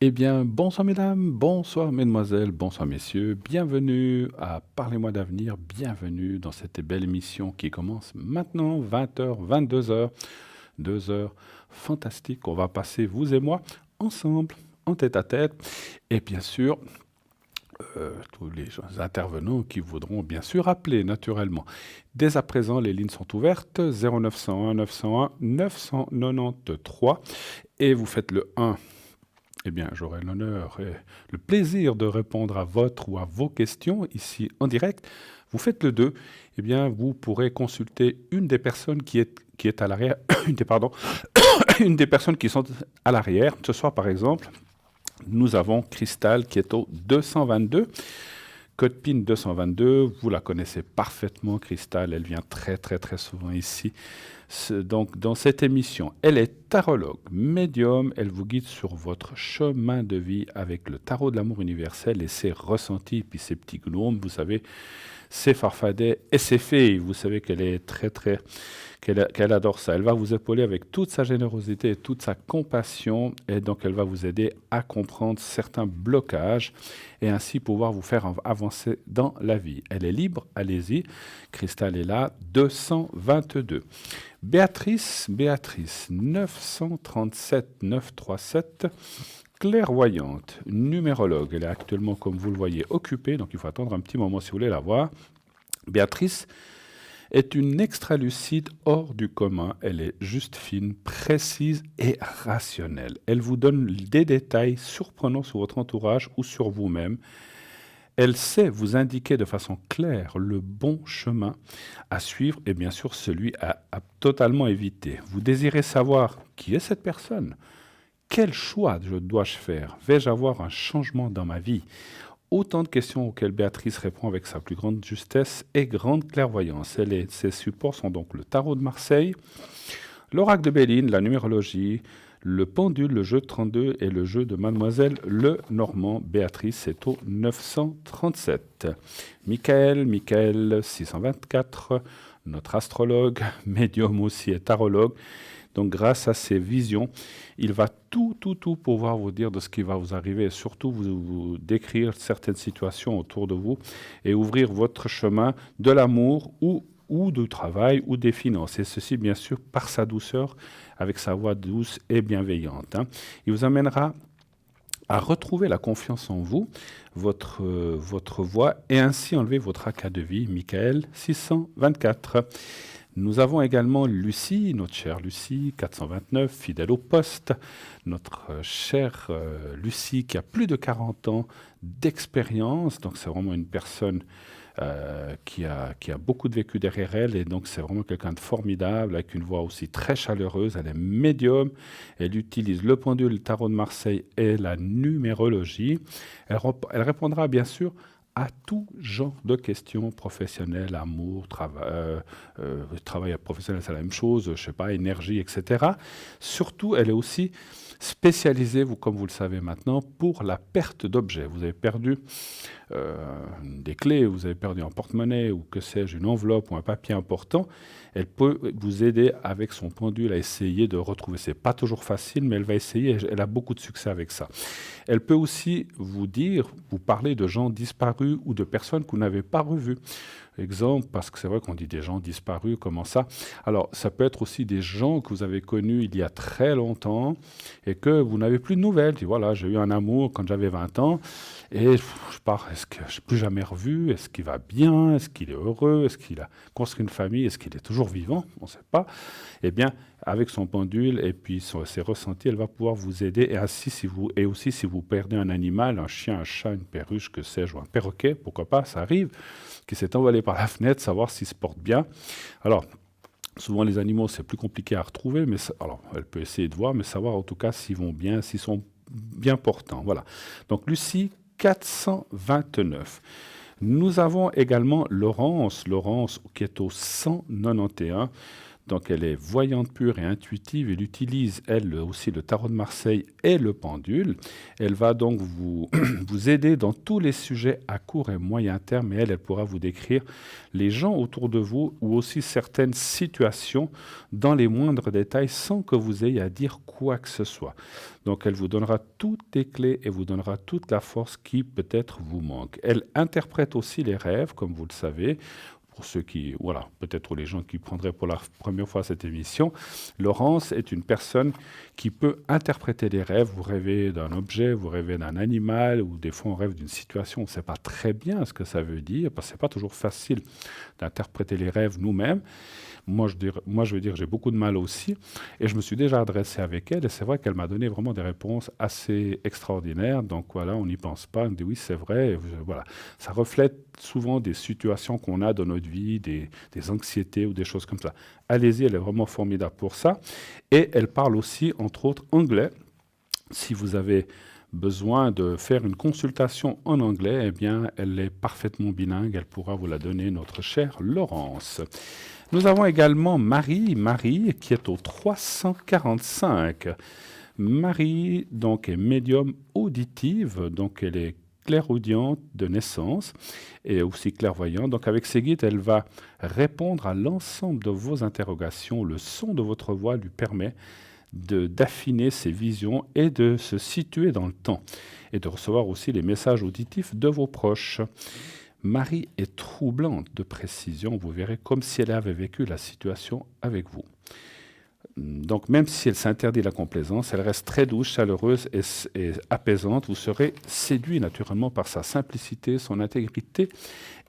Eh bien, bonsoir mesdames, bonsoir mesdemoiselles, bonsoir messieurs, bienvenue à Parlez-moi d'avenir, bienvenue dans cette belle émission qui commence maintenant, 20h, 22h, 2 heures fantastiques qu'on va passer, vous et moi, ensemble, en tête à tête, et bien sûr, tous les intervenants qui voudront bien sûr appeler naturellement. Dès à présent, les lignes sont ouvertes, 0901 901 993, et vous faites le 1. Eh bien, j'aurai l'honneur et le plaisir de répondre à votre ou à vos questions ici en direct. Vous faites le 2. Eh bien, vous pourrez consulter une des personnes qui est à l'arrière, une des personnes qui sont à l'arrière. Ce soir, par exemple, nous avons Cristal qui est au 222. Code PIN 222, vous la connaissez parfaitement, Cristal, elle vient très très très souvent ici. Donc dans cette émission, elle est tarologue, médium, elle vous guide sur votre chemin de vie avec le tarot de l'amour universel et ses ressentis, puis ses petits gnomes, vous savez, ses farfadets et ses fées. Vous savez qu'elle est qu'elle adore ça. Elle va vous épauler avec toute sa générosité et toute sa compassion, et donc elle va vous aider à comprendre certains blocages et ainsi pouvoir vous faire avancer dans la vie. Elle est libre, allez-y. Cristal est là, 222. Béatrice, 937 937. Clairvoyante, numérologue. Elle est actuellement, comme vous le voyez, occupée, donc il faut attendre un petit moment si vous voulez la voir. Béatrice est une extra-lucide hors du commun. Elle est juste fine, précise et rationnelle. Elle vous donne des détails surprenants sur votre entourage ou sur vous-même. Elle sait vous indiquer de façon claire le bon chemin à suivre et bien sûr celui à totalement éviter. Vous désirez savoir qui est cette personne? Quel choix dois-je faire? Vais-je avoir un changement dans ma vie? Autant de questions auxquelles Béatrice répond avec sa plus grande justesse et grande clairvoyance. Ses supports sont donc le tarot de Marseille, l'oracle de Béline, la numérologie, le pendule, le jeu de 32 et le jeu de Mademoiselle Lenormand. Béatrice est au 937. Michael 624, notre astrologue, médium aussi et tarologue. Donc grâce à ses visions, il va tout pouvoir vous dire de ce qui va vous arriver et surtout vous décrire certaines situations autour de vous et ouvrir votre chemin de l'amour ou du travail ou des finances. Et ceci, bien sûr, par sa douceur, avec sa voix douce et bienveillante. Il vous amènera à retrouver la confiance en vous, votre voix, et ainsi enlever votre acas de vie. Michael 624. Nous avons également Lucie, notre chère Lucie, 429, fidèle au poste. Notre chère Lucie qui a plus de 40 ans d'expérience. Donc c'est vraiment une personne qui a beaucoup de vécu derrière elle. Et donc c'est vraiment quelqu'un de formidable, avec une voix aussi très chaleureuse. Elle est médium. Elle utilise le pendule, le tarot de Marseille et la numérologie. Elle répondra bien sûr à tout genre de questions professionnelles, amour, travail professionnel, c'est la même chose, je sais pas, énergie, etc. Surtout, elle est aussi spécialisée, comme vous le savez maintenant, pour la perte d'objets. Vous avez perdu des clés, vous avez perdu un porte-monnaie ou que sais-je, une enveloppe ou un papier important. Elle peut vous aider avec son pendule à essayer de retrouver. C'est pas toujours facile, mais elle va essayer. Elle a beaucoup de succès avec ça. Elle peut aussi vous parler de gens disparus ou de personnes que vous n'avez pas revues. Exemple, parce que c'est vrai qu'on dit des gens disparus, comment ça? Alors, ça peut être aussi des gens que vous avez connus il y a très longtemps et que vous n'avez plus de nouvelles. Tu vois, voilà, j'ai eu un amour quand j'avais 20 ans et je pars, est-ce que je n'ai plus jamais revu? Est-ce qu'il va bien? Est-ce qu'il est heureux? Est-ce qu'il a construit une famille? Est-ce qu'il est toujours vivant? On ne sait pas. Eh bien, avec son pendule et puis ses ressentis, elle va pouvoir vous aider. Et ainsi, aussi, si vous perdez un animal, un chien, un chat, une perruche, que sais-je, ou un perroquet, pourquoi pas, ça arrive, qui s'est envolé par la fenêtre, savoir s'il se porte bien. Alors, souvent les animaux, c'est plus compliqué à retrouver, mais alors, elle peut essayer de voir, mais savoir en tout cas s'ils vont bien, s'ils sont bien portants. Voilà. Donc, Lucie, 429. Nous avons également Laurence qui est au 191. Donc elle est voyante pure et intuitive. Elle utilise, elle aussi, le tarot de Marseille et le pendule. Elle va donc vous, vous aider dans tous les sujets à court et moyen terme. Et elle pourra vous décrire les gens autour de vous ou aussi certaines situations dans les moindres détails sans que vous ayez à dire quoi que ce soit. Donc elle vous donnera toutes les clés et vous donnera toute la force qui peut-être vous manque. Elle interprète aussi les rêves, comme vous le savez. Pour ceux qui, voilà, peut-être les gens qui prendraient pour la première fois cette émission, Laurence est une personne qui peut interpréter les rêves. Vous rêvez d'un objet, vous rêvez d'un animal, ou des fois on rêve d'une situation, on ne sait pas très bien ce que ça veut dire, parce que ce n'est pas toujours facile d'interpréter les rêves nous-mêmes. Moi, je veux dire, j'ai beaucoup de mal aussi. Et je me suis déjà adressé avec elle. Et c'est vrai qu'elle m'a donné vraiment des réponses assez extraordinaires. Donc voilà, on n'y pense pas. On me dit oui, c'est vrai. Et voilà. Ça reflète souvent des situations qu'on a dans notre vie, des anxiétés ou des choses comme ça. Allez-y, elle est vraiment formidable pour ça. Et elle parle aussi, entre autres, anglais. Si vous avez besoin de faire une consultation en anglais, eh bien, elle est parfaitement bilingue. Elle pourra vous la donner, notre chère Laurence. Nous avons également Marie, qui est au 345. Marie, donc, est médium auditive, donc elle est clairaudiente de naissance et aussi clairvoyante. Donc avec ses guides, elle va répondre à l'ensemble de vos interrogations. Le son de votre voix lui permet d'affiner ses visions et de se situer dans le temps et de recevoir aussi les messages auditifs de vos proches. Marie est troublante de précision, vous verrez, comme si elle avait vécu la situation avec vous. Donc même si elle s'interdit la complaisance, elle reste très douce, chaleureuse et apaisante. Vous serez séduit naturellement par sa simplicité, son intégrité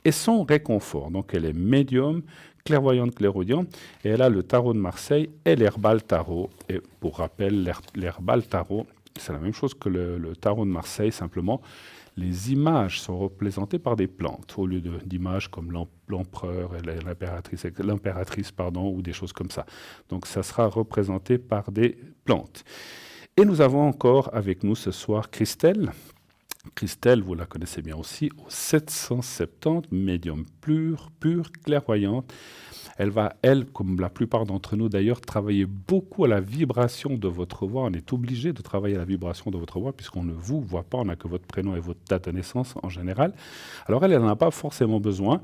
et son réconfort. Donc elle est médium, clairvoyante, clairaudiente, et elle a le tarot de Marseille et l'herbal tarot. Et pour rappel, l'herbal tarot, c'est la même chose que le tarot de Marseille, simplement. Les images sont représentées par des plantes, au lieu d'images comme l'empereur et l'impératrice, ou des choses comme ça. Donc ça sera représenté par des plantes. Et nous avons encore avec nous ce soir Christelle. Christelle, vous la connaissez bien aussi, au 770, médium pur, clairvoyante. Elle va, comme la plupart d'entre nous d'ailleurs, travailler beaucoup à la vibration de votre voix. On est obligé de travailler à la vibration de votre voix puisqu'on ne vous voit pas, on n'a que votre prénom et votre date de naissance en général. Alors elle n'en a pas forcément besoin.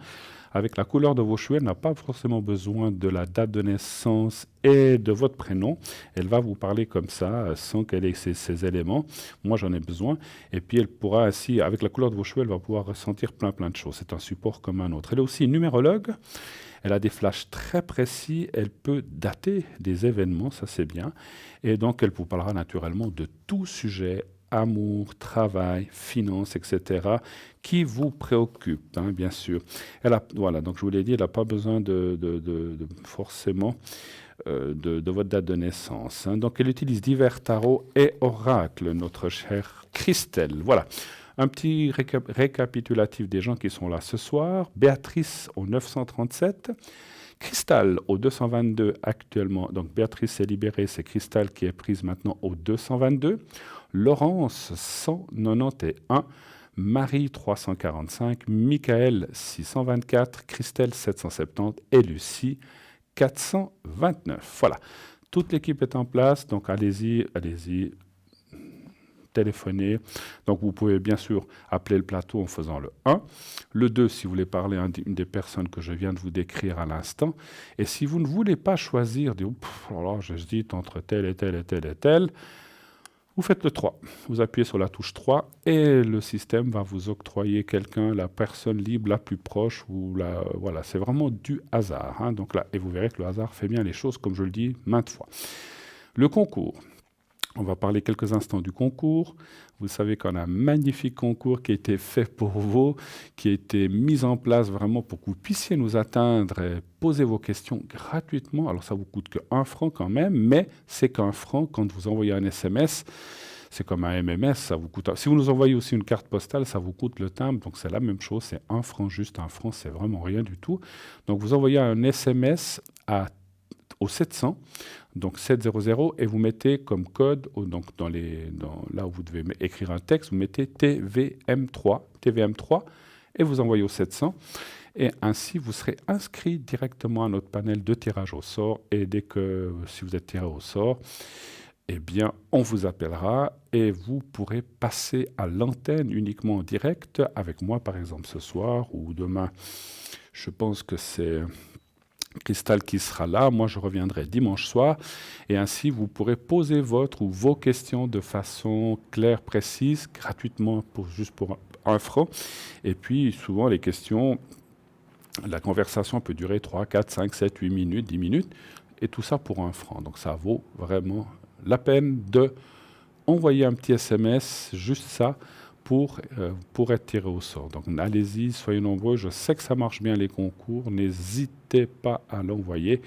Avec la couleur de vos cheveux, elle n'a pas forcément besoin de la date de naissance et de votre prénom. Elle va vous parler comme ça, sans qu'elle ait ces éléments. Moi, j'en ai besoin. Et puis, elle pourra ainsi, avec la couleur de vos cheveux, elle va pouvoir ressentir plein de choses. C'est un support comme un autre. Elle est aussi numérologue. Elle a des flashs très précis. Elle peut dater des événements, ça c'est bien. Et donc, elle vous parlera naturellement de tout sujet, amour, travail, finances, etc., qui vous préoccupe, hein, bien sûr. Voilà, donc je vous l'ai dit, elle n'a pas besoin forcément de votre date de naissance. Hein. Donc elle utilise divers tarots et oracles, notre chère Christelle. Voilà, un petit récapitulatif des gens qui sont là ce soir. Béatrice au 937. Cristal au 222 actuellement. Donc Béatrice est libérée, c'est Cristal qui est prise maintenant au 222. Laurence 191. Marie 345. Michael 624. Christelle 770. Et Lucie 429. Voilà. Toute l'équipe est en place, donc allez-y, téléphonez. Donc vous pouvez bien sûr appeler le plateau en faisant le 1. Le 2, si vous voulez parler à une des personnes que je viens de vous décrire à l'instant. Et si vous ne voulez pas choisir, alors j'hésite entre tel et tel et tel et tel, vous faites le 3. Vous appuyez sur la touche 3 et le système va vous octroyer quelqu'un, la personne libre la plus proche. Voilà, c'est vraiment du hasard. Hein. Donc là, et vous verrez que le hasard fait bien les choses, comme je le dis maintes fois. Le concours. On va parler quelques instants du concours. Vous savez qu'on a un magnifique concours qui a été fait pour vous, qui a été mis en place vraiment pour que vous puissiez nous atteindre et poser vos questions gratuitement. Alors ça vous coûte que 1 franc quand même, mais c'est qu'1 franc quand vous envoyez un SMS. C'est comme un MMS, ça vous coûte. Si vous nous envoyez aussi une carte postale, ça vous coûte le timbre, donc c'est la même chose, c'est 1 franc, juste 1 franc, c'est vraiment rien du tout. Donc vous envoyez un SMS au 700, donc 700, et vous mettez comme code, donc là où vous devez écrire un texte, vous mettez TVM3, et vous envoyez au 700. Et ainsi, vous serez inscrit directement à notre panel de tirage au sort. Et dès que, si vous êtes tiré au sort, eh bien, on vous appellera et vous pourrez passer à l'antenne uniquement en direct avec moi, par exemple, ce soir ou demain. Je pense que c'est Cristal qui sera là. Moi, je reviendrai dimanche soir. Et ainsi, vous pourrez poser votre ou vos questions de façon claire, précise, gratuitement, juste pour 1 franc. Et puis, souvent, les questions, la conversation peut durer 3, 4, 5, 7, 8 minutes, 10 minutes. Et tout ça pour 1 franc. Donc, ça vaut vraiment la peine de envoyer un petit SMS, juste ça, pour être tiré au sort. Donc allez-y, soyez nombreux. Je sais que ça marche bien les concours. N'hésitez pas à l'envoyer.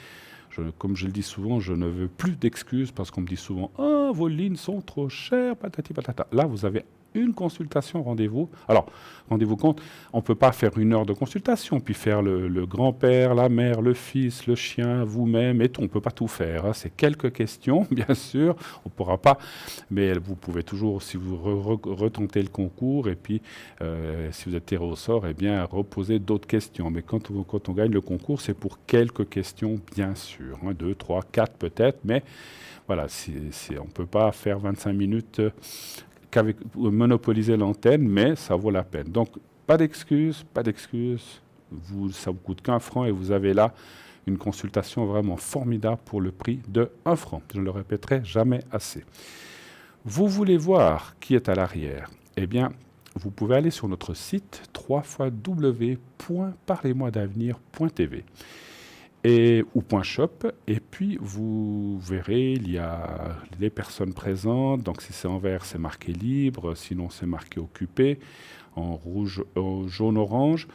Comme je le dis souvent, je ne veux plus d'excuses parce qu'on me dit souvent « Ah, vos lignes sont trop chères, patati patata ». Là, vous avez une consultation, rendez-vous. Alors, rendez-vous compte, on ne peut pas faire 1 heure de consultation, puis faire le grand-père, la mère, le fils, le chien, vous-même, et tout. On ne peut pas tout faire. Hein. C'est quelques questions, bien sûr. On ne pourra pas, mais vous pouvez toujours, si vous retentez le concours, et puis si vous êtes tiré au sort, eh bien, reposer d'autres questions. Mais quand on gagne le concours, c'est pour quelques questions, bien sûr. 1, 2, 3, 4 peut-être, mais voilà, on ne peut pas faire 25 minutes monopoliser l'antenne, mais ça vaut la peine. Donc, pas d'excuses, pas d'excuses. Ça vous coûte qu'1 franc et vous avez là une consultation vraiment formidable pour le prix de 1 franc. Je ne le répéterai jamais assez. Vous voulez voir qui est à l'arrière? Eh bien, vous pouvez aller sur notre site www.parlez-moi-d'avenir.tv ou .shop, et puis vous verrez, il y a les personnes présentes, donc si c'est en vert, c'est marqué libre, sinon c'est marqué occupé, en rouge, jaune, orange,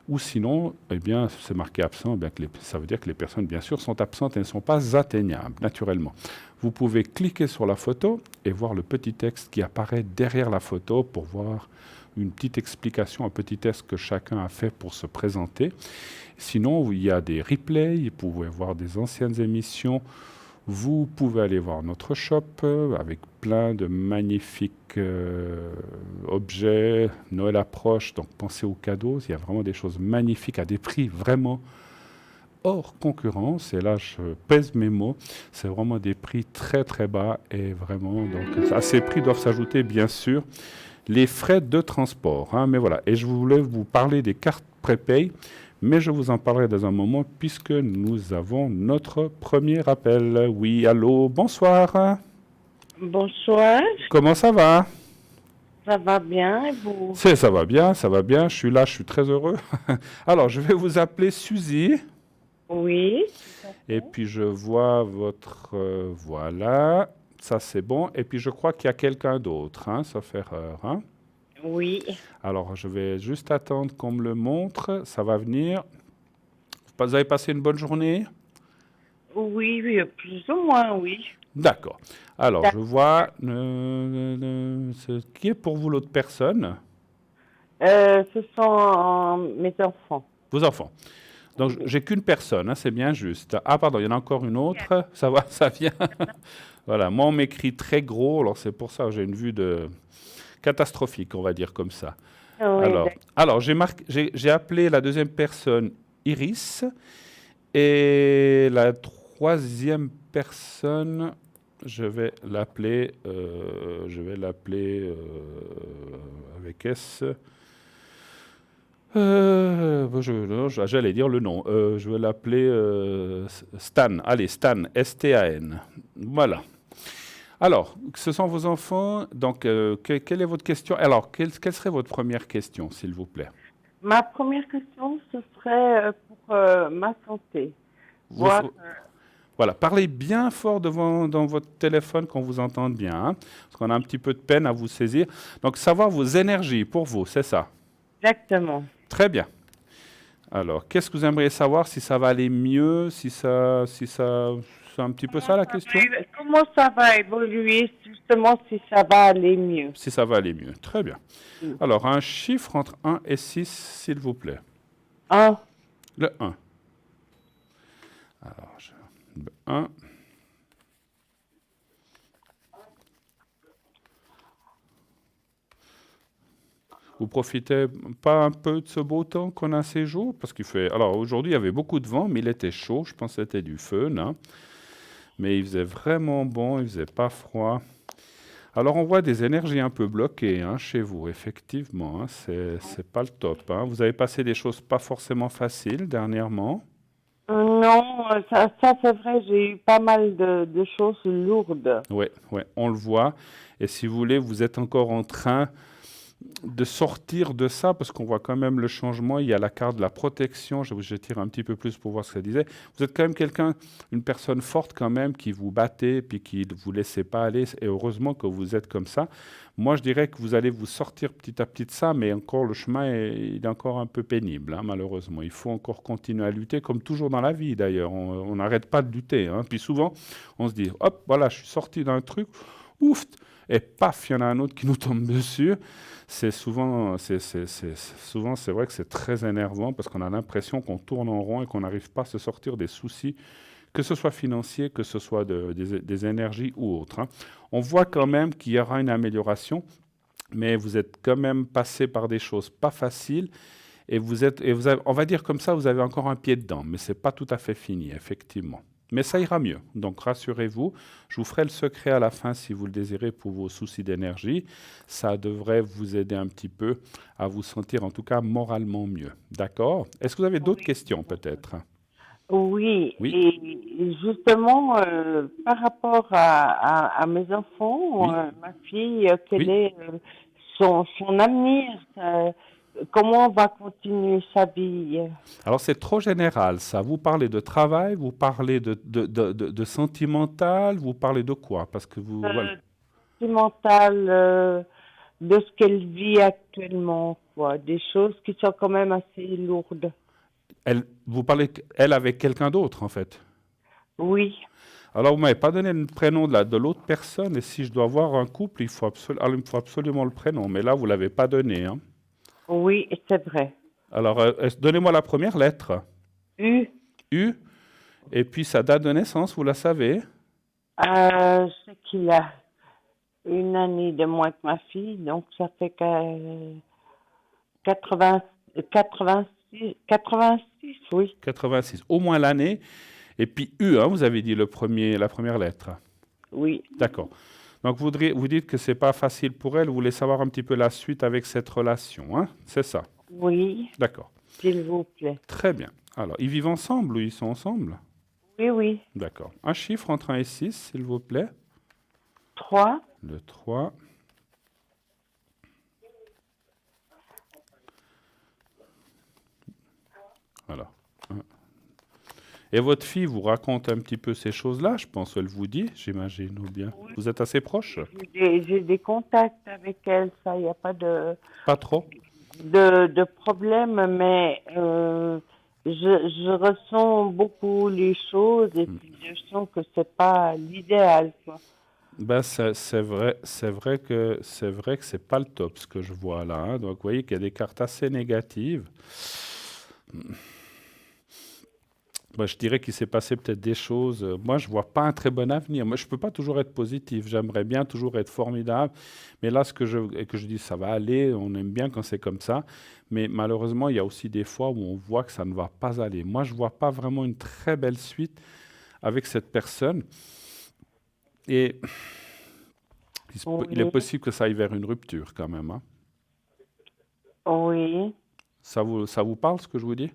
ou sinon, eh bien, c'est marqué absent, ça veut dire que les personnes, bien sûr, sont absentes et ne sont pas atteignables, naturellement. Vous pouvez cliquer sur la photo et voir le petit texte qui apparaît derrière la photo pour voir une petite explication, un petit test que chacun a fait pour se présenter. Sinon, il y a des replays, vous pouvez voir des anciennes émissions. Vous pouvez aller voir notre shop avec plein de magnifiques objets. Noël approche, donc pensez aux cadeaux. Il y a vraiment des choses magnifiques à des prix vraiment hors concurrence. Et là, je pèse mes mots. C'est vraiment des prix très très bas. Et vraiment, donc, à ces prix doivent s'ajouter, bien sûr, les frais de transport. Hein, mais voilà. Et je voulais vous parler des cartes prépay. Mais je vous en parlerai dans un moment puisque nous avons notre premier appel. Oui, allô, bonsoir. Bonsoir, Comment ça va? ça va bien et vous? Ça va bien, ça va bien. Je suis là, je suis très heureux. Alors, je vais vous appeler Suzy. Oui, tout à Et fait. puis, je vois votre... voilà, ça c'est bon. Et puis, je crois qu'il y a quelqu'un d'autre, hein, sauf erreur. Hein. Oui, Alors, je vais juste attendre qu'on me le montre. Ça va venir. Vous avez passé une bonne journée? oui, oui, plus ou moins, oui. D'accord. Alors, je D'ac- vois ce qui est pour vous l'autre personne, Ce sont mes enfants. vos enfants. Donc, Oui. j'ai qu'une personne, hein, c'est bien juste. Ah, pardon, il y en a encore une autre. Ça va, ça vient. Voilà, moi, on m'écrit très gros, alors c'est pour ça que j'ai une vue catastrophique, on va dire comme ça. Oui, Alors j'ai appelé la deuxième personne Iris et la troisième personne, je vais l'appeler avec S. Non, j'allais dire le nom. Je vais l'appeler Stan. Allez, Stan, S-T-A-N. Voilà. Alors, ce sont vos enfants. Donc, quelle est votre question? Alors, quelle serait votre première question, s'il vous plaît? ma première question, ce serait pour ma santé. Voir, Vous- voilà, parlez bien fort dans votre téléphone qu'on vous entende bien, hein, parce qu'on a un petit peu de peine à vous saisir. Donc, savoir vos énergies pour vous, c'est ça. exactement. Très bien. Alors, qu'est-ce que vous aimeriez savoir? Si ça va aller mieux, c'est un petit peu ça la question? Comment ça va évoluer, justement, si ça va aller mieux? Si ça va aller mieux. Très bien. Mm. Alors, un chiffre entre 1 et 6, s'il vous plaît. Un, Le 1. Alors, le 1. Vous profitez pas un peu de ce beau temps qu'on a ces jours? Parce qu'il fait. Alors aujourd'hui, il y avait beaucoup de vent, mais il était chaud. Je pense que c'était du feu, hein. Mais il faisait vraiment bon, il faisait pas froid. Alors on voit des énergies un peu bloquées hein, chez vous, effectivement. Hein, c'est pas le top. Hein. Vous avez passé des choses pas forcément faciles dernièrement. Non, ça c'est vrai, j'ai eu pas mal de choses lourdes. Ouais, ouais, on le voit. Et si vous voulez, vous êtes encore en train de sortir de ça, parce qu'on voit quand même le changement. Il y a la carte de la protection. Je tire un petit peu plus pour voir ce qu'elle disait. Vous êtes quand même quelqu'un, une personne forte quand même, qui vous battez, puis qui ne vous laissez pas aller. Et heureusement que vous êtes comme ça. Moi, je dirais que vous allez vous sortir petit à petit de ça, mais encore le chemin, il est encore un peu pénible, hein, malheureusement. Il faut encore continuer à lutter, comme toujours dans la vie d'ailleurs. On n'arrête pas de lutter. Hein. Puis souvent, on se dit, hop, voilà, je suis sorti d'un truc, ouf, et paf, il y en a un autre qui nous tombe dessus. Souvent, c'est vrai que c'est très énervant parce qu'on a l'impression qu'on tourne en rond et qu'on n'arrive pas à se sortir des soucis, que ce soit financier, que ce soit des énergies ou autres. Hein. On voit quand même qu'il y aura une amélioration, mais vous êtes quand même passé par des choses pas faciles et on va dire comme ça, vous avez encore un pied dedans, mais c'est pas tout à fait fini, effectivement. Mais ça ira mieux. Donc rassurez-vous, je vous ferai le secret à la fin si vous le désirez pour vos soucis d'énergie. Ça devrait vous aider un petit peu à vous sentir en tout cas moralement mieux. D'accord? Est-ce que vous avez d'autres questions peut-être? Oui, Oui, et justement, par rapport à mes enfants, oui, ma fille, quel oui. est son avenir? Comment va continuer sa vie? Alors c'est trop général ça. Vous parlez de travail, vous parlez de sentimental, vous parlez de quoi? Parce que vous... Voilà. Sentimentale, de ce qu'elle vit actuellement, quoi. Des choses qui sont quand même assez lourdes. Vous parlez, elle, avec quelqu'un d'autre en fait. Oui, Alors, vous m'avez pas donné le prénom de l'autre personne, et si je dois voir un couple, il me faut absolument le prénom, mais là, vous l'avez pas donné. Hein. oui, c'est vrai. Alors, donnez-moi la première lettre. U, U, et puis sa date de naissance, vous la savez? je sais qu'il a une année de moins que ma fille, donc ça fait que 80, 86, oui. 86, au moins l'année. Et puis U, hein, vous avez dit la première lettre. Oui, D'accord. Donc, vous dites que c'est pas facile pour elle, vous voulez savoir un petit peu la suite avec cette relation, hein? C'est ça. oui, D'accord. s'il vous plaît. Très bien. Alors, ils vivent ensemble ou ils sont ensemble? Oui, oui. D'accord. Un chiffre entre 1 et 6, s'il vous plaît. 3, Le 3. Voilà. Un. Et votre fille vous raconte un petit peu ces choses-là, je pense, elle vous dit, j'imagine, ou bien. Vous êtes assez proche? j'ai des contacts avec elle, ça, il n'y a pas Pas trop? de problème, mais je ressens beaucoup les choses et puis je sens que c'est pas l'idéal, quoi. Ben, c'est vrai que c'est pas le top ce que je vois là. Hein. Donc, vous voyez qu'il y a des cartes assez négatives. Moi, je dirais qu'il s'est passé peut-être des choses. Moi, je vois pas un très bon avenir. Moi, je peux pas toujours être positif. J'aimerais bien toujours être formidable. Mais là, que je dis, ça va aller. On aime bien quand c'est comme ça. Mais malheureusement, il y a aussi des fois où on voit que ça ne va pas aller. Moi, je vois pas vraiment une très belle suite avec cette personne. Et il est Oui, possible que ça aille vers une rupture quand même. Hein. oui, Ça vous parle ce que je vous dis?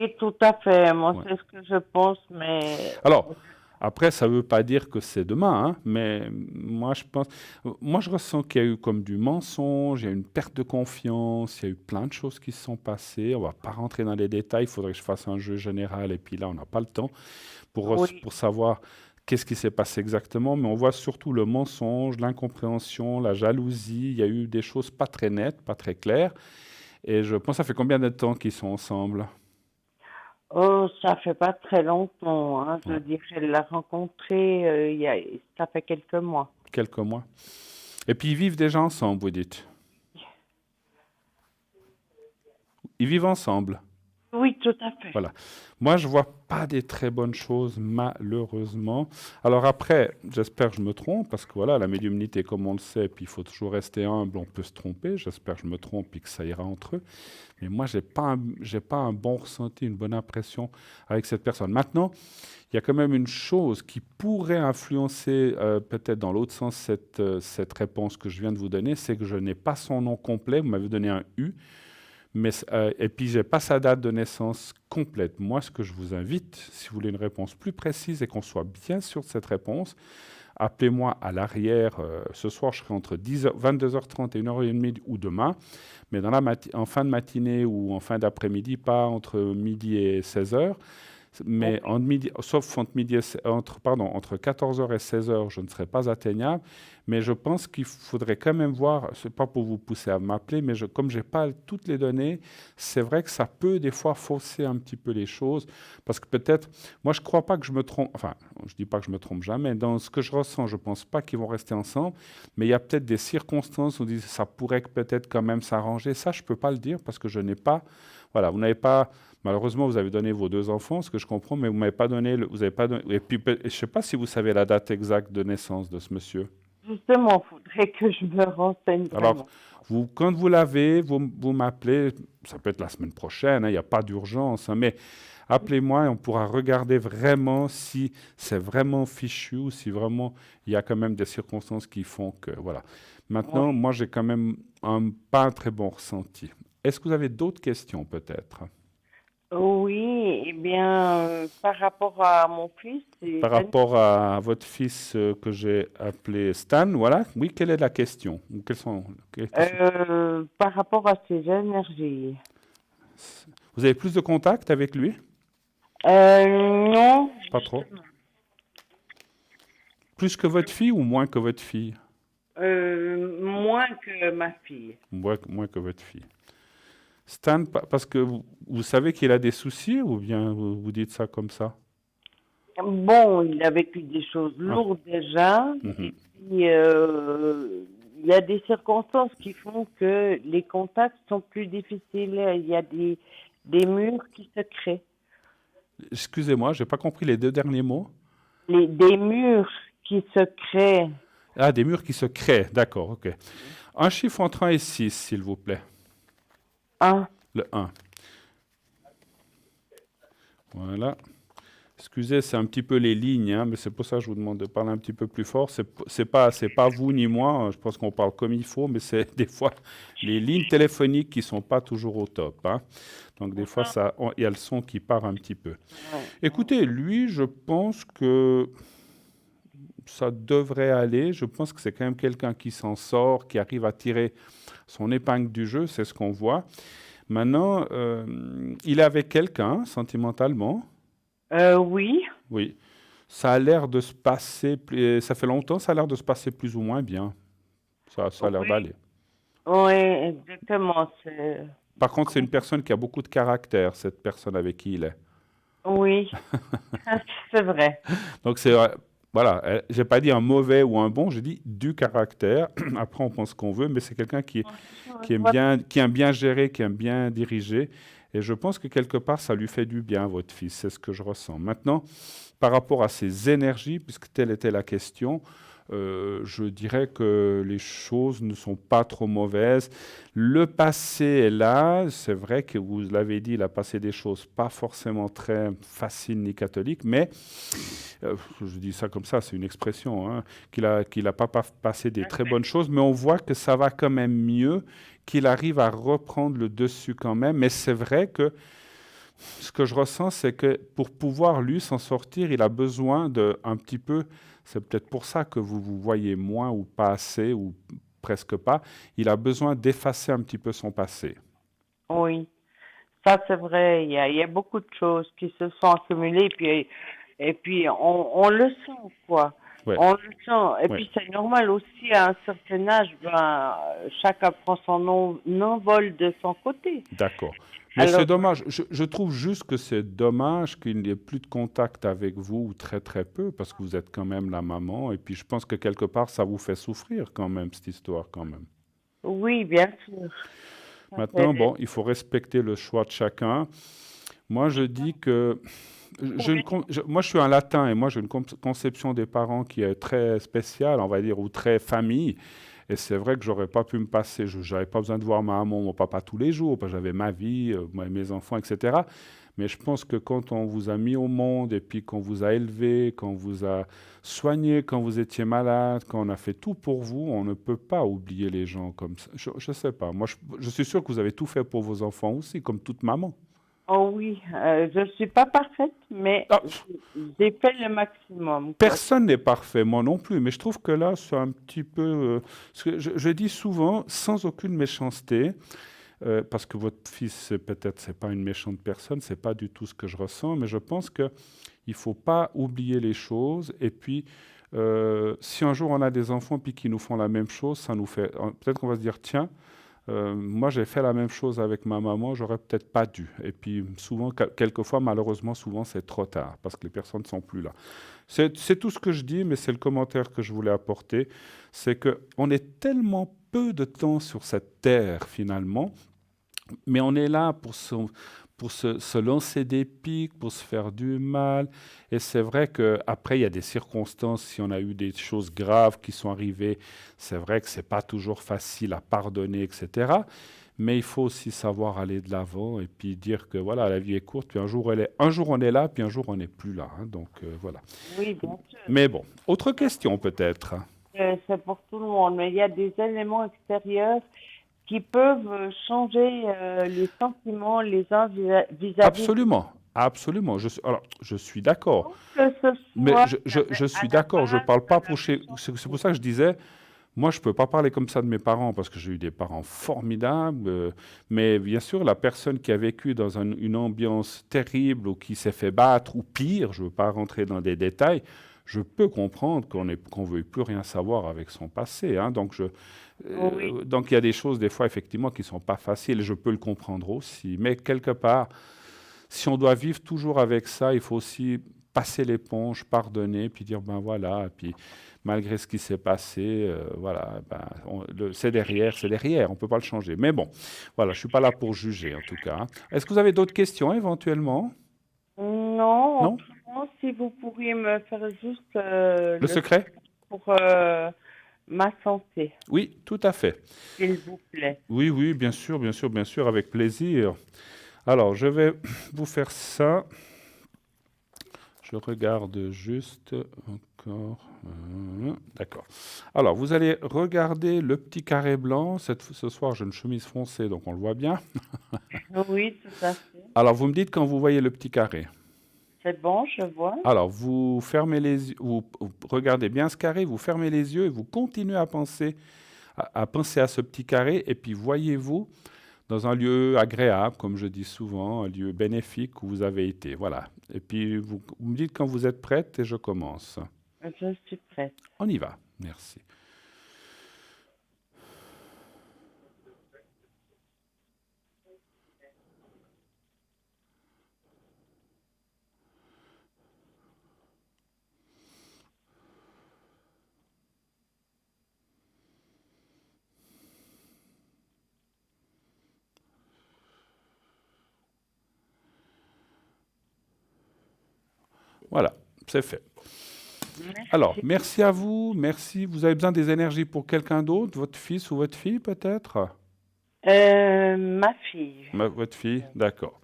et tout à fait. Moi, Ouais. c'est ce que je pense, mais Alors, après, ça ne veut pas dire que c'est demain, hein, mais moi je ressens qu'il y a eu comme du mensonge, il y a eu une perte de confiance, il y a eu plein de choses qui se sont passées. On ne va pas rentrer dans les détails, il faudrait que je fasse un jeu général, et puis là, on n'a pas le temps oui, pour savoir qu'est-ce qui s'est passé exactement, mais on voit surtout le mensonge, l'incompréhension, la jalousie. Il y a eu des choses pas très nettes, pas très claires, et je pense, ça fait combien de temps qu'ils sont ensemble? oh, ça fait pas très longtemps, hein. Je Ouais, dirais, elle l'a rencontré, ça fait quelques mois. quelques mois. Et puis ils vivent déjà ensemble, vous dites? Ils vivent ensemble. Oui, tout à fait. Voilà. Moi, je vois pas des très bonnes choses, malheureusement. Alors après, j'espère que je me trompe, parce que voilà, la médiumnité, comme on le sait, puis il faut toujours rester humble, on peut se tromper. J'espère que je me trompe et que ça ira entre eux. Mais moi, j'ai pas un bon ressenti, une bonne impression avec cette personne. Maintenant, il y a quand même une chose qui pourrait influencer peut-être dans l'autre sens cette réponse que je viens de vous donner, c'est que je n'ai pas son nom complet. Vous m'avez donné un U. Mais, et puis, je n'ai pas sa date de naissance complète. Moi, ce que je vous invite, si vous voulez une réponse plus précise et qu'on soit bien sûr de cette réponse, appelez-moi à l'arrière. Ce soir, je serai entre 22h30 et 1h30 ou demain. Mais en fin de matinée ou en fin d'après-midi, pas entre midi et 16h. Mais Oui. sauf entre 14 heures et 16 heures, je ne serai pas atteignable. Mais je pense qu'il faudrait quand même voir, ce n'est pas pour vous pousser à m'appeler, mais comme je n'ai pas toutes les données, c'est vrai que ça peut des fois fausser un petit peu les choses. Parce que peut-être, moi je ne crois pas que je me trompe, enfin, je ne dis pas que je me trompe jamais, dans ce que je ressens, je ne pense pas qu'ils vont rester ensemble, mais il y a peut-être des circonstances où ça pourrait peut-être quand même s'arranger. Ça, je ne peux pas le dire parce que je n'ai pas, voilà, vous n'avez pas. Malheureusement, vous avez donné vos 2 enfants, ce que je comprends, mais vous m'avez pas donné, vous avez pas donné, et puis je ne sais pas si vous savez la date exacte de naissance de ce monsieur. Justement, il faudrait que je me renseigne Alors, vraiment. quand vous l'avez, vous m'appelez, ça peut être la semaine prochaine, hein, il n'y a pas d'urgence, hein, mais appelez-moi et on pourra regarder vraiment si c'est vraiment fichu ou si vraiment il y a quand même des circonstances qui font que, voilà. Maintenant, Oui. moi, j'ai quand même pas un très bon ressenti. Est-ce que vous avez d'autres questions peut-être? Oui, eh bien, par rapport à mon fils, Par ses rapport à votre fils que j'ai appelé Stan, voilà. Oui, quelle est la question? Ou par rapport à ses énergies. vous avez plus de contact avec lui? Non, Pas trop. Plus que votre fille ou moins que votre fille? moins que ma fille. Moins que votre fille. Stan, parce que vous savez qu'il a des soucis ou bien vous dites ça comme ça? Bon, il a vécu des choses Ah, lourdes déjà, et mhm. puis il y a des circonstances qui font que les contacts sont plus difficiles. Il y a des murs qui se créent. Excusez-moi, j'ai pas compris les 2 derniers mots. Des murs qui se créent. Ah, des murs qui se créent, d'accord, ok. Un chiffre entre 1 et 6, s'il vous plaît. Ah, Le 1. Voilà. Excusez, c'est un petit peu les lignes, hein, mais c'est pour ça que je vous demande de parler un petit peu plus fort. C'est pas vous ni moi, hein, je pense qu'on parle comme il faut, mais c'est des fois les lignes téléphoniques qui sont pas toujours au top, hein. Donc des fois, il y a le son qui part un petit peu. ouais. Écoutez, lui, je pense que ça devrait aller. Je pense que c'est quand même quelqu'un qui s'en sort, qui arrive à tirer son épingle du jeu, c'est ce qu'on voit. Maintenant, il est avec quelqu'un, sentimentalement. Oui, Oui. Ça a l'air de se passer, ça fait longtemps, ça a l'air de se passer plus ou moins bien. Ça a l'air oui, d'aller. oui, exactement. C'est, Par contre, c'est une personne qui a beaucoup de caractère, cette personne avec qui il est. oui, c'est vrai. Donc, voilà, j'ai pas dit un mauvais ou un bon, j'ai dit du caractère. Après, on pense ce qu'on veut, mais c'est quelqu'un qui aime bien gérer, qui aime bien diriger. Et je pense que quelque part, ça lui fait du bien, votre fils. C'est ce que je ressens. Maintenant, par rapport à ses énergies, puisque telle était la question, je dirais que les choses ne sont pas trop mauvaises. Le passé est là. C'est vrai que vous l'avez dit, il a passé des choses pas forcément très faciles ni catholiques, mais je dis ça comme ça, c'est une expression, hein, qu'il a pas passé des très bonnes choses, mais on voit que ça va quand même mieux, qu'il arrive à reprendre le dessus quand même. Mais c'est vrai que ce que je ressens, c'est que pour pouvoir lui s'en sortir, il a besoin de un petit peu. C'est peut-être pour ça que vous vous voyez moins ou pas assez ou presque pas. Il a besoin d'effacer un petit peu son passé. Oui, ça c'est vrai. Il y a beaucoup de choses qui se sont accumulées et puis on le sent quoi. Ouais, On le sent. Et ouais, puis c'est normal aussi à un certain âge, ben chacun prend envol de son côté. d'accord. Mais c'est Alors dommage. Je trouve juste que c'est dommage qu'il n'y ait plus de contact avec vous, ou très très peu, parce que vous êtes quand même la maman. Et puis je pense que quelque part, ça vous fait souffrir quand même, cette histoire quand même. oui, bien sûr. Ça Maintenant, fait- bon, il faut respecter le choix de chacun. Moi, je dis que moi, je suis un latin et moi, j'ai une conception des parents qui est très spéciale, on va dire, ou très famille. Et c'est vrai que j'aurais pas pu me passer, je n'avais pas besoin de voir ma maman, mon papa tous les jours, parce que j'avais ma vie, mes enfants, etc. Mais je pense que quand on vous a mis au monde et puis qu'on vous a élevé, qu'on vous a soigné, quand vous étiez malade, quand on a fait tout pour vous, on ne peut pas oublier les gens comme ça. Je ne sais pas. Moi, je suis sûr que vous avez tout fait pour vos enfants aussi, comme toute maman. Oh oui, je suis pas parfaite, mais Ah, j'ai fait le maximum, quoi. personne n'est parfait, moi non plus, mais je trouve que là, c'est un petit peu... ce que je dis souvent, sans aucune méchanceté, parce que votre fils, peut-être, c'est pas une méchante personne, c'est pas du tout ce que je ressens, mais je pense que il faut pas oublier les choses. Et puis, si un jour on a des enfants puis qui nous font la même chose, ça nous fait... Peut-être qu'on va se dire, tiens, moi j'ai fait la même chose avec ma maman, j'aurais peut-être pas dû. Et puis souvent, quelquefois, malheureusement, souvent c'est trop tard parce que les personnes ne sont plus là. C'est tout ce que je dis, mais c'est le commentaire que je voulais apporter. C'est que on est tellement peu de temps sur cette terre finalement, mais on est là pour se lancer des pics, pour se faire du mal. Et c'est vrai qu'après, il y a des circonstances, si on a eu des choses graves qui sont arrivées, c'est vrai que c'est pas toujours facile à pardonner, etc. Mais il faut aussi savoir aller de l'avant et puis dire que voilà, la vie est courte, puis un jour on est là, puis un jour on n'est plus là, hein. Donc voilà. Oui, bien sûr. Mais bon, autre question peut-être. C'est pour tout le monde, mais il y a des éléments extérieurs qui peuvent changer les sentiments les uns vis-à-vis des Absolument, absolument. Alors, je suis d'accord. autres, que ce Mais soit je à suis la d'accord, je base parle de pas la pour chez. maison. C'est pour ça que je disais, moi, je peux pas parler comme ça de mes parents parce que j'ai eu des parents formidables. Mais bien sûr, la personne qui a vécu dans une ambiance terrible ou qui s'est fait battre ou pire, je veux pas rentrer dans des détails, je peux comprendre qu'on veuille plus rien savoir avec son passé, hein. Oui, Donc il y a des choses des fois effectivement qui sont pas faciles. Je peux le comprendre aussi. Mais quelque part, si on doit vivre toujours avec ça, il faut aussi passer l'éponge, pardonner, puis dire ben voilà, et puis malgré ce qui s'est passé, voilà, ben, c'est derrière, on ne peut pas le changer. Mais bon, voilà, je ne suis pas là pour juger en tout cas, hein. Est-ce que vous avez d'autres questions éventuellement? non, Non? autrement, si vous pourriez me faire juste Le le secret? pour ma santé, Oui, tout à fait. s'il vous plaît. Oui, oui, bien sûr, bien sûr, bien sûr, avec plaisir. Alors, je vais vous faire ça. Je regarde juste encore. D'accord. Alors, vous allez regarder le petit carré blanc. Ce soir, j'ai une chemise foncée, donc on le voit bien. Oui, tout à fait. Alors, vous me dites quand vous voyez le petit carré. C'est bon, je vois. Alors, vous fermez les yeux, vous regardez bien ce carré, vous fermez les yeux et vous continuez à penser à penser à ce petit carré. Et puis, voyez-vous dans un lieu agréable, comme je dis souvent, un lieu bénéfique où vous avez été. Voilà. Et puis, vous me dites quand vous êtes prête et je commence. Je suis prête. On y va. Merci. Voilà, c'est fait. Alors, Merci. merci à vous. Merci. Vous avez besoin des énergies pour quelqu'un d'autre, votre fils ou votre fille peut-être? Ma fille. Votre fille, d'accord.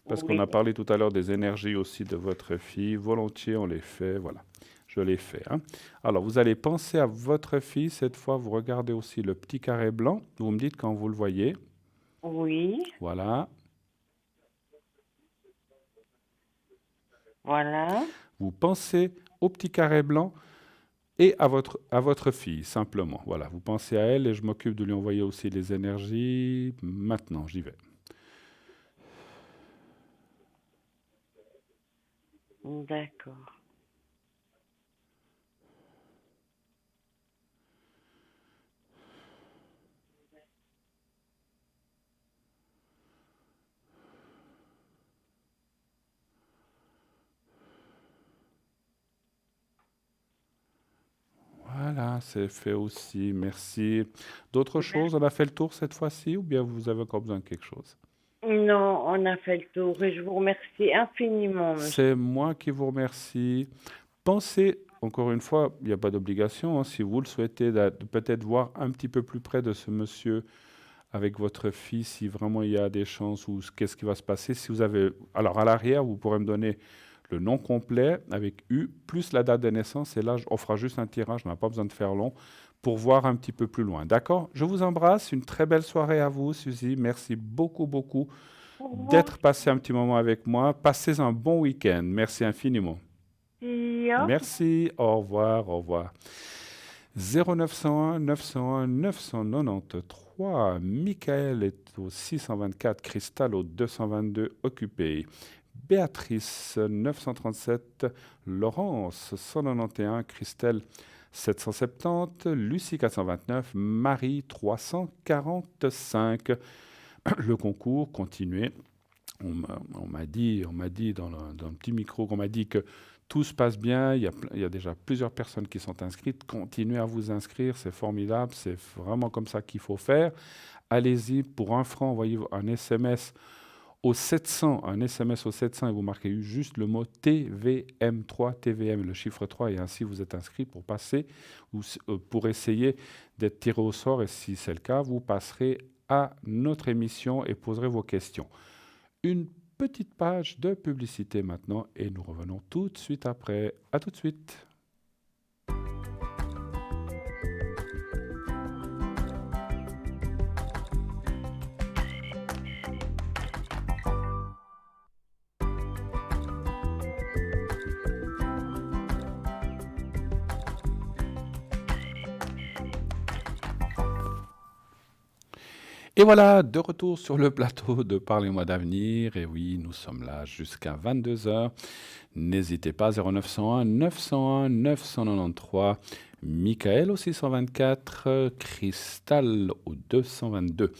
Parce qu'on Oui. a parlé tout à l'heure des énergies aussi de votre fille. Volontiers, on les fait. Voilà, je les fais, hein. Alors, vous allez penser à votre fille. Cette fois, vous regardez aussi le petit carré blanc. Vous me dites quand vous le voyez. Oui. Voilà. Voilà. Vous pensez au petit carré blanc et à votre fille, simplement. Voilà, vous pensez à elle et je m'occupe de lui envoyer aussi les énergies. Maintenant, j'y vais. D'accord. Voilà, c'est fait aussi. Merci. D'autres choses, on a fait le tour cette fois-ci ou bien vous avez encore besoin de quelque chose? Non, on a fait le tour et je vous remercie infiniment, monsieur. C'est moi qui vous remercie. Pensez, encore une fois, il n'y a pas d'obligation, hein, si vous le souhaitez, de peut-être voir un petit peu plus près de ce monsieur avec votre fille, si vraiment il y a des chances ou qu'est-ce qui va se passer. Si vous avez, alors à l'arrière, vous pourrez me donner le nom complet avec U plus la date de naissance et là, on fera juste un tirage, on n'a pas besoin de faire long pour voir un petit peu plus loin. D'accord? Je vous embrasse, une très belle soirée à vous, Suzy. Merci beaucoup, beaucoup Au revoir. d'être passé un petit moment avec moi. Passez un bon week-end. Merci infiniment. Au Merci, au revoir, au revoir. 0901 901 993. Michael est au 624, Cristal au 222, occupé. Béatrice 937, Laurence 191, Christelle 770, Lucie 429, Marie 345. Le concours continuait. On m'a dit dans le petit micro qu'on m'a dit que tout se passe bien, il y a déjà plusieurs personnes qui sont inscrites. Continuez à vous inscrire, c'est formidable, c'est vraiment comme ça qu'il faut faire. Allez-y, pour 1 franc, envoyez un SMS au 700, et vous marquez juste le mot TVM3, TVM, le chiffre 3, et ainsi vous êtes inscrit pour passer ou pour essayer d'être tiré au sort. Et si c'est le cas, vous passerez à notre émission et poserez vos questions. Une petite page de publicité maintenant et nous revenons tout de suite après. À tout de suite. Et voilà, de retour sur le plateau de Parlez-moi d'avenir. Et oui, nous sommes là jusqu'à 22 heures. N'hésitez pas, 0901 901 993. Michael au 624, Cristal au 222,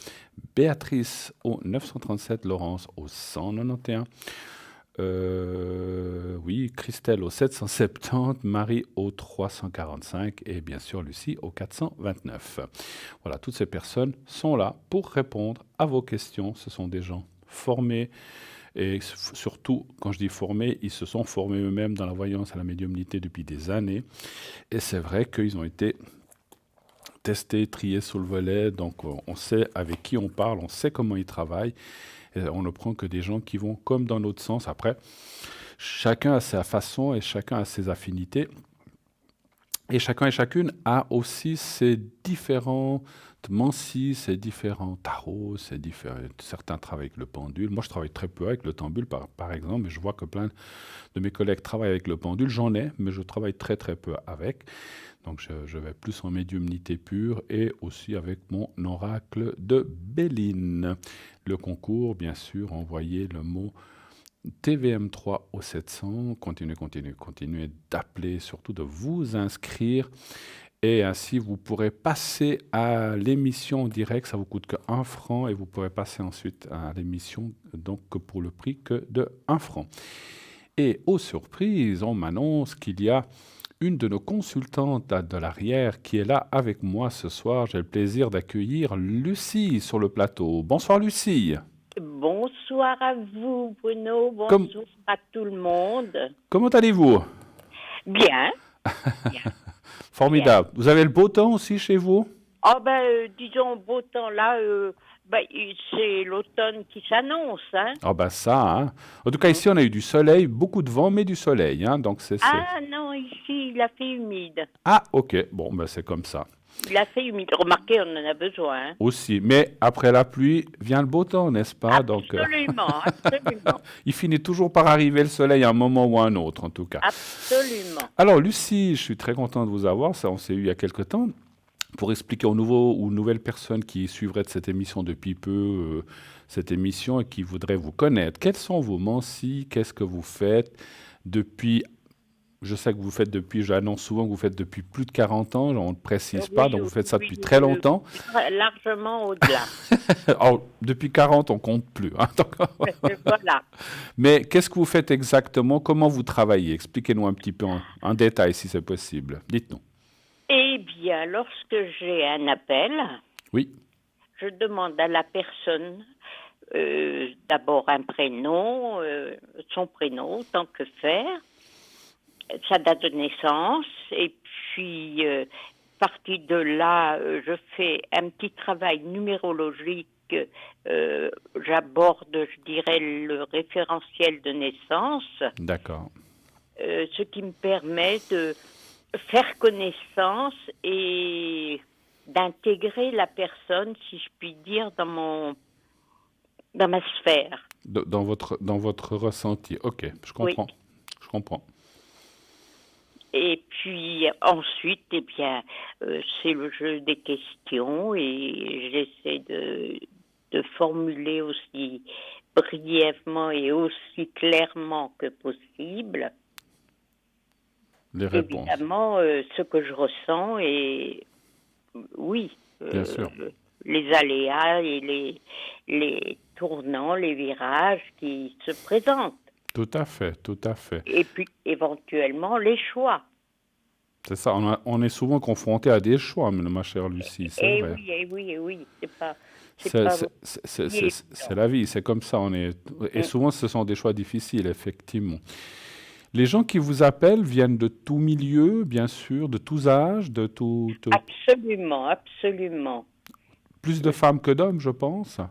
Béatrice au 937, Laurence au 191. Oui, Christelle au 770, Marie au 345 et bien sûr Lucie au 429. Voilà, toutes ces personnes sont là pour répondre à vos questions. Ce sont des gens formés et surtout, quand je dis formés, ils se sont formés eux-mêmes dans la voyance et la médiumnité depuis des années. Et c'est vrai qu'ils ont été testés, triés sous le volet, donc on sait avec qui on parle, on sait comment ils travaillent. Et on ne prend que des gens qui vont comme dans notre sens. Après, chacun a sa façon et chacun a ses affinités. Et chacun et chacune a aussi ses différentes mancies, ses différents tarots, certains travaillent avec le pendule. Moi, je travaille très peu avec le pendule, par exemple, mais je vois que plein de mes collègues travaillent avec le pendule. J'en ai, mais je travaille très très peu avec. Donc je vais plus en médiumnité pure et aussi avec mon oracle de Béline. Le concours, bien sûr, envoyez le mot TVM3 au 700. Continuez d'appeler, surtout de vous inscrire. Et ainsi, vous pourrez passer à l'émission en direct. Ça vous coûte que 1 franc et vous pourrez passer ensuite à l'émission donc pour le prix que de 1 franc. Et aux surprises, on m'annonce qu'il y a une de nos consultantes de l'arrière qui est là avec moi ce soir. J'ai le plaisir d'accueillir Lucie sur le plateau. Bonsoir Lucie. Bonsoir à vous, Bruno. Com- Bonsoir à tout le monde. comment allez-vous? Bien, bien, bien. Formidable. Vous avez le beau temps aussi chez vous? Oh ben, disons, beau temps là, ben, c'est l'automne qui s'annonce, hein. Ah ben ça, hein. En tout cas, ici, on a eu du soleil, beaucoup de vent, mais du soleil, hein. Donc Ah non, ici, il a fait humide. Ah, ok. Bon, ben c'est comme ça. Il a fait humide. Remarquez, on en a besoin, hein. Aussi. Mais après la pluie vient le beau temps, n'est-ce pas? Donc, Absolument, absolument, il finit toujours par arriver le soleil à un moment ou à un autre, en tout cas. absolument. Alors, Lucie, je suis très content de vous avoir. Ça, on s'est eu il y a quelque temps. Pour expliquer aux nouveaux ou nouvelles personnes qui suivraient de cette émission depuis peu, cette émission et qui voudraient vous connaître, quels sont vos mancies? Qu'est-ce que vous faites depuis? Je sais que vous faites depuis, j'annonce souvent que vous faites depuis plus de 40 ans, on ne précise pas, donc vous faites ça depuis très longtemps. Largement au-delà. Alors, depuis 40, on compte plus. Hein, Voilà. mais qu'est-ce que vous faites exactement? Comment vous travaillez? Expliquez-nous un petit peu en détail si c'est possible. Dites-nous. Eh bien, lorsque j'ai un appel, Oui. je demande à la personne d'abord un prénom, son prénom, tant que faire, sa date de naissance, et puis, partie de là, je fais un petit travail numérologique. J'aborde, je dirais, le référentiel de naissance, D'accord. ce qui me permet de faire connaissance et d'intégrer la personne, si je puis dire, dans ma sphère. Dans votre ressenti. Ok, je Oui. comprends. Je comprends. Et puis ensuite, eh bien, c'est le jeu des questions et j'essaie de formuler aussi brièvement et aussi clairement que possible, Les réponses. évidemment, ce que je ressens et oui, Bien sûr. les aléas et les tournants, les virages qui se présentent. Tout à fait, tout à fait. Et puis éventuellement les choix. C'est ça, on est souvent confronté à des choix, ma chère Lucie, c'est Eh vrai. oui, eh oui, eh oui, c'est pas C'est la vie, c'est comme ça. Et souvent, ce sont des choix difficiles, effectivement. Les gens qui vous appellent viennent de tout milieu, bien sûr, de tous âges, de tout. Absolument, absolument. Plus de femmes que d'hommes, je pense.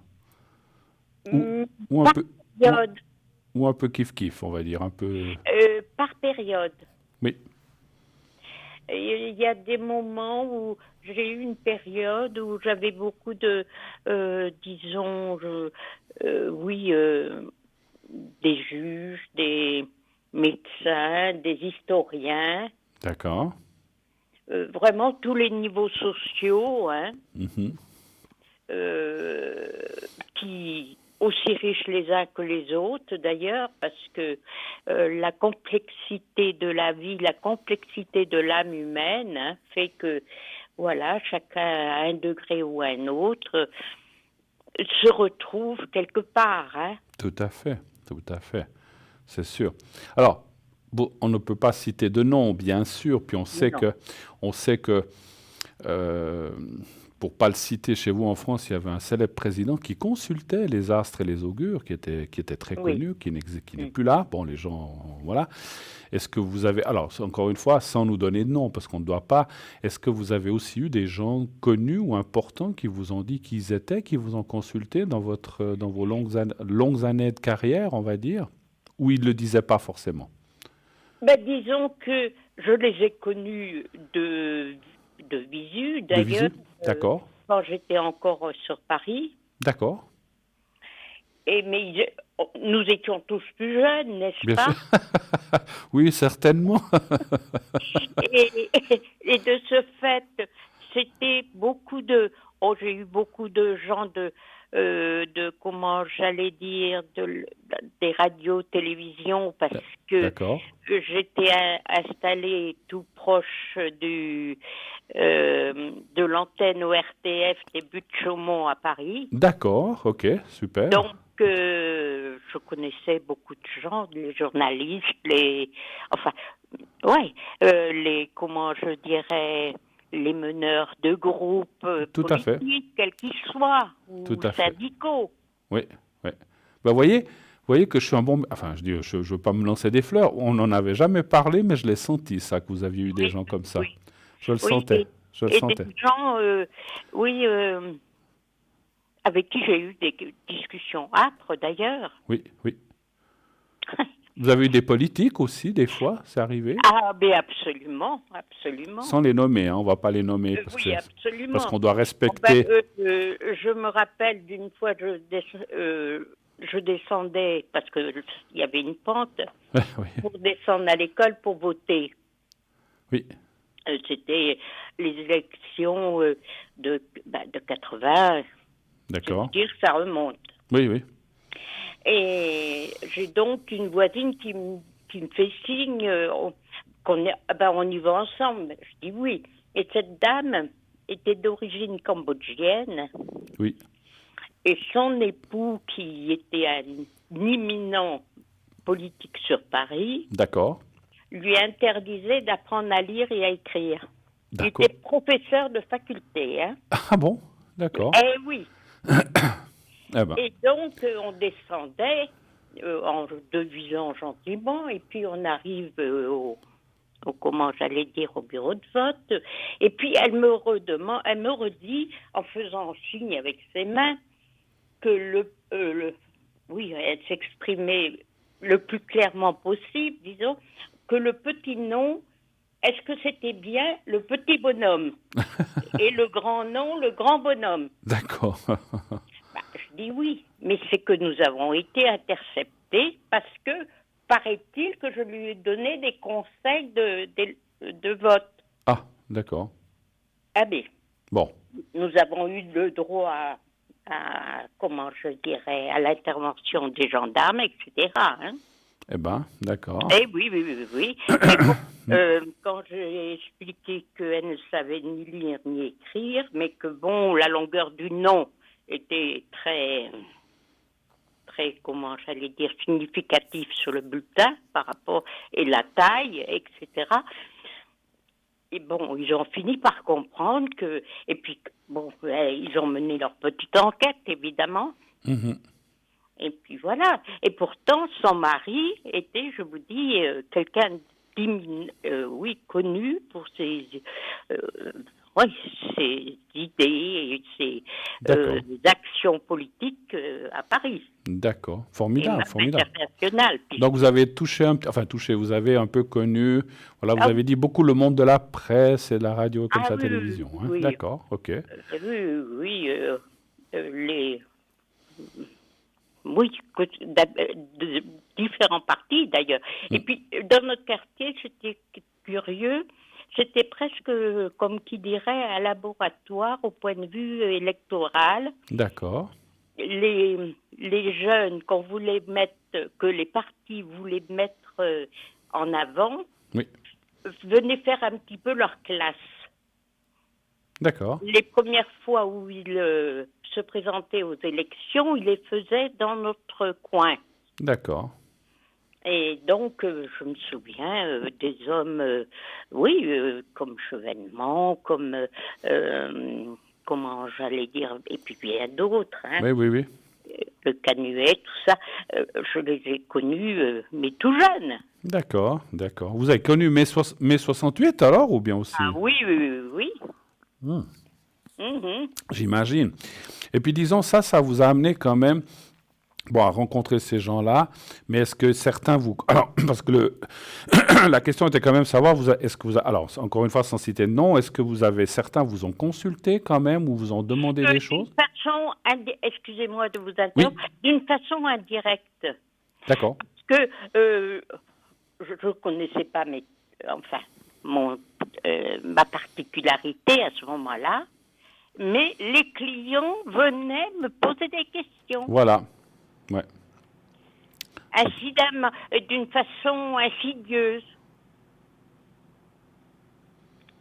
Ou, ou un Par peu, période, ou un peu kiff-kiff, on va dire, un peu. par période. Oui, Il y a des moments où j'ai eu une période où j'avais beaucoup de, disons, oui, des juges, des médecins, des historiens, d'accord. vraiment tous les niveaux sociaux, hein, Mhm. qui aussi riches les uns que les autres d'ailleurs, parce que la complexité de la vie, la complexité de l'âme humaine, hein, fait que voilà, chacun à un degré ou à un autre se retrouve quelque part. Hein. Tout à fait, tout à fait. C'est sûr. Alors, bon, on ne peut pas citer de nom, bien sûr, puis Non. on sait que euh, pour pas le citer, chez vous en France, il y avait un célèbre président qui consultait les astres et les augures, qui était très Oui. connu, qui n'est plus là. Bon, les gens, voilà. Est-ce que vous avez, alors encore une fois, sans nous donner de nom, parce qu'on ne doit pas, est-ce que vous avez aussi eu des gens connus ou importants qui vous ont dit qui ils étaient, qui vous ont consulté dans vos longues années de carrière, on va dire, ou ils ne le disaient pas forcément? Ben, disons que je les ai connus de visu, De visu? d'ailleurs, D'accord. quand j'étais encore sur Paris. D'accord. Mais nous étions tous plus jeunes, n'est-ce Bien pas? sûr. Oui, certainement. et, et de ce fait, c'était beaucoup de... Oh, j'ai eu beaucoup de gens comment j'allais dire, des radios, télévisions, parce que D'accord. j'étais installée tout proche de l'antenne ORTF des Buttes-Chaumont à Paris. D'accord, ok, super. Donc, je connaissais beaucoup de gens, les journalistes, comment je dirais, les meneurs de groupes Tout à fait. politiques, quels qu'ils soient, ou Tout à fait. syndicaux. Oui, oui. Ben, voyez que je suis un bon... Enfin, je dis, je veux pas me lancer des fleurs. On n'en avait jamais parlé, mais je l'ai senti, ça, que vous aviez eu des Oui, gens comme ça. oui. Je le Oui, sentais. Je le et sentais. des gens, oui, avec qui j'ai eu des discussions âpres d'ailleurs. Oui, oui. Vous avez eu des politiques aussi, des fois, c'est arrivé? Ah, mais absolument, absolument. Sans les nommer, hein, on va pas les nommer Oui, absolument. parce qu'on doit Oh, respecter. je me rappelle d'une fois, je descendais, parce qu'il y avait une pente, Oui, pour descendre à l'école pour voter. oui, C'était les élections de 80, d'accord. c'est-à-dire ça remonte. Oui, oui, Et j'ai donc une voisine qui me fait signe on y va ensemble. Je dis oui. Et cette dame était d'origine cambodgienne. oui. Et son époux, qui était un imminent politique sur Paris, D'accord. lui interdisait d'apprendre à lire et à écrire. Il D'accord. était professeur de faculté. Hein. Ah bon? D'accord. Eh oui. Eh ben, Et donc, on descendait en devisant gentiment, et puis on arrive comment j'allais dire, au bureau de vote. Et puis elle me redit, en faisant signe avec ses mains, que oui, elle s'exprimait le plus clairement possible, disons, que le petit nom, est-ce que c'était bien le petit bonhomme et le grand nom, le grand bonhomme? d'accord. Bah, je dis oui, mais c'est que nous avons été interceptés parce que, paraît-il, que je lui ai donné des conseils de vote. Ah, d'accord. Ah bien, Bon, nous avons eu le droit comment je dirais, à l'intervention des gendarmes, etc. Hein. eh ben, d'accord. Eh oui, oui, oui, oui. Mais bon, quand j'ai expliqué qu'elle ne savait ni lire ni écrire, mais que bon, la longueur du nom était très, comment j'allais dire, significatif sur le bulletin par rapport, et la taille, etc. Et bon, ils ont fini par comprendre que, et puis, bon, ils ont mené leur petite enquête, évidemment. Mhm. Et puis voilà. Et pourtant, son mari était, je vous dis, quelqu'un oui, connu pour ses, oui, ses idées et ses D'accord. actions politiques à Paris. D'accord. Et Formidable, même formidable. internationales. Donc vous avez touché, vous avez un peu connu, voilà, vous Ah, avez dit beaucoup le monde de la presse et de la radio comme ah ça, oui, télévision. Hein. oui, D'accord, ok. oui, oui, oui, de différents partis d'ailleurs. Et puis, dans notre quartier, c'était curieux, c'était presque, comme qui dirait, un laboratoire au point de vue électoral. D'accord. Les jeunes qu'on voulait mettre, que les partis voulaient mettre en avant, Oui. venaient faire un petit peu leur classe. D'accord. Les premières fois où ils se présentaient aux élections, ils les faisaient dans notre coin. D'accord. Et donc, je me souviens des hommes, oui, comme Chevènement, comme, comment j'allais dire, et puis bien d'autres, hein, Oui, oui, oui. le Canuet, tout ça, je les ai connus, mais tout jeunes. D'accord, d'accord. Vous avez connu mai 68 alors ou bien aussi? Ah oui, oui, oui, oui. Hmm. Mhm. J'imagine. Et puis disons, ça vous a amené quand même bon, à rencontrer ces gens-là, mais est-ce que certains vous... Alors, parce que la question était quand même de savoir, est-ce que vous... Alors, encore une fois, sans citer de nom, est-ce que vous avez... Certains vous ont consulté quand même ou vous ont demandé des choses? D'une façon, excusez-moi de vous Oui, interrompre, d'une façon indirecte. d'accord. Parce que je ne connaissais pas enfin, ma particularité à ce moment-là, mais les clients venaient me poser des questions. Voilà. Ouais. Incidemment, d'une façon insidieuse,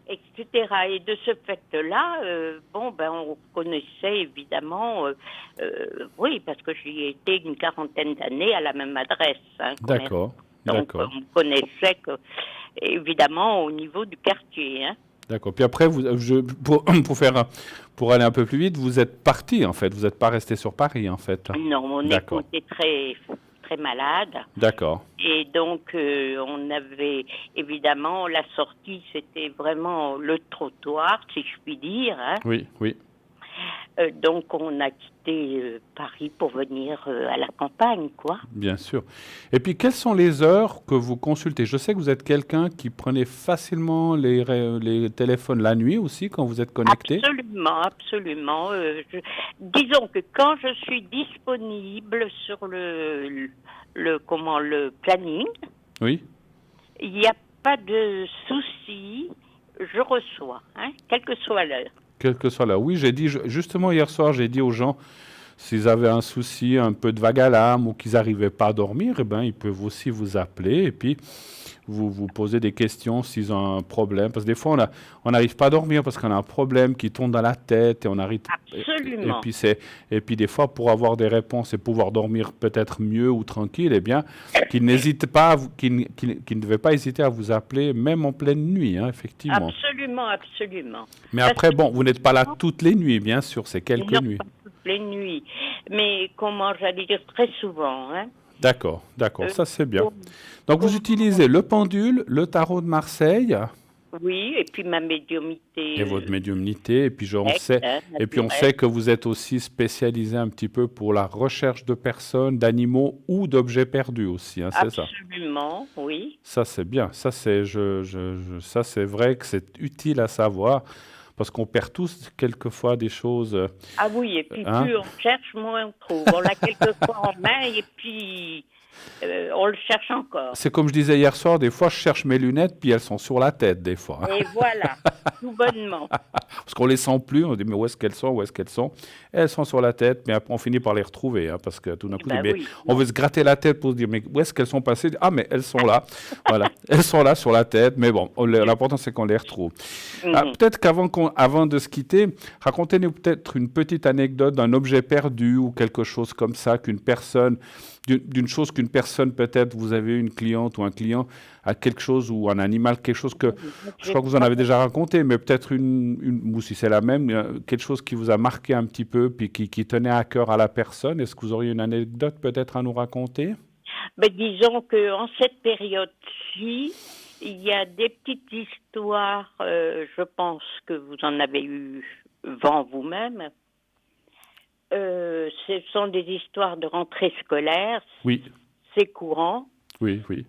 etc. Et de ce fait-là, bon, ben, on connaissait évidemment, oui, parce que j'y ai été une quarantaine d'années à la même adresse. Hein, D'accord. donc, D'accord. on connaissait évidemment au niveau du quartier. Hein. D'accord. Puis après, pour aller un peu plus vite, vous êtes parti en fait. Vous n'êtes pas resté sur Paris en fait. Non, mon époux D'accord. était très, très malade. D'accord. Et donc, on avait, évidemment, la sortie, c'était vraiment le trottoir, si je puis dire. Hein. Oui, oui. Donc, on a quitté Paris pour venir à la campagne, quoi. Bien sûr. Et puis, quelles sont les heures que vous consultez? Je sais que vous êtes quelqu'un qui prenait facilement les téléphones la nuit aussi quand vous êtes connecté. Absolument, absolument. Disons que quand je suis disponible sur le planning, Oui. il n'y a pas de souci, je reçois, hein, quelle que soit l'heure. Quelle que soit l'heure. Oui, j'ai dit, justement hier soir, j'ai dit aux gens, s'ils avaient un souci, un peu de vague à l'âme ou qu'ils n'arrivaient pas à dormir, eh ben, ils peuvent aussi vous appeler et puis vous poser des questions s'ils ont un problème. Parce que des fois, on n'arrive pas à dormir parce qu'on a un problème qui tourne dans la tête et on arrive. Absolument. Et puis des fois, pour avoir des réponses et pouvoir dormir peut-être mieux ou tranquille, eh bien, qu'ils n'hésitent pas, qu'ils ne devaient pas hésiter à vous appeler, même en pleine nuit, hein, effectivement. Absolument, absolument. Mais après, bon, vous n'êtes pas là toutes les nuits, bien sûr, c'est quelques Non, nuits. pas toutes les nuits. mais comment j'allais dire très souvent. Hein. D'accord, d'accord, ça c'est bien. Comme- Donc vous comme- utilisez le pendule, le tarot de Marseille oui, et puis ma médiumnité et votre médiumnité, et puis directe, hein, on naturelle. sait que vous êtes aussi spécialisé un petit peu pour la recherche de personnes, d'animaux ou d'objets perdus aussi, hein, c'est ça. Absolument, oui. Ça c'est bien, ça c'est ça c'est vrai que c'est utile à savoir parce qu'on perd tous quelquefois des choses, Ah oui, et puis hein. plus on cherche, moins on trouve. On l'a quelquefois en main et puis on le cherche encore. C'est comme je disais hier soir, des fois je cherche mes lunettes puis elles sont sur la tête des fois, hein. Et voilà, tout bonnement. Parce qu'on les sent plus, on dit mais où est-ce qu'elles sont, où est-ce qu'elles sont? Elles sont sur la tête, mais après on finit par les retrouver, hein, parce que tout d'un coup, Ben mais oui, on non. veut se gratter la tête pour se dire mais où est-ce qu'elles sont passées? Ah mais elles sont là, voilà, elles sont là sur la tête, mais bon, l'important c'est qu'on les retrouve. Ah, Mhm. peut-être avant de se quitter, racontez-nous peut-être une petite anecdote d'un objet perdu ou quelque chose comme ça qu'une personne, d'une chose qu'une personne peut-être, vous avez une cliente ou un client a quelque chose ou un animal, quelque chose que je crois que vous en avez déjà raconté, mais peut-être ou si c'est la même, quelque chose qui vous a marqué un petit peu, puis qui tenait à cœur à la personne. Est-ce que vous auriez une anecdote peut-être à nous raconter? Ben, disons qu'en cette période-ci, il y a des petites histoires, je pense que vous en avez eu vent vous-même. Ce sont des histoires de rentrée scolaire, Oui, c'est courant oui, oui.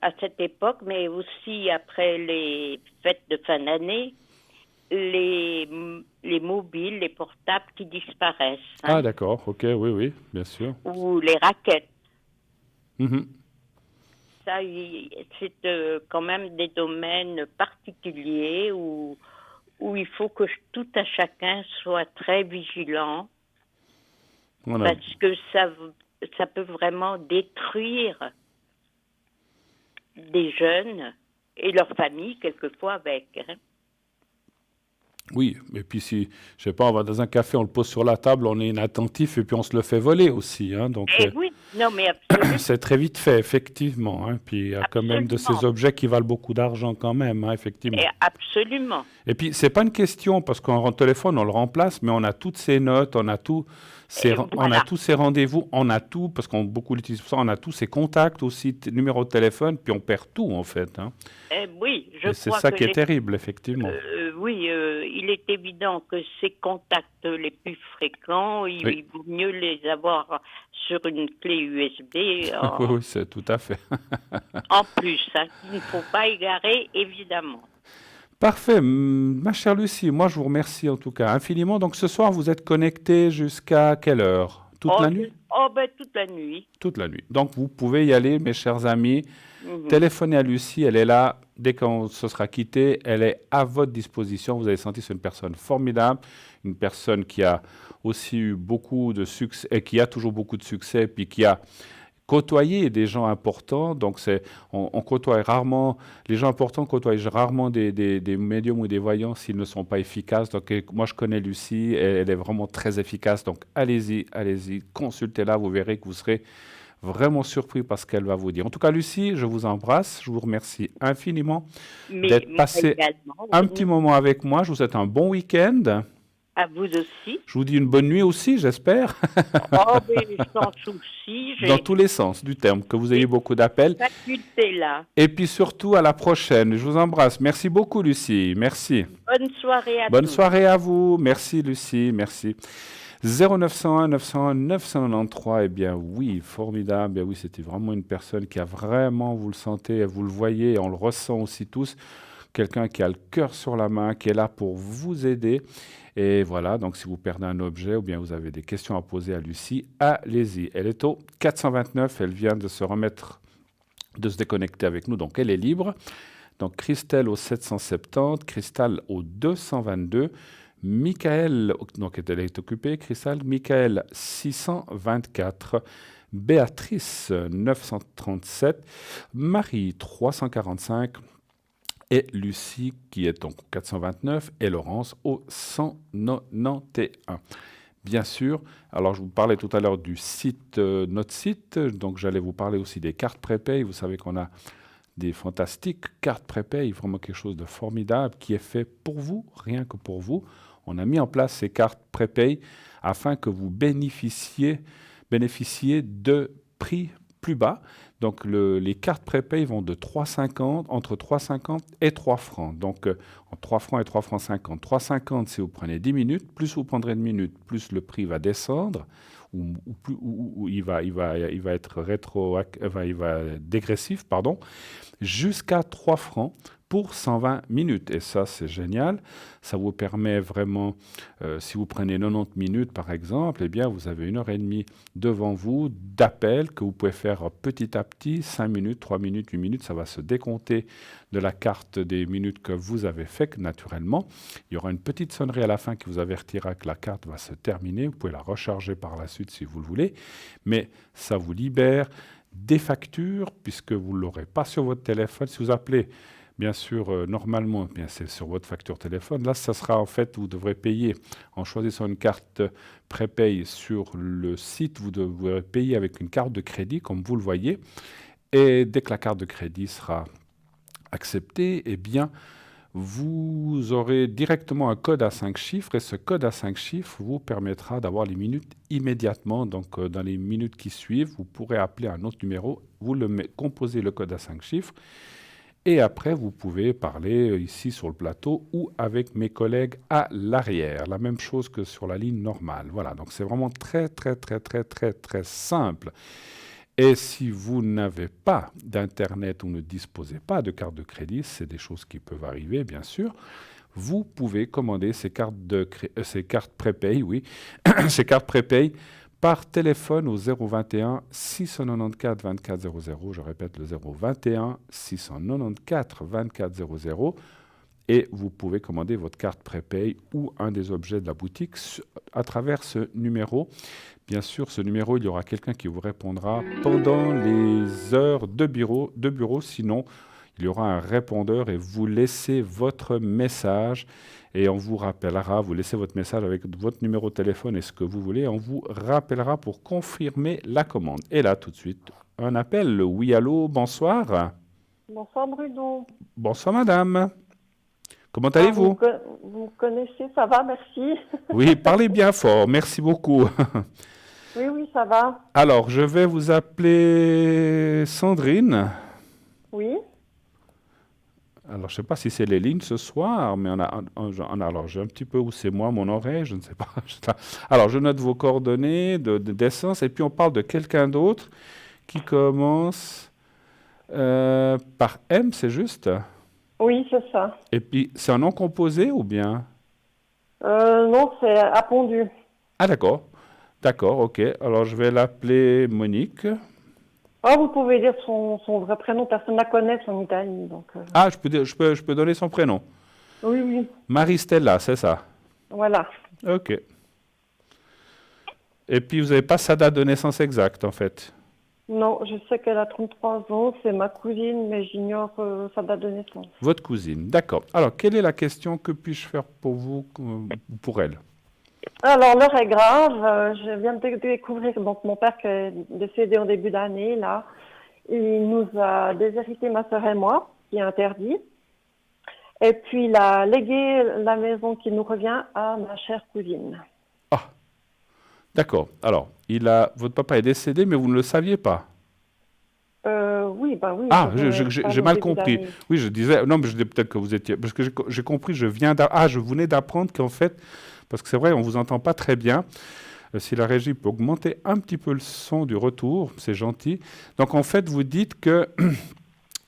à cette époque, mais aussi après les fêtes de fin d'année, les mobiles, les portables qui disparaissent, Ah hein, d'accord, ok, oui, oui, bien sûr. ou les raquettes. Mhm. Ça, c'est quand même des domaines particuliers où il faut que tout à chacun soit très vigilant Voilà. parce que ça peut vraiment détruire des jeunes et leur famille quelquefois avec. Hein. Oui, et puis si, je sais pas, on va dans un café, on le pose sur la table, on est inattentif et puis on se le fait voler aussi, hein, donc Et oui, non mais absolument, c'est très vite fait, effectivement, hein, puis il y a quand même de ces absolument, objets qui valent beaucoup d'argent quand même, hein, effectivement. et absolument. Et puis, c'est pas une question, parce qu'en téléphone, on le remplace, mais on a toutes ces notes, on a Et on a voilà. tous ces rendez-vous, on a tout, parce qu'on beaucoup l'utilise pour ça, on a tous ces contacts aussi, numéro de téléphone, puis on perd tout, en fait, hein. Oui, je Et c'est crois ça que qui est terrible, effectivement. oui, il est évident que ces contacts les plus fréquents, Oui, il vaut mieux les avoir sur une clé USB oui, oui, c'est tout à fait. en plus, hein, qu'il ne faut pas égarer, évidemment. Parfait, ma chère Lucie, moi je vous remercie en tout cas infiniment. Donc ce soir, vous êtes connectée jusqu'à quelle heure? Toute la nuit? Ben, toute la nuit. Toute la nuit. Donc vous pouvez y aller, mes chers amis. Mhm. Téléphonez à Lucie, elle est là. Dès qu'on se sera quitté, elle est à votre disposition. Vous avez senti que c'est une personne formidable, une personne qui a aussi eu beaucoup de succès, et qui a toujours beaucoup de succès, puis qui a côtoyer des gens importants. Donc, on côtoie rarement, les gens importants côtoient rarement des médiums ou des voyants s'ils ne sont pas efficaces. Donc, moi, je connais Lucie, elle est vraiment très efficace. Donc, allez-y, consultez-la, vous verrez que vous serez vraiment surpris par ce qu'elle va vous dire. En tout cas, Lucie, je vous embrasse, je vous remercie infiniment Mais d'être moi passée également, un petit moment avec moi. Je vous souhaite un bon week-end. à vous aussi. Je vous dis une bonne nuit aussi, j'espère, Oh, mais sans souci, dans j'ai tous les sens du terme, que vous ayez ces beaucoup d'appels. facultés-là. Et puis surtout, à la prochaine. Je vous embrasse. Merci beaucoup, Lucie. Merci. Bonne soirée à Bonne tous. soirée à vous. Merci, Lucie. Merci. 0901 901 993. Eh bien, oui, formidable. Eh oui, c'était vraiment une personne qui a vraiment, vous le sentez, vous le voyez, on le ressent aussi tous. Quelqu'un qui a le cœur sur la main, qui est là pour vous aider. Et voilà, donc si vous perdez un objet ou bien vous avez des questions à poser à Lucie, allez-y. Elle est au 429. Elle vient de se déconnecter avec nous, donc elle est libre. Donc Christelle au 770, Cristal au 222, Michael, donc elle est occupée, Cristal, Michael 624, Béatrice 937, Marie 345 et Lucie qui est donc au 429 et Laurence au 191. Bien sûr. Alors, je vous parlais tout à l'heure du site, notre site. Donc, j'allais vous parler aussi des cartes prépay. Vous savez qu'on a des fantastiques cartes prépay, vraiment quelque chose de formidable qui est fait pour vous, rien que pour vous. On a mis en place ces cartes prépay afin que vous bénéficiez de prix plus bas. Donc les cartes prépay vont de 3,50, entre 3,50 et 3 francs. Donc entre 3 francs et 3 francs 50. 3,50 si vous prenez 10 minutes, plus vous prendrez de minutes, plus le prix va descendre, ou il va être il va dégressif, pardon, jusqu'à 3 francs pour 120 minutes. Et ça, c'est génial. Ça vous permet vraiment, si vous prenez 90 minutes par exemple, eh bien, vous avez 1h30 devant vous d'appels que vous pouvez faire petit à petit, 5 minutes, 3 minutes, 8 minutes. Ça va se décompter de la carte des minutes que vous avez faites naturellement. Il y aura une petite sonnerie à la fin qui vous avertira que la carte va se terminer. Vous pouvez la recharger par la suite si vous le voulez. Mais ça vous libère des factures puisque vous ne l'aurez pas sur votre téléphone. Si vous appelez, bien sûr, normalement, bien c'est sur votre facture téléphone. Là, ça sera en fait, vous devrez payer en choisissant une carte prépay sur le site. Vous devrez payer avec une carte de crédit, comme vous le voyez. Et dès que la carte de crédit sera acceptée, eh bien, vous aurez directement un code à 5 chiffres et ce code à 5 chiffres vous permettra d'avoir les minutes immédiatement. Donc, dans les minutes qui suivent, vous pourrez appeler un autre numéro, vous composez le code à 5 chiffres et après, vous pouvez parler ici sur le plateau ou avec mes collègues à l'arrière. La même chose que sur la ligne normale. Voilà, donc c'est vraiment très, très, très, très, très, très simple. Et si vous n'avez pas d'Internet ou ne disposez pas de carte de crédit, c'est des choses qui peuvent arriver, bien sûr, vous pouvez commander ces cartes prépay, oui, ces cartes prépay par téléphone au 021 694 24 00. Je répète, le 021 694 24 00. Et vous pouvez commander votre carte prépay ou un des objets de la boutique à travers ce numéro. Bien sûr, ce numéro, il y aura quelqu'un qui vous répondra pendant les heures de bureau. Sinon, il y aura un répondeur et vous laissez votre message et on vous rappellera. Vous laissez votre message avec votre numéro de téléphone et ce que vous voulez. Et on vous rappellera pour confirmer la commande. Et là, tout de suite, un appel. Oui, allô, bonsoir. Bonsoir Bruno. Bonsoir, madame. Comment allez-vous? Vous me connaissez, ça va, merci. Oui, parlez bien fort, merci beaucoup. Oui, ça va. Alors, je vais vous appeler Sandrine. Oui. Alors, je ne sais pas si c'est les lignes ce soir, mais alors, j'ai un petit peu où c'est moi, mon oreille, je ne sais pas. Alors, je note vos coordonnées d'essence, et puis on parle de quelqu'un d'autre qui commence par M, c'est juste? Oui, c'est ça. Et puis, c'est un nom composé ou bien? Non, c'est appondu. Ah, d'accord. D'accord, ok. Alors, je vais l'appeler Monique. Ah, vous pouvez dire son vrai prénom, personne ne la connaît, c'est en Italie. Donc, Ah, je peux donner son prénom. Oui. Marie-Stella, c'est ça? Voilà. Ok. Et puis, vous n'avez pas sa date de naissance exacte, en fait? Non, je sais qu'elle a 33 ans, c'est ma cousine, mais j'ignore sa date de naissance. Votre cousine, d'accord. Alors, quelle est la question? Que puis-je faire pour vous, pour elle? Alors, l'heure est grave. Je viens de découvrir donc, mon père qui est décédé en début d'année, là. Il nous a déshérité, ma sœur et moi, qui est interdit. Et puis, il a légué la maison qui nous revient à ma chère cousine. Ah, d'accord. Alors, votre papa est décédé, mais vous ne le saviez pas? Oui. Ah, j'ai mal compris. Oui, je disais, non, mais je disais peut-être que vous étiez, parce que j'ai compris, je venais d'apprendre qu'en fait, parce que c'est vrai, on ne vous entend pas très bien. Si la régie peut augmenter un petit peu le son du retour, c'est gentil. Donc, en fait, vous dites que,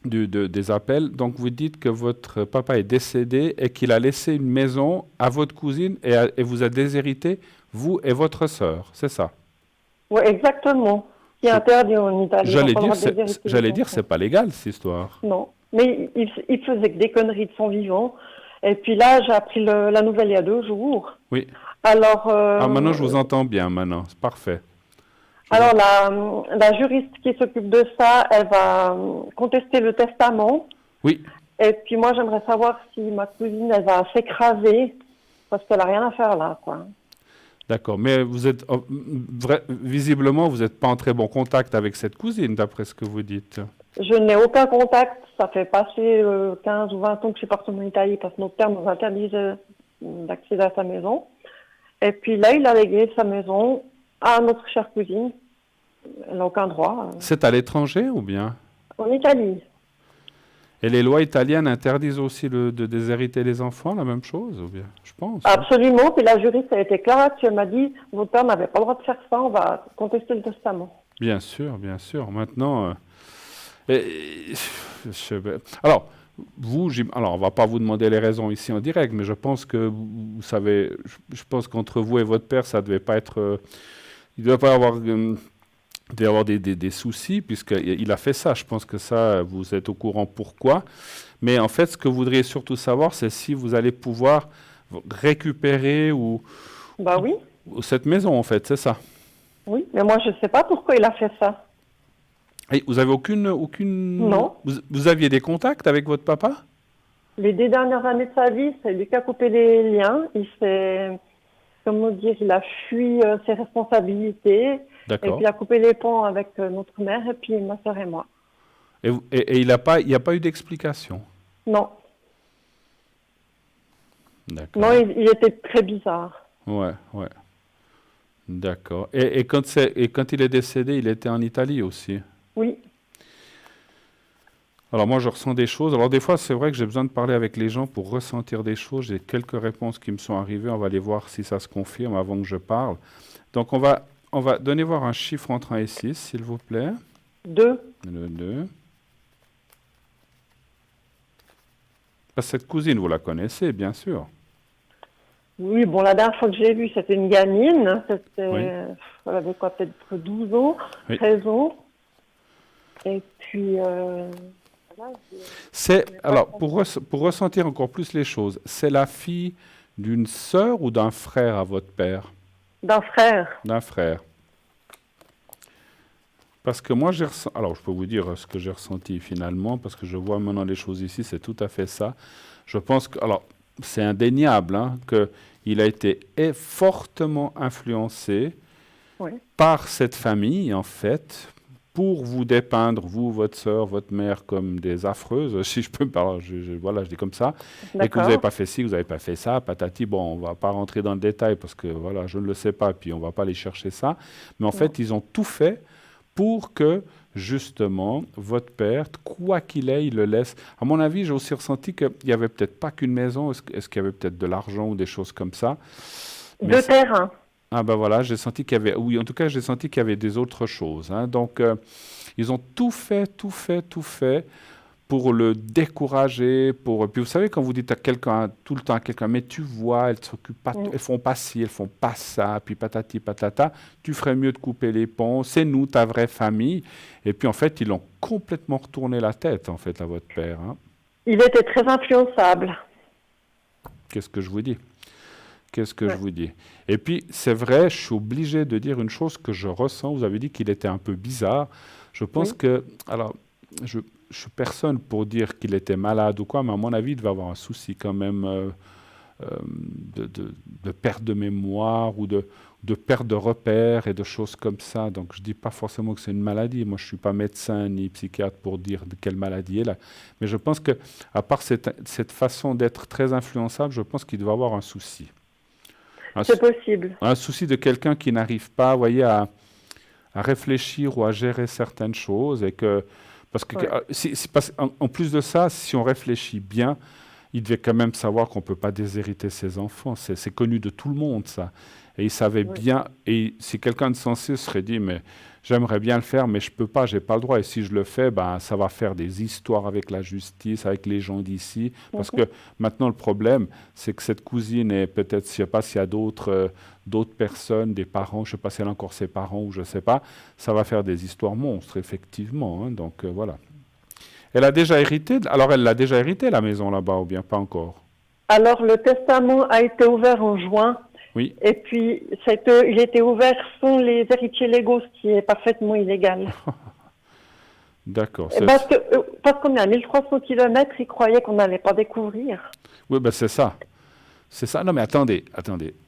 des appels, donc vous dites que votre papa est décédé et qu'il a laissé une maison à votre cousine et vous a déshérité, vous et votre sœur, c'est ça? Oui, exactement. C'est interdit en Italie. J'allais dire, c'est pas légal, cette histoire. Non, mais il faisait que des conneries de son vivant. Et puis là, j'ai appris la nouvelle il y a 2 jours. Oui. Alors. Maintenant, je vous entends bien, maintenant. C'est parfait. Alors, la juriste qui s'occupe de ça, elle va contester le testament. Oui. Et puis moi, j'aimerais savoir si ma cousine, elle va s'écraser, parce qu'elle n'a rien à faire là, quoi. D'accord, mais visiblement, vous n'êtes pas en très bon contact avec cette cousine, d'après ce que vous dites. Je n'ai aucun contact. Ça fait passer 15 ou 20 ans que je suis partie en Italie parce que notre père nous interdisait d'accéder à sa maison. Et puis là, il a légué sa maison à notre chère cousine. Elle n'a aucun droit. C'est à l'étranger ou bien? En Italie. Et les lois italiennes interdisent aussi de déshériter les enfants, la même chose, ou bien? Je pense. Hein. Absolument. Puis la juriste a été claire là-dessus. Elle m'a dit, votre père n'avait pas le droit de faire ça. On va contester le testament. Bien sûr, bien sûr. Maintenant, alors, alors, on va pas vous demander les raisons ici en direct, mais je pense que vous savez, je pense qu'entre vous et votre père, ça devait pas être, il devait pas avoir, il devait y avoir des soucis puisqu'il a fait ça. Je pense que ça, vous êtes au courant pourquoi. Mais en fait, ce que vous voudriez surtout savoir, c'est si vous allez pouvoir récupérer Bah oui. cette maison, en fait, c'est ça. Oui, mais moi, je ne sais pas pourquoi il a fait ça. Et vous avez aucune... Non. Vous aviez des contacts avec votre papa? Les 2 dernières années de sa vie, c'est lui qui a coupé les liens. Il s'est, comment dire, il a fui ses responsabilités. Et D'accord. puis il a coupé les ponts avec notre mère et puis ma soeur et moi. Et il n'y a pas eu d'explication? Non. D'accord. Non, il était très bizarre. Ouais. D'accord. Et quand il est décédé, il était en Italie aussi? Oui. Alors moi, je ressens des choses. Alors des fois, c'est vrai que j'ai besoin de parler avec les gens pour ressentir des choses. J'ai quelques réponses qui me sont arrivées. On va aller voir si ça se confirme avant que je parle. Donc on va donner voir un chiffre entre 1 et 6, s'il vous plaît. 2. Le 2. Cette cousine, vous la connaissez, bien sûr. Oui, bon, la dernière fois que j'ai vu, c'était une gamine. Oui. Elle avait quoi, peut-être 12 ans, Oui. 13 ans. Et puis... Alors, pour ressentir encore plus les choses, c'est la fille d'une sœur ou d'un frère à votre père? D'un frère. D'un frère. Parce que moi, alors je peux vous dire ce que j'ai ressenti finalement, parce que je vois maintenant les choses ici, c'est tout à fait ça. Je pense que, alors, c'est indéniable, hein, qu'il a été fortement influencé Oui. par cette famille, en fait, pour vous dépeindre, vous, votre sœur, votre mère, comme des affreuses, si je peux me parler, voilà, je dis comme ça, et que vous n'avez pas fait ci, vous n'avez pas fait ça, patati, bon, on ne va pas rentrer dans le détail, parce que, voilà, je ne le sais pas, puis on ne va pas aller chercher ça, mais en fait, ils ont tout fait pour que, justement, votre père, quoi qu'il ait, il le laisse. À mon avis, j'ai aussi ressenti qu'il n'y avait peut-être pas qu'une maison, est-ce qu'il y avait peut-être de l'argent ou des choses comme ça? Deux terrains. Ah ben voilà, j'ai senti qu'il y avait, oui, en tout cas, j'ai senti qu'il y avait des autres choses. Hein. Donc, ils ont tout fait pour le décourager. Puis vous savez, quand vous dites à quelqu'un, tout le temps à quelqu'un, mais tu vois, elles s'occupent pas, elles font pas ci, elles font pas ça, puis patati patata, tu ferais mieux de couper les ponts, c'est nous, ta vraie famille. Et puis en fait, ils ont complètement retourné la tête, en fait, à votre père. Hein. Il était très influençable. Qu'est-ce que je vous dis? Qu'est-ce que je vous dis? Et puis, c'est vrai, je suis obligé de dire une chose que je ressens. Vous avez dit qu'il était un peu bizarre. Je pense que, alors, je suis personne pour dire qu'il était malade ou quoi, mais à mon avis, il devait avoir un souci quand même de perte de mémoire ou de perte de repères et de choses comme ça. Donc, je ne dis pas forcément que c'est une maladie. Moi, je ne suis pas médecin ni psychiatre pour dire de quelle maladie elle a. Mais je pense que, à part cette façon d'être très influençable, je pense qu'il devait avoir un souci. C'est possible. Un souci de quelqu'un qui n'arrive pas, vous voyez, à réfléchir ou à gérer certaines choses. Et que, parce que, en plus de ça, si on réfléchit bien, il devait quand même savoir qu'on ne peut pas déshériter ses enfants. C'est connu de tout le monde, ça. Et il savait bien, et si quelqu'un de sensé serait dit, mais j'aimerais bien le faire, mais je ne peux pas, je n'ai pas le droit. Et si je le fais, ben, ça va faire des histoires avec la justice, avec les gens d'ici. Parce que maintenant, le problème, c'est que cette cousine, est peut-être, je ne sais pas s'il y a d'autres personnes, des parents, je ne sais pas si elle a encore ses parents ou je ne sais pas, ça va faire des histoires monstres, effectivement. Hein, donc voilà. Elle a déjà hérité, alors elle l'a déjà hérité la maison là-bas, ou bien pas encore? Alors, le testament a été ouvert en juin. Oui. Et puis, il était ouvert sans les héritiers légaux, ce qui est parfaitement illégal. D'accord. Parce qu'on est à 1300 km, ils croyaient qu'on n'allait pas découvrir. Oui, ben c'est ça. C'est ça. Non, mais attendez.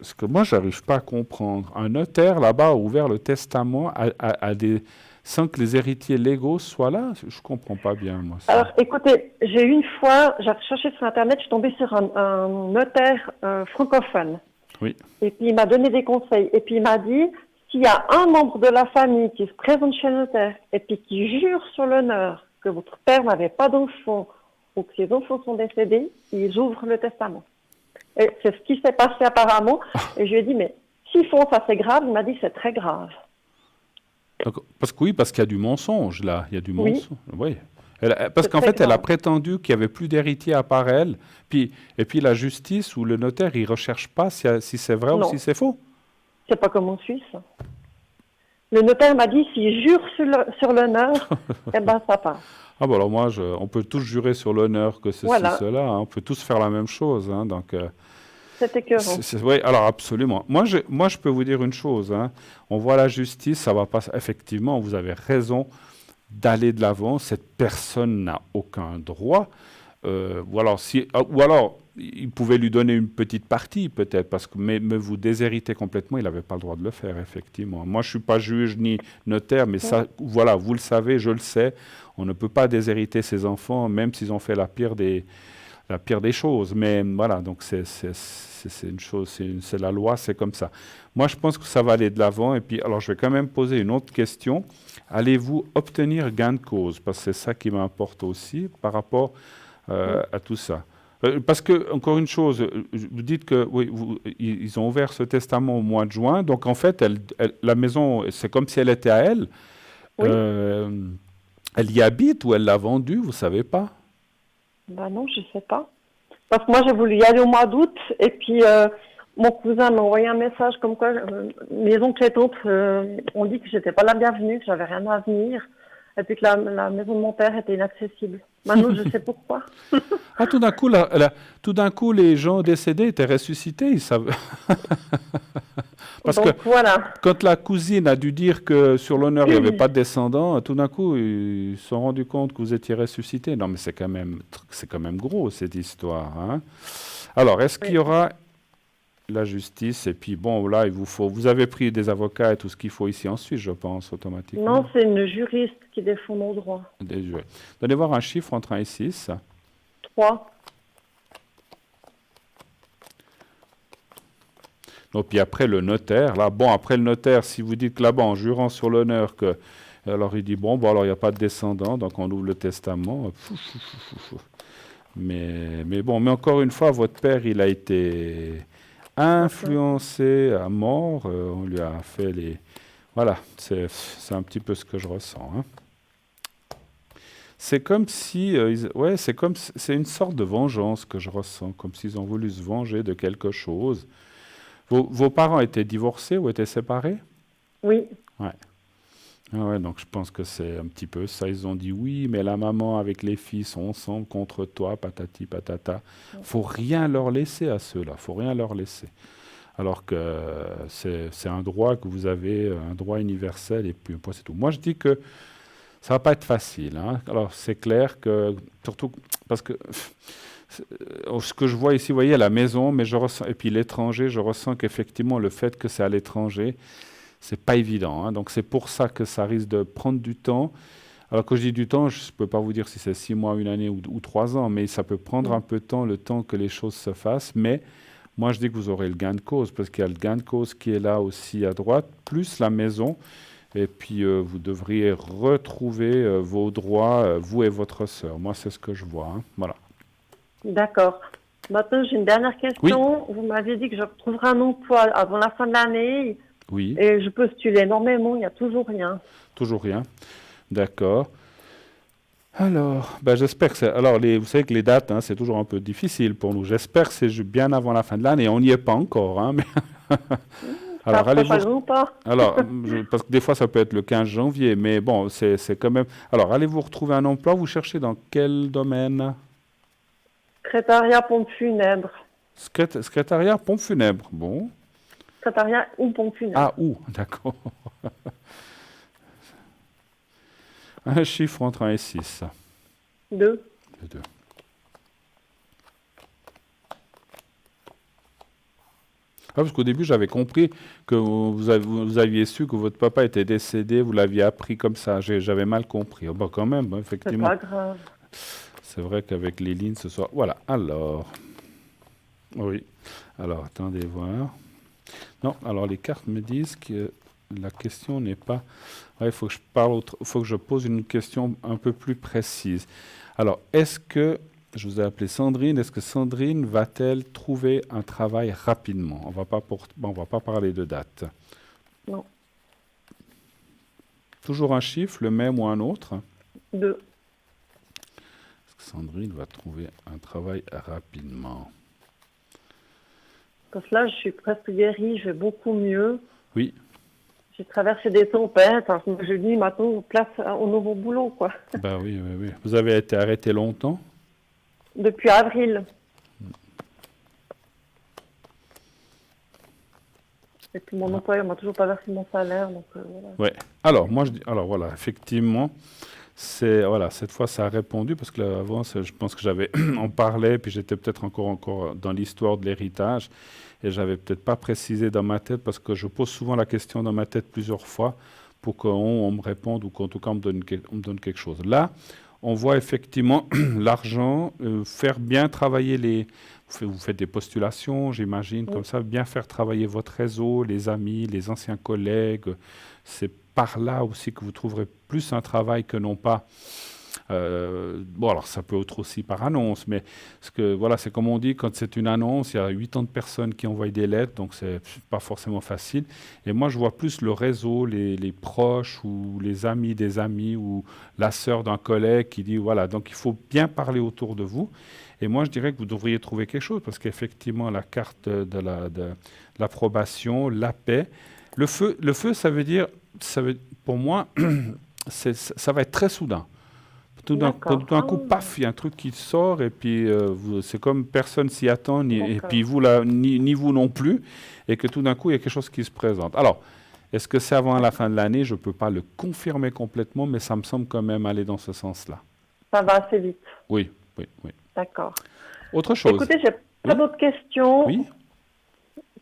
Ce que moi, je n'arrive pas à comprendre. Un notaire là-bas a ouvert le testament à des sans que les héritiers légaux soient là? Je comprends pas bien, moi, ça. Alors, écoutez, j'ai une fois, j'ai recherché sur Internet, je suis tombée sur un notaire francophone. Oui. Et puis, il m'a donné des conseils. Et puis, il m'a dit, s'il y a un membre de la famille qui se présente chez le notaire et puis qui jure sur l'honneur que votre père n'avait pas d'enfants ou que ses enfants sont décédés, ils ouvrent le testament. Et c'est ce qui s'est passé apparemment. Et je lui ai dit, mais s'ils font ça, c'est grave. Il m'a dit, c'est très grave. Parce qu'il y a du mensonge, là. Il y a du Oui. mensonge. Oui. Parce C'est qu'en très fait, elle a grave. prétendu qu'il n'y avait plus d'héritiers à part elle. Et puis la justice ou le notaire, il ne recherche pas si c'est vrai ou Non. si c'est faux. C'est pas comme en Suisse. Le notaire m'a dit, s'il jure sur l'honneur, eh ben, ça passe. Ah bon, alors moi, on peut tous jurer sur l'honneur que ceci, Voilà. cela. On peut tous faire la même chose. Donc, C'est écœurant. oui, alors absolument. Moi, je peux vous dire une chose. On voit la justice, ça va pas. Effectivement, vous avez raison d'aller de l'avant. Cette personne n'a aucun droit. Ou alors, il pouvait lui donner une petite partie, peut-être, mais vous déshéritez complètement, il n'avait pas le droit de le faire, effectivement. Moi, je ne suis pas juge ni notaire, mais ça, voilà, vous le savez, je le sais. On ne peut pas déshériter ses enfants, même s'ils ont fait la pire des choses. Mais voilà, donc c'est une chose, c'est la loi, c'est comme ça. Moi, je pense que ça va aller de l'avant. Et puis, alors, je vais quand même poser une autre question. Allez-vous obtenir gain de cause? Parce que c'est ça qui m'importe aussi par rapport à tout ça. Parce que, encore une chose, vous dites que oui, ils ont ouvert ce testament au mois de juin, donc en fait, la maison, c'est comme si elle était à elle. Oui. Elle y habite ou elle l'a vendue, vous ne savez pas? Ben non, je sais pas. Parce que moi, j'ai voulu y aller au mois d'août, et puis mon cousin m'a envoyé un message comme quoi mes oncles et tantes ont dit que j'étais pas la bienvenue, que j'avais rien à venir, et puis que la maison de mon père était inaccessible. Maintenant, je sais pourquoi. Ah, tout d'un coup, les gens décédés étaient ressuscités, ils savaient. Parce Donc que voilà. quand la cousine a dû dire que sur l'honneur, il n'y avait pas de descendants, tout d'un coup, ils se sont rendus compte que vous étiez ressuscité. Non, mais c'est quand même gros, cette histoire. Alors, est-ce qu'il y aura la justice? Et puis, bon, là, vous avez pris des avocats et tout ce qu'il faut ici en Suisse, je pense, automatiquement. Non, c'est une juriste qui défend nos droits. Donnez voir un chiffre entre 1 et 6. 3. Donc, puis après le notaire, là, bon, après le notaire, si vous dites que là-bas, en jurant sur l'honneur que, alors il dit, bon, alors il n'y a pas de descendant, donc on ouvre le testament. Mais bon, mais encore une fois, votre père, il a été influencé à mort, on lui a fait les... Voilà, c'est un petit peu ce que je ressens. C'est comme si, c'est une sorte de vengeance que je ressens, comme s'ils ont voulu se venger de quelque chose. Vos parents étaient divorcés ou étaient séparés? Oui. Ouais. Ah ouais, donc je pense que c'est un petit peu ça. Ils ont dit oui, mais la maman avec les filles sont ensemble contre toi, patati patata. Faut rien leur laisser à ceux-là, faut rien leur laisser. Alors que c'est un droit que vous avez, un droit universel, et puis c'est tout. Moi, je dis que ça va pas être facile. Alors c'est clair que, surtout parce que ce que je vois ici, vous voyez, la maison, mais je ressens, et puis l'étranger, je ressens qu'effectivement, le fait que c'est à l'étranger, c'est pas évident. Donc c'est pour ça que ça risque de prendre du temps. Alors quand je dis du temps, je ne peux pas vous dire si c'est 6 mois, 1 année ou 3 ans, mais ça peut prendre un peu de temps, le temps que les choses se fassent. Mais moi, je dis que vous aurez le gain de cause, parce qu'il y a le gain de cause qui est là aussi à droite, plus la maison. Et puis vous devriez retrouver vos droits, vous et votre sœur. Moi, c'est ce que je vois. Voilà. D'accord. Maintenant, j'ai une dernière question. Oui. Vous m'avez dit que je retrouverai un emploi avant la fin de l'année. Oui. Et je postule énormément, il n'y a toujours rien. Toujours rien. D'accord. Alors, j'espère que c'est... Alors, vous savez que les dates, c'est toujours un peu difficile pour nous. J'espère que c'est bien avant la fin de l'année. On n'y est pas encore. Mais alors, allez-vous... Alors, parce que des fois, ça peut être le 15 janvier. Mais bon, c'est quand même... Alors, allez-vous retrouver un emploi? Vous cherchez dans quel domaine? Secrétariat pompe funèbre. Secrétariat pompe funèbre, bon. Secrétariat ou pompe funèbre. Ah, ou, d'accord. Un chiffre entre 1 et 6. 2. 2. Ah, parce qu'au début, j'avais compris que vous aviez su que votre papa était décédé, vous l'aviez appris comme ça. J'avais mal compris. Ah, bah, quand même, C'est effectivement. pas grave. C'est vrai qu'avec les lignes ce soir. Voilà, alors. Oui. Alors, attendez voir. Non, alors les cartes me disent que la question n'est pas. Ouais, il faut que faut que je pose une question un peu plus précise. Alors, je vous ai appelé Sandrine, est-ce que Sandrine va-t-elle trouver un travail rapidement? On va pas parler de date. Non. Toujours un chiffre, le même ou un autre? 2. Est-ce que Sandrine va trouver un travail rapidement? Parce que là, je suis presque guérie, je vais beaucoup mieux. Oui. J'ai traversé des tempêtes. Alors, je dis maintenant, place au nouveau boulot, quoi. Ben oui, oui, oui. Vous avez été arrêté longtemps? Depuis avril. Et puis mon employeur m'a toujours pas versé mon salaire, donc voilà. Ouais. Alors, alors voilà, effectivement, voilà, cette fois ça a répondu parce que là, avant, je pense que on parlait, puis j'étais peut-être encore dans l'histoire de l'héritage et j'avais peut-être pas précisé dans ma tête parce que je pose souvent la question dans ma tête plusieurs fois pour qu'on me réponde ou qu'en tout cas on me donne quelque chose. Là, on voit effectivement l'argent, faire bien travailler vous faites des postulations, j'imagine, Oui. comme ça, bien faire travailler votre réseau, les amis, les anciens collègues. C'est par là aussi que vous trouverez plus un travail que non pas. Bon, alors ça peut être aussi par annonce, mais voilà, c'est comme on dit, quand c'est une annonce, il y a 80 personnes qui envoient des lettres, donc c'est pas forcément facile. Et moi, je vois plus le réseau, les proches ou les amis des amis ou la sœur d'un collègue qui dit, voilà, donc il faut bien parler autour de vous. Et moi, je dirais que vous devriez trouver quelque chose, parce qu'effectivement, la carte de l'approbation, la paix, le feu, ça veut dire, pour moi, ça va être très soudain. Tout d'un coup, paf, il y a un truc qui sort, et puis c'est comme personne s'y attend, et puis vous, là, ni vous non plus, et que tout d'un coup, il y a quelque chose qui se présente. Alors, est-ce que c'est avant la fin de l'année? Je ne peux pas le confirmer complètement, mais ça me semble quand même aller dans ce sens-là. Ça va assez vite. Oui, oui, oui. D'accord. Autre chose? Écoutez, j'ai pas d'autres questions. Oui?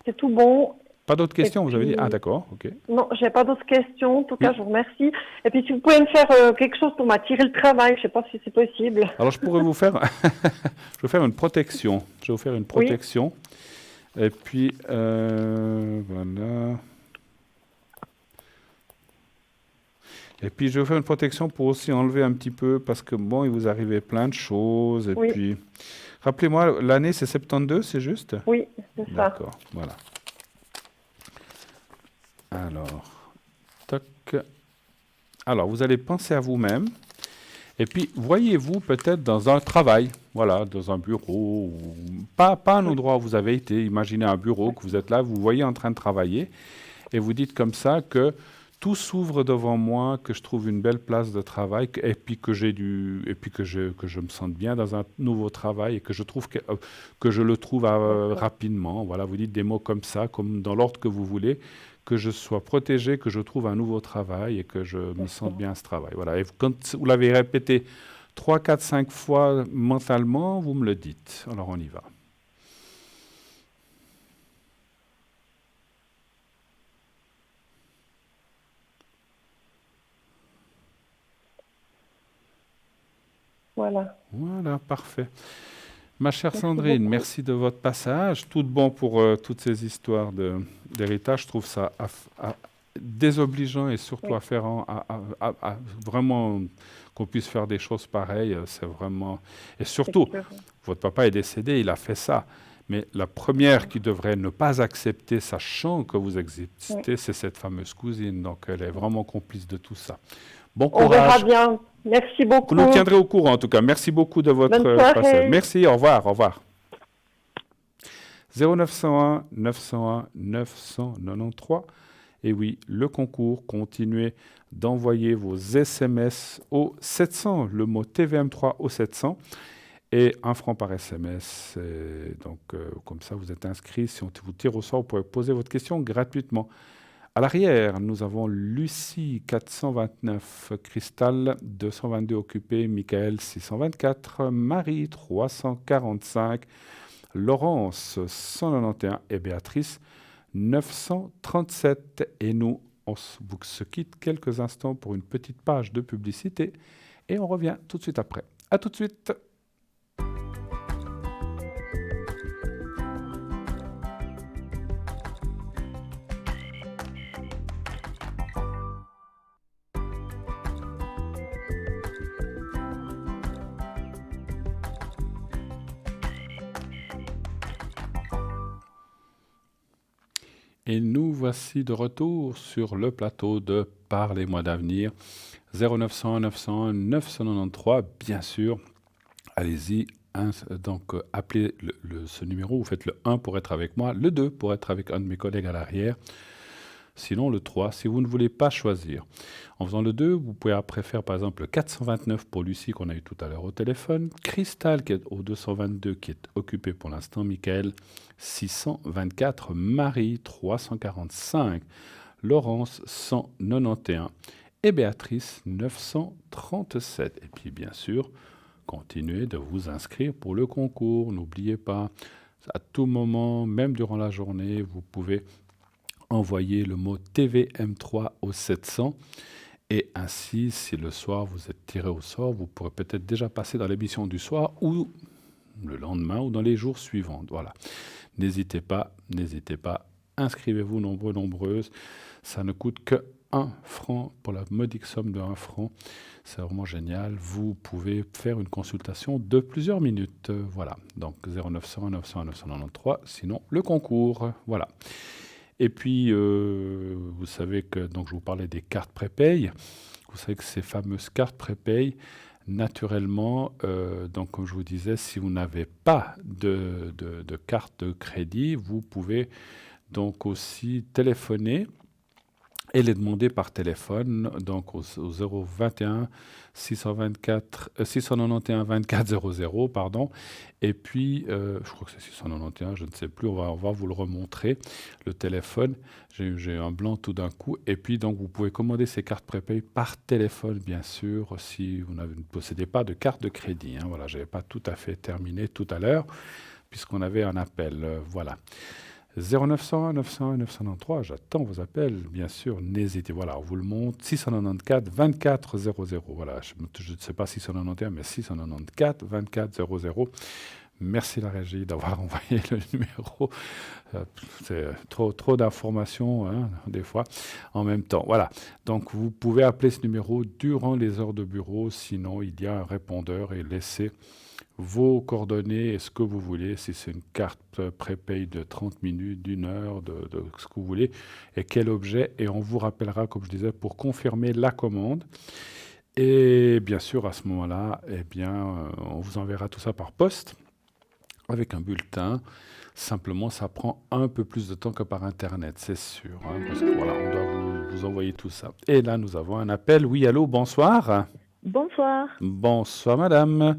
C'est tout bon. Pas d'autres questions, puis, vous avez dit? Ah, d'accord, ok. Non, j'ai pas d'autres questions. En tout cas, je vous remercie. Et puis, si vous pouvez me faire quelque chose pour m'attirer le travail, je sais pas si c'est possible. Alors, je pourrais vous faire, je vais faire une protection. Je vais vous faire une protection. Oui. Et puis, voilà. Et puis, je vais vous faire une protection pour aussi enlever un petit peu, parce que bon, il vous arrivait plein de choses. Et puis, rappelez-moi, l'année, c'est 72, c'est juste? Oui, c'est ça. D'accord, voilà. Alors, toc. Alors, vous allez penser à vous-même. Et puis, voyez-vous peut-être dans un travail, voilà, dans un bureau, ou pas un endroit où vous avez été. Imaginez un bureau, que vous êtes là, vous voyez en train de travailler, et vous dites comme ça que tout s'ouvre devant moi, que je trouve une belle place de travail, et puis que je me sente bien dans un nouveau travail, et que je trouve que je le trouve rapidement. Voilà, vous dites des mots comme ça, comme dans l'ordre que vous voulez, que je sois protégé, que je trouve un nouveau travail et que je me sente bien à ce travail. Voilà. Et quand vous l'avez répété 3, 4, 5 fois mentalement, vous me le dites. Alors on y va. Voilà. Voilà, parfait. Ma chère Sandrine, merci de votre passage. Tout de bon pour toutes ces histoires d'héritage. Je trouve ça désobligeant et surtout affairant à vraiment qu'on puisse faire des choses pareilles. C'est vraiment... Et surtout, votre papa est décédé, il a fait ça. Mais la première qui devrait ne pas accepter, sachant que vous existez, c'est cette fameuse cousine. Donc, elle est vraiment complice de tout ça. Bon courage. On verra bien. Merci beaucoup. Vous nous tiendrez au courant, en tout cas. Merci beaucoup de votre passage. Merci, au revoir, au revoir. 0901 901 993. Et oui, le concours, continuez d'envoyer vos SMS au 700, le mot TVM3 au 700, et 1 franc par SMS. Donc, comme ça, vous êtes inscrit. Si on vous tire au sort, vous pourrez poser votre question gratuitement. À l'arrière, nous avons Lucie 429, Cristal 222 occupé, Michael 624, Marie 345, Laurence 191 et Béatrice 937. Et nous, vous se quitte quelques instants pour une petite page de publicité et on revient tout de suite après. À tout de suite. Et nous voici de retour sur le plateau de Parlez-moi d'avenir. 0900 900 993, bien sûr. Allez-y, donc appelez ce numéro, vous faites le 1 pour être avec moi, le 2 pour être avec un de mes collègues à l'arrière. Sinon, le 3, si vous ne voulez pas choisir. En faisant le 2, vous pouvez après faire par exemple le 429 pour Lucie qu'on a eu tout à l'heure au téléphone, Cristal qui est au 222 qui est occupé pour l'instant, Michael 624, Marie 345, Laurence 191 et Béatrice 937. Et puis bien sûr, continuez de vous inscrire pour le concours. N'oubliez pas, à tout moment, même durant la journée, vous pouvez envoyer le mot TVM3 au 700 et ainsi, si le soir vous êtes tiré au sort, vous pourrez peut-être déjà passer dans l'émission du soir ou le lendemain ou dans les jours suivants. Voilà. N'hésitez pas, inscrivez-vous nombreux, nombreuses. Ça ne coûte que 1 franc pour la modique somme de 1 franc. C'est vraiment génial. Vous pouvez faire une consultation de plusieurs minutes. Voilà. Donc 0900 900 993, sinon le concours. Voilà. Et puis, vous savez que donc, je vous parlais des cartes prépay. Vous savez que ces fameuses cartes prépay, naturellement, donc, comme je vous disais, si vous n'avez pas de carte de crédit, vous pouvez donc aussi téléphoner et les demander par téléphone, donc au 021 691 24 00, pardon. Et puis, je crois que c'est 691, je ne sais plus, on va vous le remontrer, le téléphone. J'ai un blanc tout d'un coup. Et puis, donc, vous pouvez commander ces cartes prépay par téléphone, bien sûr, si vous ne possédez pas de carte de crédit. Hein. Voilà, je n'avais pas tout à fait terminé tout à l'heure, puisqu'on avait un appel. Voilà. 0901 901 993, j'attends vos appels, bien sûr, n'hésitez, voilà, on vous le montre, 694 24 00, voilà, je ne sais pas 691, mais 694 24 00, merci la régie d'avoir envoyé le numéro, c'est trop d'informations, hein, des fois, en même temps, voilà, donc vous pouvez appeler ce numéro durant les heures de bureau, sinon il y a un répondeur et laissez vos coordonnées et ce que vous voulez, si c'est une carte prépay de 30 minutes, d'une heure, de ce que vous voulez, et quel objet, et on vous rappellera, comme je disais, pour confirmer la commande. Et bien sûr, à ce moment-là, eh bien, on vous enverra tout ça par poste, avec un bulletin. Simplement, ça prend un peu plus de temps que par Internet, c'est sûr, hein, parce que voilà, on doit vous envoyer tout ça. Et là, nous avons un appel. Oui, allô, bonsoir. Bonsoir. Bonsoir, madame.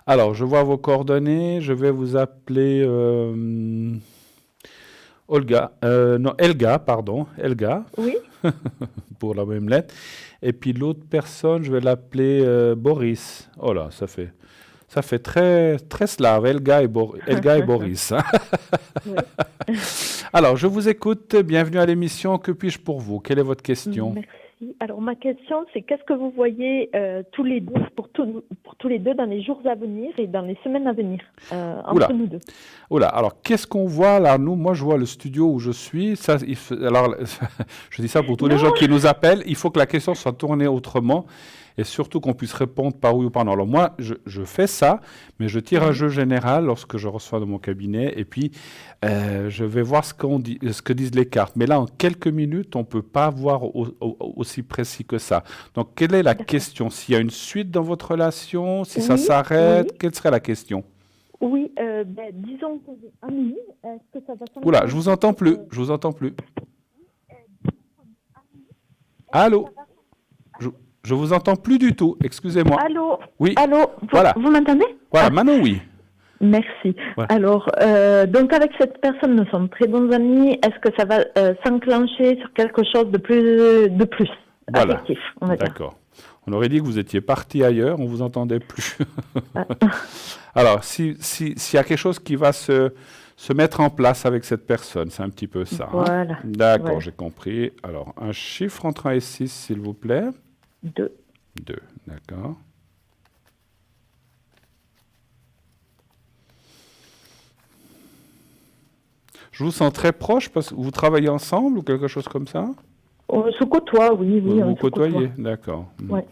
Alors, je vois vos coordonnées. Je vais vous appeler Elga, pardon. Elga. Oui. Pour la même lettre. Et puis l'autre personne, je vais l'appeler Boris. Oh là, ça fait très, très slave, Elga et Boris. Hein. Oui. Alors, je vous écoute. Bienvenue à l'émission. Que puis-je pour vous? Quelle est votre question? Merci. Alors, ma question, c'est qu'est-ce que vous voyez tous les deux, pour tous les deux dans les jours à venir et dans les semaines à venir, entre nous deux? Oula, alors qu'est-ce qu'on voit là? Moi, je vois le studio où je suis. Ça, alors, je dis ça pour tous les gens qui nous appellent. Il faut que la question soit tournée autrement. Et surtout qu'on puisse répondre par oui ou par non. Alors moi, je fais ça, mais je tire un jeu général lorsque je reçois dans mon cabinet, et puis je vais voir ce que disent les cartes. Mais là, en quelques minutes, on ne peut pas voir aussi précis que ça. Donc, quelle est la question? S'il y a une suite dans votre relation, si ça s'arrête, quelle serait la question? Oui, disons que amis, est-ce que ça va s'arrêter? Oula, je vous entends plus. Allô? Je vous entends plus du tout, excusez-moi. Allô? Oui. Allô? Voilà. Vous m'entendez? Voilà, maintenant oui. Merci. Voilà. Alors, donc avec cette personne, nous sommes très bons amis. Est-ce que ça va s'enclencher sur quelque chose de plus Voilà. affectif, on va dire? D'accord. On aurait dit que vous étiez parti ailleurs, on vous entendait plus. Alors, s'il y a quelque chose qui va se se mettre en place avec cette personne. C'est un petit peu ça. Voilà. D'accord, Ouais. j'ai compris. Alors, un chiffre entre 1 et 6, s'il vous plaît. 2. 2, d'accord. Je vous sens très proche parce que vous travaillez ensemble ou quelque chose comme ça? On se côtoie, oui, Vous oui, vous on se côtoie. côtoyez, d'accord. Ouais.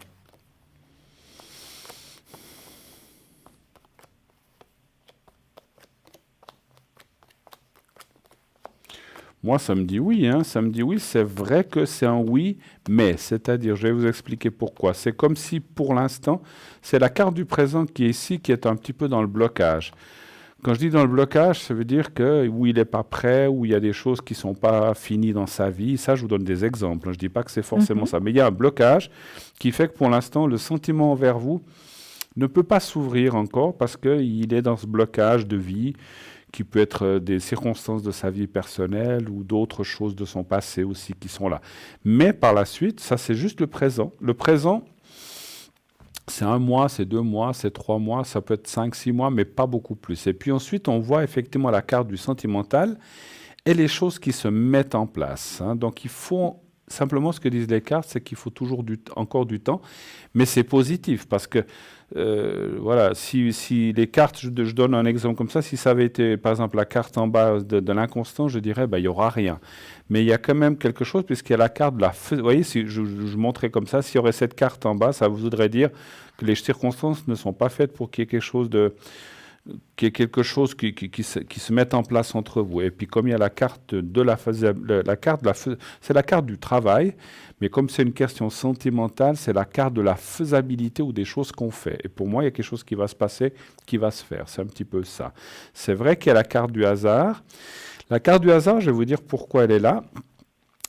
Moi, ça me dit oui, hein, ça me dit oui. C'est vrai que c'est un oui, mais, c'est-à-dire, je vais vous expliquer pourquoi. C'est comme si, pour l'instant, c'est la carte du présent qui est ici, qui est un petit peu dans le blocage. Quand je dis dans le blocage, ça veut dire que où il n'est pas prêt, où il y a des choses qui ne sont pas finies dans sa vie. Ça, je vous donne des exemples. Je ne dis pas que c'est forcément ça, mais il y a un blocage qui fait que pour l'instant, le sentiment envers vous ne peut pas s'ouvrir encore parce qu'il est dans ce blocage de vie qui peut être des circonstances de sa vie personnelle ou d'autres choses de son passé aussi qui sont là. Mais par la suite, ça c'est juste le présent. Le présent, c'est 1 mois, c'est 2 mois, c'est 3 mois, ça peut être 5, 6 mois, mais pas beaucoup plus. Et puis ensuite, on voit effectivement la carte du sentimental et les choses qui se mettent en place. Donc il faut simplement, ce que disent les cartes, c'est qu'il faut toujours encore du temps, mais c'est positif parce que voilà, si les cartes, je donne un exemple comme ça, si ça avait été par exemple la carte en bas de l'inconstant, je dirais il n'y aura rien. Mais il y a quand même quelque chose puisqu'il y a la carte de la... Vous voyez, si je montrais comme ça, s'il y aurait cette carte en bas, ça voudrait dire que les circonstances ne sont pas faites pour qu'il y ait quelque chose qui se mette en place entre vous. Et puis comme il y a la carte de c'est la carte du travail, mais comme c'est une question sentimentale, c'est la carte de la faisabilité ou des choses qu'on fait. Et pour moi, il y a quelque chose qui va se passer, qui va se faire. C'est un petit peu ça. C'est vrai qu'il y a la carte du hasard. La carte du hasard, je vais vous dire pourquoi elle est là.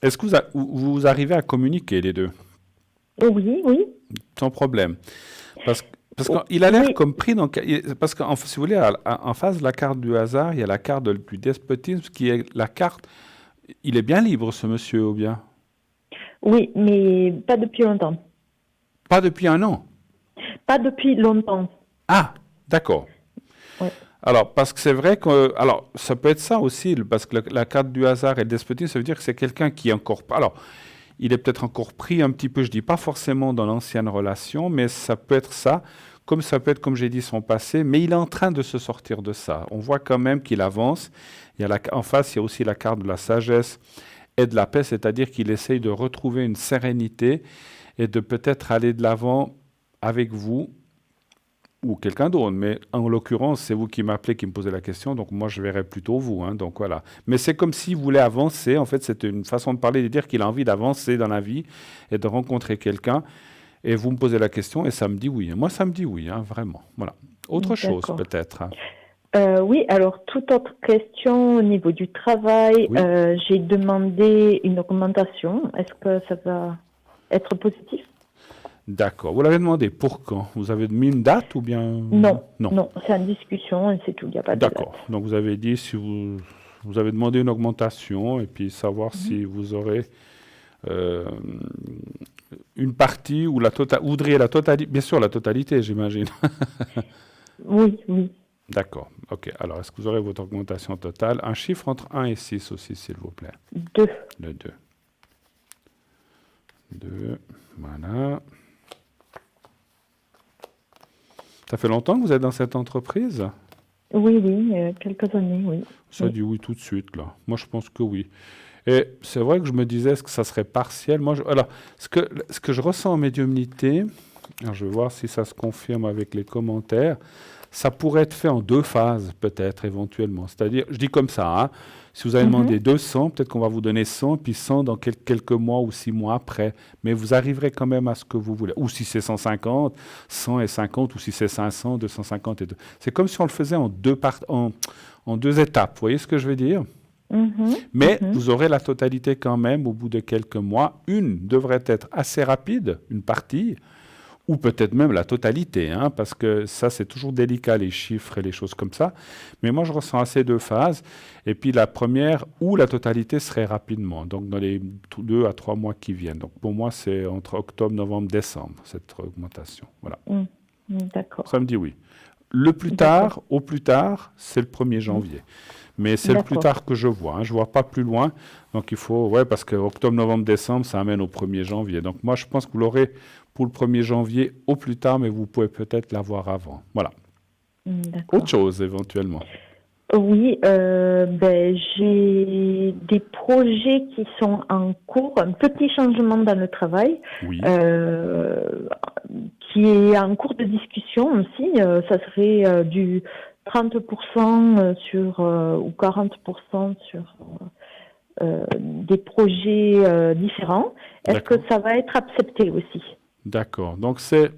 Est-ce que vous arrivez à communiquer les deux? Oui, oui. Sans problème. Parce qu'il a l'air Oui. comme pris dans... Parce que, si vous voulez, en face de la carte du hasard, il y a la carte du despotisme qui est la carte... Il est bien libre, ce monsieur, ou bien? Oui, mais pas depuis longtemps. Pas depuis 1 an? Pas depuis longtemps. Ah, d'accord. Ouais. Alors, parce que c'est vrai que... Alors, ça peut être ça aussi, parce que la carte du hasard et le despotisme, ça veut dire que c'est quelqu'un qui est encore... Alors, il est peut-être encore pris un petit peu, je dis pas forcément dans l'ancienne relation, mais ça peut être ça, comme ça peut être, comme j'ai dit, son passé, mais il est en train de se sortir de ça. On voit quand même qu'il avance. En face, il y a aussi la carte de la sagesse et de la paix, c'est-à-dire qu'il essaye de retrouver une sérénité et de peut-être aller de l'avant avec vous ou quelqu'un d'autre. Mais en l'occurrence, c'est vous qui m'appelez, qui me posez la question, donc moi je verrai plutôt vous. Donc voilà. Mais c'est comme s'il voulait avancer. En fait, c'est une façon de parler, de dire qu'il a envie d'avancer dans la vie et de rencontrer quelqu'un. Et vous me posez la question et ça me dit oui. Moi, ça me dit oui, vraiment. Voilà. Autre chose peut-être. Oui, alors toute autre question au niveau du travail. Oui. J'ai demandé une augmentation. Est-ce que ça va être positif? D'accord. Vous l'avez demandé pour quand? Vous avez mis une date ou bien? Non, c'est en discussion et c'est tout. Il n'y a pas de date. D'accord. Donc vous avez dit si vous avez demandé une augmentation et puis savoir si vous aurez une partie ou vous voudriez la totalité, bien sûr la totalité, j'imagine. Oui, oui. D'accord. OK. Alors, est-ce que vous aurez votre augmentation totale? Un chiffre entre 1 et 6 aussi, s'il vous plaît. 2. Le 2. 2. Voilà. Ça fait longtemps que vous êtes dans cette entreprise? Oui, quelques années, oui. Ça dit oui tout de suite, là. Moi, je pense que oui. Et c'est vrai que je me disais, est-ce que ça serait partiel? Alors, ce que je ressens en médiumnité, alors je vais voir si ça se confirme avec les commentaires, ça pourrait être fait en 2 phases, peut-être, éventuellement. C'est-à-dire, je dis comme ça, si vous avez demandé 200, peut-être qu'on va vous donner 100, puis 100 dans quelques mois ou 6 mois après. Mais vous arriverez quand même à ce que vous voulez. Ou si c'est 150, 100 et 50, ou si c'est 500, 250 et 2. C'est comme si on le faisait en 2 étapes. Vous voyez ce que je veux dire? Mais vous aurez la totalité quand même au bout de quelques mois. Une devrait être assez rapide, une partie, ou peut-être même la totalité, parce que ça, c'est toujours délicat, les chiffres et les choses comme ça. Mais moi, je ressens ces 2 phases. Et puis la première, où la totalité serait rapidement, donc dans les 2 à 3 mois qui viennent. Donc pour moi, c'est entre octobre, novembre, décembre, cette augmentation. Voilà. D'accord. Ça me dit oui. Le plus tard, au plus tard, c'est le 1er janvier. Mais c'est le plus D'accord. tard que je vois. Je ne vois pas plus loin. Donc il faut, ouais, parce que octobre, novembre, décembre, ça amène au 1er janvier. Donc moi, je pense que vous l'aurez pour le 1er janvier au plus tard, mais vous pouvez peut-être l'avoir avant. Voilà. D'accord. Autre chose, éventuellement. Oui, j'ai des projets qui sont en cours, un petit changement dans le travail, Oui. qui est en cours de discussion aussi. Ça serait du 30% sur ou 40% sur des projets différents. Est-ce que D'accord. ça va être accepté aussi? D'accord. Donc c'est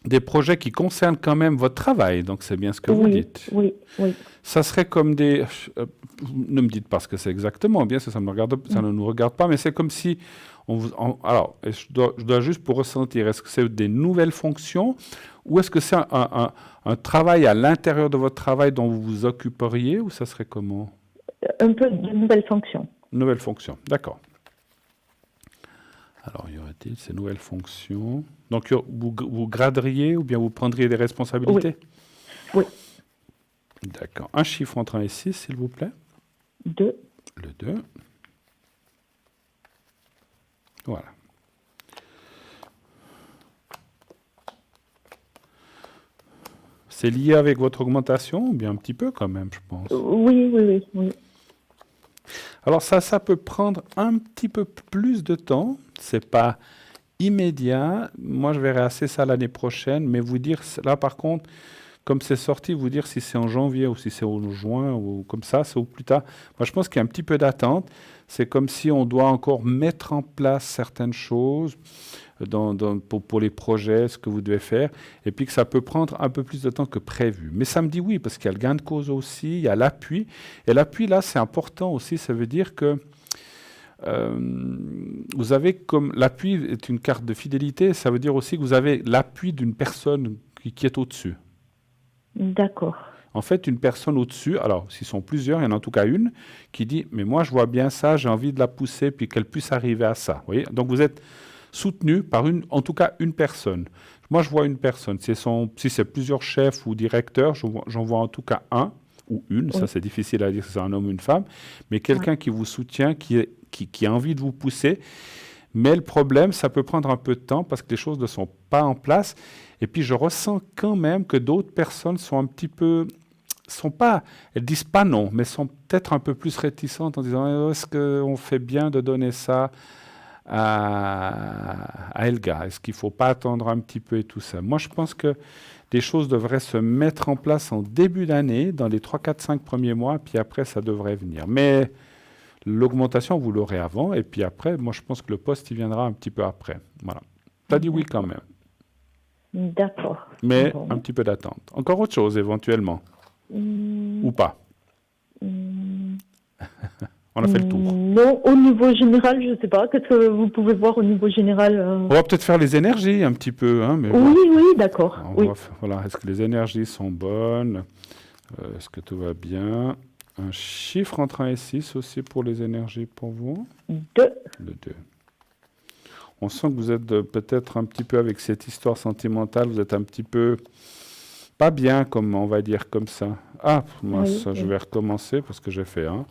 des projets qui concernent quand même votre travail. Donc c'est bien ce que vous Oui, dites. oui, oui. Ça serait comme des... ne me dites pas ce que c'est exactement, bien sûr, ça ne nous regarde pas, mais c'est comme si... alors, je dois juste pour ressentir, est-ce que c'est des nouvelles fonctions ou est-ce que c'est un travail à l'intérieur de votre travail dont vous vous occuperiez ou ça serait comment? Un peu de nouvelles fonctions. Nouvelle fonction, d'accord. Alors, y aurait-il ces nouvelles fonctions? Donc, vous graderiez ou bien vous prendriez des responsabilités? Oui. D'accord. Un chiffre entre 1 et 6, s'il vous plaît. 2. Le 2. Voilà. C'est lié avec votre augmentation ou bien un petit peu quand même, je pense. Oui. Alors ça peut prendre un petit peu plus de temps. C'est pas immédiat. Moi, je verrai assez ça l'année prochaine. Mais vous dire, là par contre, comme c'est sorti, vous dire si c'est en janvier ou si c'est en juin ou comme ça, c'est au plus tard. Moi, je pense qu'il y a un petit peu d'attente. C'est comme si on doit encore mettre en place certaines choses pour les projets, ce que vous devez faire, et puis que ça peut prendre un peu plus de temps que prévu. Mais ça me dit oui, parce qu'il y a le gain de cause aussi, il y a l'appui. Et l'appui, là, c'est important aussi. Ça veut dire que vous avez comme l'appui est une carte de fidélité, ça veut dire aussi que vous avez l'appui d'une personne qui est au-dessus. D'accord. En fait, une personne au-dessus, alors s'ils sont plusieurs, il y en a en tout cas une, qui dit « mais moi je vois bien ça, j'ai envie de la pousser, puis qu'elle puisse arriver à ça ». Vous voyez. Donc vous êtes soutenu par en tout cas une personne. Moi je vois une personne. Si c'est plusieurs chefs ou directeurs, j'en vois en tout cas un ou une, ça c'est difficile à dire si c'est un homme ou une femme, mais quelqu'un qui vous soutient, qui a envie de vous pousser. Mais le problème, ça peut prendre un peu de temps parce que les choses ne sont pas en place. Et puis, je ressens quand même que d'autres personnes sont un petit peu... elles disent pas non, mais sont peut-être un peu plus réticentes en disant est-ce qu'on fait bien de donner ça à Elga? Est-ce qu'il ne faut pas attendre un petit peu et tout ça? Moi, je pense que des choses devraient se mettre en place en début d'année, dans les 3, 4, 5 premiers mois, puis après, ça devrait venir. Mais l'augmentation, vous l'aurez avant, et puis après, moi, je pense que le poste, il viendra un petit peu après. Voilà. Tu as dit oui quand même. D'accord. Mais Bon. un petit peu d'attente. Encore autre chose, éventuellement. Ou pas. On a fait le tour. Non, au niveau général, je ne sais pas. Qu'est-ce que vous pouvez voir au niveau général On va peut-être faire les énergies un petit peu. Hein, mais oui, d'accord. Oui. Voilà. Est-ce que les énergies sont bonnes? Est-ce que tout va bien? Un chiffre entre 1 et 6 aussi pour les énergies pour vous? 2. Le 2. On sent que vous êtes peut-être un petit peu avec cette histoire sentimentale, vous êtes un petit peu pas bien, comme on va dire comme ça. Ah, moi, je vais recommencer parce que j'ai fait 1.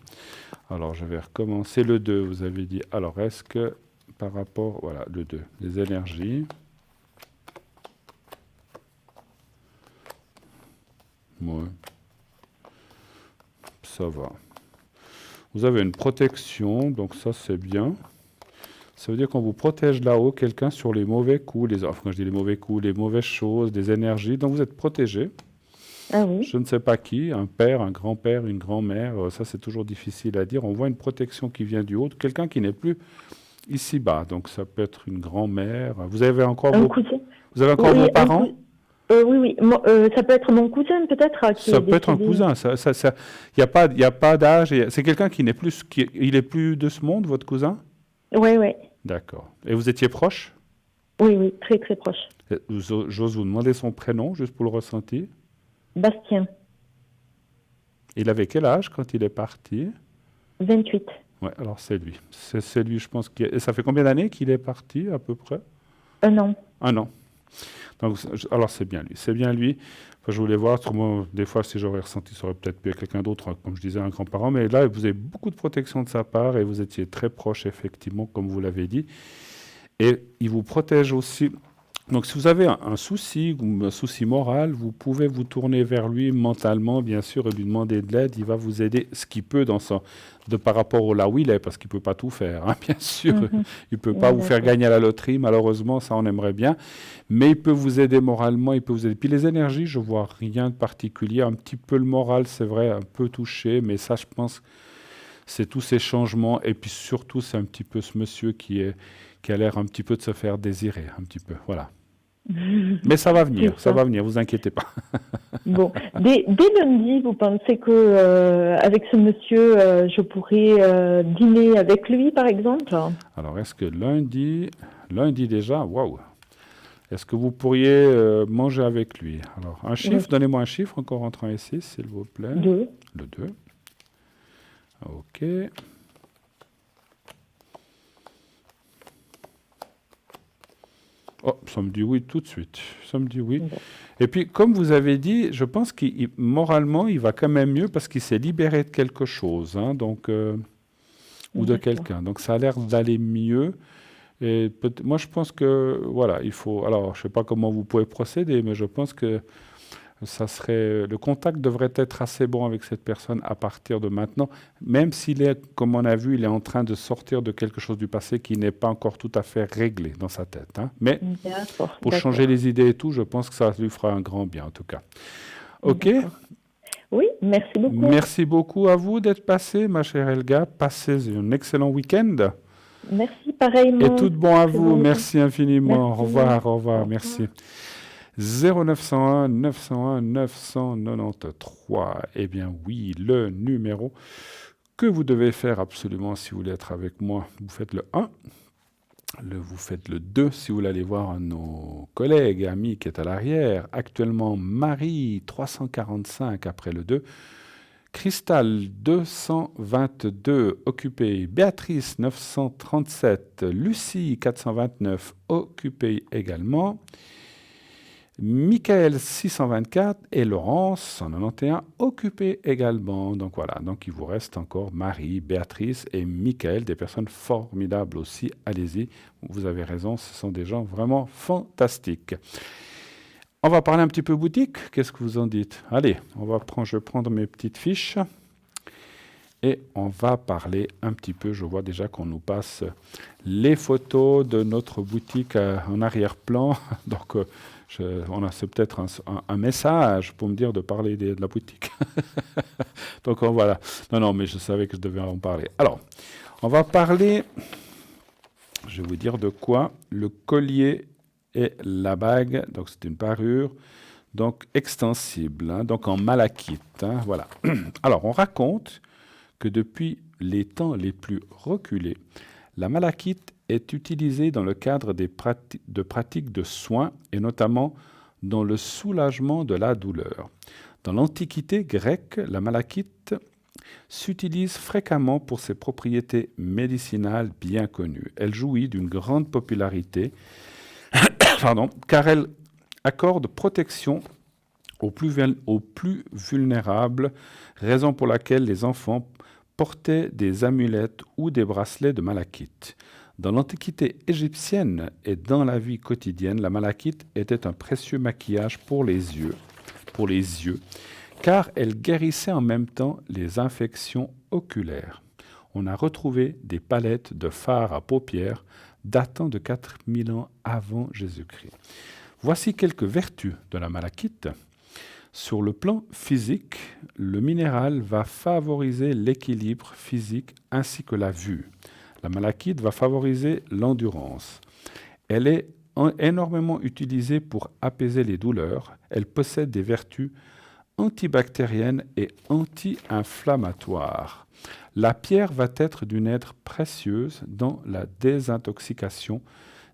Alors, je vais recommencer le 2, vous avez dit. Alors, est-ce que par rapport... Voilà, le 2. Les énergies. Ouais. Ça va. Vous avez une protection, donc ça, c'est bien. Ça veut dire qu'on vous protège là-haut, quelqu'un sur les mauvais coups, quand je dis les mauvais coups, les mauvaises choses, des énergies. Donc vous êtes protégé. Ah oui. Je ne sais pas qui, un père, un grand-père, une grand-mère, ça c'est toujours difficile à dire. On voit une protection qui vient du haut, quelqu'un qui n'est plus ici-bas. Donc ça peut être une grand-mère. Vous avez encore vos parents? Oui. Ça peut être mon cousin peut-être. Ça peut être un cousin. Il n'y a pas d'âge. C'est quelqu'un qui n'est plus, il est plus de ce monde, votre cousin? Oui. D'accord. Et vous étiez proche? Oui, très très proche. J'ose vous demander son prénom, juste pour le ressentir. Bastien. Il avait quel âge quand il est parti? 28. Oui, alors c'est lui. C'est lui, je pense. Et ça fait combien d'années qu'il est parti, à peu près? 1 an. 1 an. Donc, alors c'est bien lui. C'est bien lui. Enfin, je voulais voir, autrement, des fois, si j'aurais ressenti, ça aurait peut-être pu être quelqu'un d'autre, comme je disais, un grand-parent. Mais là, vous avez beaucoup de protection de sa part et vous étiez très proche, effectivement, comme vous l'avez dit. Et il vous protège aussi. Donc, si vous avez un souci, ou un souci moral, vous pouvez vous tourner vers lui mentalement, bien sûr, et lui demander de l'aide. Il va vous aider ce qu'il peut par rapport au là où il est, parce qu'il ne peut pas tout faire, hein, bien sûr. Mhm. Il ne peut pas vous faire gagner à la loterie, malheureusement, ça on aimerait bien. Mais il peut vous aider moralement, il peut vous aider. Puis les énergies, je vois rien de particulier. Un petit peu le moral, c'est vrai, un peu touché, mais ça, je pense, c'est tous ces changements. Et puis surtout, c'est un petit peu ce monsieur qui a l'air un petit peu de se faire désirer, un petit peu, voilà. Mais ça va venir, C'est ça ça. va venir, vous inquiétez pas. Bon, dès lundi, vous pensez que avec ce monsieur, je pourrais dîner avec lui, par exemple? Alors, est-ce que lundi déjà, waouh, est-ce que vous pourriez manger avec lui? Alors, un chiffre, donnez-moi un chiffre encore entre 1 et 6, s'il vous plaît. 2. Le 2. Ok. Oh, ça me dit oui tout de suite. Ça me dit oui. Bon. Et puis, comme vous avez dit, je pense qu'il moralement, il va quand même mieux parce qu'il s'est libéré de quelque chose, hein, donc, ou de D'accord. quelqu'un. Donc, ça a l'air d'aller mieux. Et moi, je pense que, voilà, il faut. Alors, je ne sais pas comment vous pouvez procéder, mais je pense que le contact devrait être assez bon avec cette personne à partir de maintenant, même s'il est, comme on a vu, il est en train de sortir de quelque chose du passé qui n'est pas encore tout à fait réglé dans sa tête, hein. Mais D'accord. pour changer les idées et tout, je pense que ça lui fera un grand bien, en tout cas. OK? D'accord. Oui, merci beaucoup. Merci beaucoup à vous d'être passé, ma chère Elga. Passez un excellent week-end. Merci pareillement. Et tout de bon à Très vous. bon. Merci infiniment. Merci. Au revoir, au revoir. Au Merci. 0901 901 993. Eh bien oui, le numéro que vous devez faire absolument si vous voulez être avec moi. Vous faites le 1, vous faites le 2 si vous voulez aller voir un de nos collègues, amis qui est à l'arrière. Actuellement, Marie 345 après le 2. Cristal 222 occupé. Béatrice 937. Lucie 429 occupé également. Michael 624 et Laurence 191 occupés également. Donc voilà, donc il vous reste encore Marie, Béatrice et Michael, des personnes formidables aussi. Allez-y, vous avez raison, ce sont des gens vraiment fantastiques. On va parler un petit peu boutique, qu'est-ce que vous en dites? Allez, je vais prendre mes petites fiches et on va parler un petit peu. Je vois déjà qu'on nous passe les photos de notre boutique en arrière-plan. Donc, c'est peut-être un message pour me dire de parler de la boutique. Donc voilà. Non, mais je savais que je devais en parler. Alors, on va parler, je vais vous dire de quoi. Le collier et la bague, donc c'est une parure, donc extensible, hein, donc en malachite. Hein, voilà. Alors, on raconte que depuis les temps les plus reculés, la malachite est utilisée dans le cadre de pratiques de soins et notamment dans le soulagement de la douleur. Dans l'Antiquité grecque, la malachite s'utilise fréquemment pour ses propriétés médicinales bien connues. Elle jouit d'une grande popularité car elle accorde protection aux plus vulnérables, raison pour laquelle les enfants portaient des amulettes ou des bracelets de malachite. Dans l'Antiquité égyptienne et dans la vie quotidienne, la malachite était un précieux maquillage pour les yeux, car elle guérissait en même temps les infections oculaires. On a retrouvé des palettes de fard à paupières datant de 4000 ans avant Jésus-Christ. Voici quelques vertus de la malachite. Sur le plan physique, le minéral va favoriser l'équilibre physique ainsi que la vue. La malachite va favoriser l'endurance. Elle est énormément utilisée pour apaiser les douleurs. Elle possède des vertus antibactériennes et anti-inflammatoires. La pierre va être d'une aide précieuse dans la désintoxication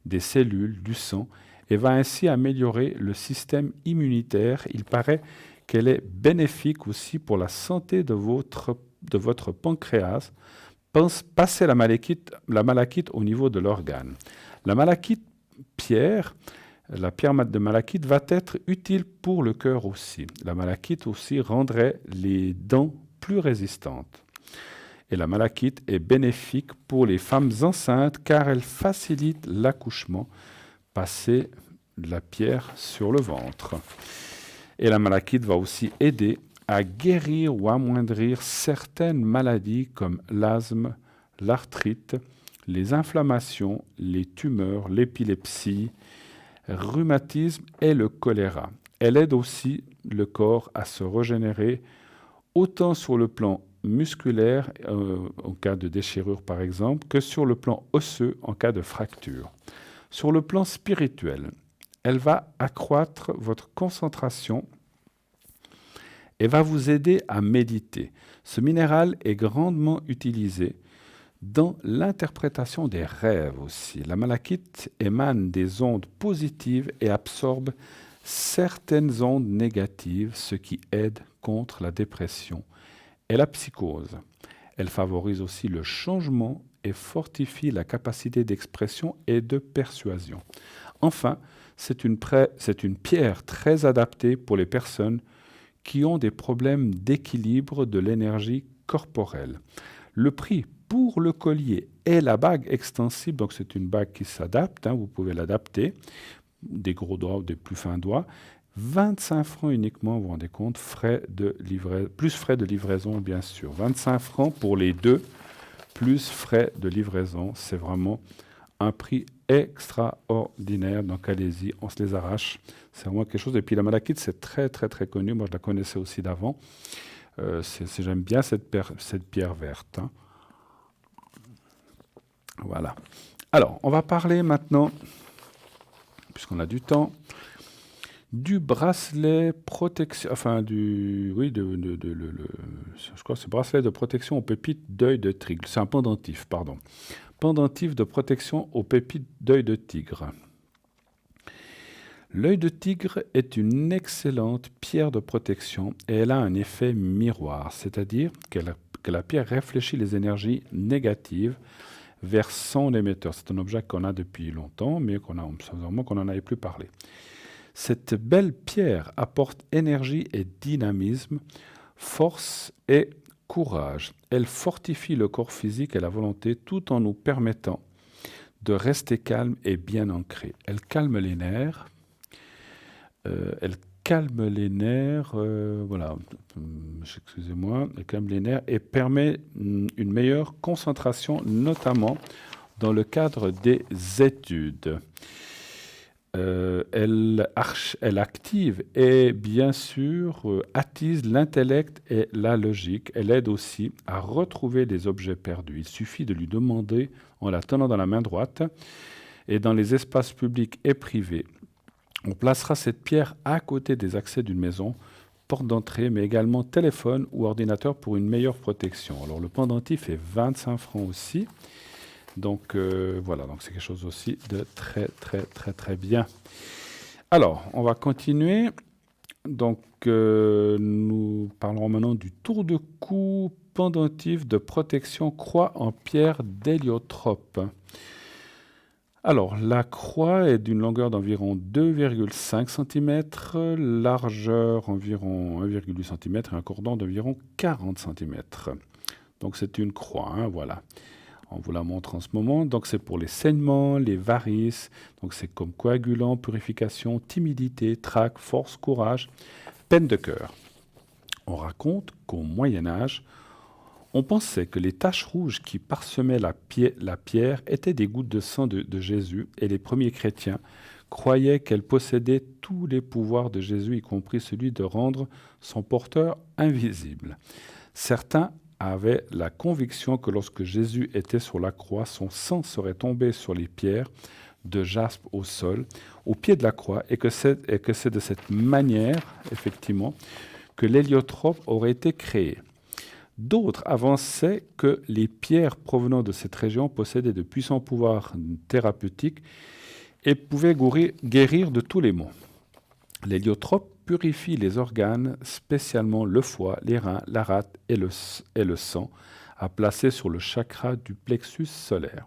des cellules du sang et va ainsi améliorer le système immunitaire. Il paraît qu'elle est bénéfique aussi pour la santé de votre pancréas. Passez la malachite au niveau de l'organe. La malachite pierre La pierre de malachite va être utile pour le cœur aussi. La malachite aussi rendrait les dents plus résistantes. Et la malachite est bénéfique pour les femmes enceintes car elle facilite l'accouchement. Passer la pierre sur le ventre. Et la malachite va aussi aider à guérir ou amoindrir certaines maladies comme l'asthme, l'arthrite, les inflammations, les tumeurs, l'épilepsie, rhumatisme et le choléra. Elle aide aussi le corps à se régénérer, autant sur le plan musculaire, en cas de déchirure par exemple, que sur le plan osseux en cas de fracture. Sur le plan spirituel, elle va accroître votre concentration et va vous aider à méditer. Ce minéral est grandement utilisé dans l'interprétation des rêves aussi. La malachite émane des ondes positives et absorbe certaines ondes négatives, ce qui aide contre la dépression et la psychose. Elle favorise aussi le changement et fortifie la capacité d'expression et de persuasion. Enfin, c'est une pierre très adaptée pour les personnes qui ont des problèmes d'équilibre de l'énergie corporelle. Le prix pour le collier et la bague extensible, donc c'est une bague qui s'adapte, vous pouvez l'adapter, des gros doigts ou des plus fins doigts, 25 francs uniquement, vous vous rendez compte, plus frais de livraison bien sûr. 25 francs pour les deux, plus frais de livraison, c'est vraiment un prix extraordinaire, donc allez-y, on se les arrache, c'est vraiment quelque chose. Et puis la malachite, c'est très très très connu, moi je la connaissais aussi d'avant, j'aime bien cette pierre verte. Voilà. Alors, on va parler maintenant, puisqu'on a du temps, du bracelet protection, je crois que c'est bracelet de protection aux pépites d'œil de tigre. C'est un pendentif, pardon. Pendentif de protection aux pépites d'œil de tigre. L'œil de tigre est une excellente pierre de protection et elle a un effet miroir, c'est-à-dire que la pierre réfléchit les énergies négatives vers son émetteur. C'est un objet qu'on a depuis longtemps, mais qu'on n'en avait plus parlé. Cette belle pierre apporte énergie et dynamisme, force et courage. Elle fortifie le corps physique et la volonté tout en nous permettant de rester calme et bien ancré. Elle calme les nerfs. Excusez-moi, elle calme les nerfs et permet une meilleure concentration, notamment dans le cadre des études. Elle active et bien sûr attise l'intellect et la logique. Elle aide aussi à retrouver des objets perdus. Il suffit de lui demander en la tenant dans la main droite et dans les espaces publics et privés. On placera cette pierre à côté des accès d'une maison, porte d'entrée, mais également téléphone ou ordinateur pour une meilleure protection. Alors le pendentif est 25 francs aussi. Donc voilà, donc c'est quelque chose aussi de très très très très bien. Alors, on va continuer. Donc nous parlerons maintenant du tour de cou pendentif de protection croix en pierre d'héliotrope. Alors, la croix est d'une longueur d'environ 2,5 cm, largeur environ 1,8 cm et un cordon d'environ 40 cm. Donc c'est une croix, voilà. On vous la montre en ce moment. Donc c'est pour les saignements, les varices. Donc c'est comme coagulant, purification, timidité, trac, force, courage, peine de cœur. On raconte qu'au Moyen-Âge, on pensait que les taches rouges qui parsemaient la pierre étaient des gouttes de sang de Jésus et les premiers chrétiens croyaient qu'elles possédaient tous les pouvoirs de Jésus, y compris celui de rendre son porteur invisible. Certains avaient la conviction que lorsque Jésus était sur la croix, son sang serait tombé sur les pierres de jaspe au sol, au pied de la croix, et que c'est de cette manière, effectivement, que l'héliotrope aurait été créé. D'autres avançaient que les pierres provenant de cette région possédaient de puissants pouvoirs thérapeutiques et pouvaient guérir de tous les maux. L'héliotrope purifie les organes, spécialement le foie, les reins, la rate et le sang, à placer sur le chakra du plexus solaire.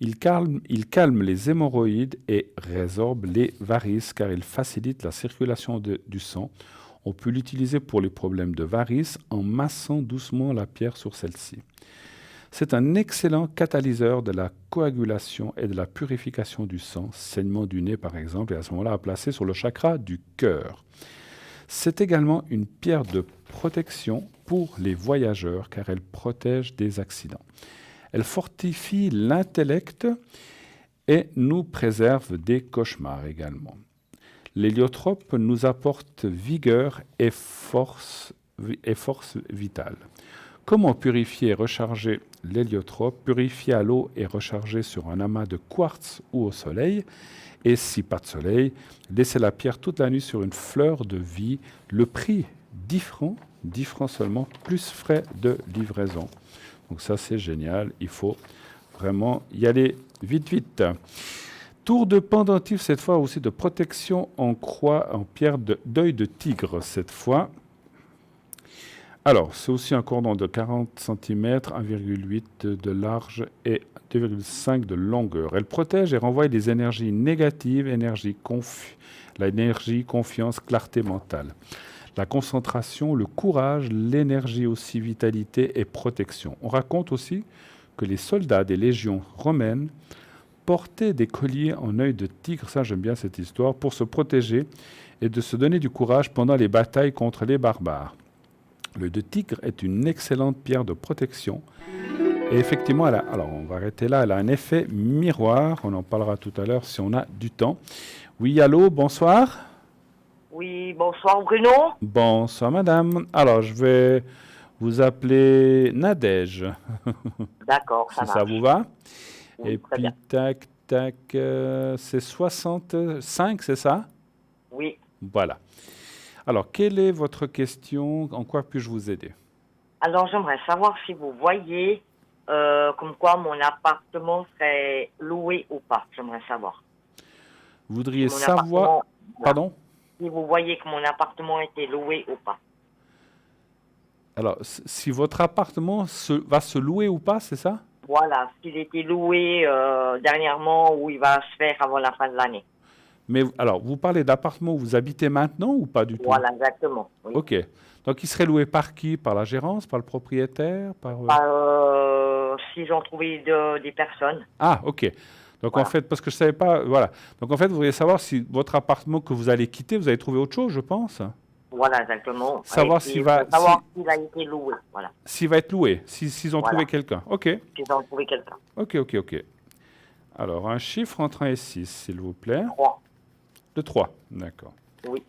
Il calme les hémorroïdes et résorbe les varices car il facilite la circulation du sang. On peut l'utiliser pour les problèmes de varices en massant doucement la pierre sur celle-ci. C'est un excellent catalyseur de la coagulation et de la purification du sang, saignement du nez par exemple, et à ce moment-là à placer sur le chakra du cœur. C'est également une pierre de protection pour les voyageurs car elle protège des accidents. Elle fortifie l'intellect et nous préserve des cauchemars également. L'héliotrope nous apporte vigueur et force vitale. Comment purifier et recharger l'héliotrope? Purifier à l'eau et recharger sur un amas de quartz ou au soleil. Et si pas de soleil, laissez la pierre toute la nuit sur une fleur de vie. Le prix, 10 francs seulement, plus frais de livraison. Donc ça, c'est génial. Il faut vraiment y aller vite, vite. Tour de pendentif, cette fois aussi de protection en croix, en pierre d'œil de tigre, cette fois. Alors, c'est aussi un cordon de 40 cm, 1,8 de large et 2,5 de longueur. Elle protège et renvoie des énergies négatives, l'énergie, confiance, clarté mentale. La concentration, le courage, l'énergie aussi, vitalité et protection. On raconte aussi que les soldats des légions romaines portaient des colliers en œil de tigre, ça j'aime bien cette histoire, pour se protéger et de se donner du courage pendant les batailles contre les barbares. L'œil de tigre est une excellente pierre de protection. Et effectivement, alors on va arrêter là, elle a un effet miroir, on en parlera tout à l'heure si on a du temps. Oui, allô, bonsoir. Oui, bonsoir Bruno. Bonsoir madame. Alors je vais vous appeler Nadège. D'accord, ça si marche. ça vous va. Oui, Et très puis bien. tac, c'est 65, c'est ça? Oui. Voilà. Alors, quelle est votre question? En quoi puis-je vous aider? Alors j'aimerais savoir si vous voyez comme quoi mon appartement serait loué ou pas. J'aimerais savoir. Vous voudriez Mon savoir... appartement- Pardon? Si vous voyez que mon appartement était loué ou pas. Alors, si votre appartement va se louer ou pas, c'est ça? Voilà, s'il était loué dernièrement ou il va se faire avant la fin de l'année. Mais alors, vous parlez d'appartement où vous habitez maintenant ou pas du tout? Voilà, exactement. Oui. Ok. Donc, il serait loué par qui? Par la gérance? Par le propriétaire? S'ils ont trouvé des personnes. Ah, ok. Donc, Voilà. en fait, parce que je ne savais pas... Voilà. Donc, en fait, vous voudriez savoir si votre appartement que vous allez quitter, vous allez trouver autre chose, je pense. Voilà, exactement. Savoir Et s'il savoir s'il a été loué. Voilà. S'il va être loué, s'ils ont Voilà. trouvé quelqu'un. Ok. S'ils ont trouvé quelqu'un. Ok. Alors, un chiffre entre 1 et 6, s'il vous plaît. 3. De 3, d'accord. Oui.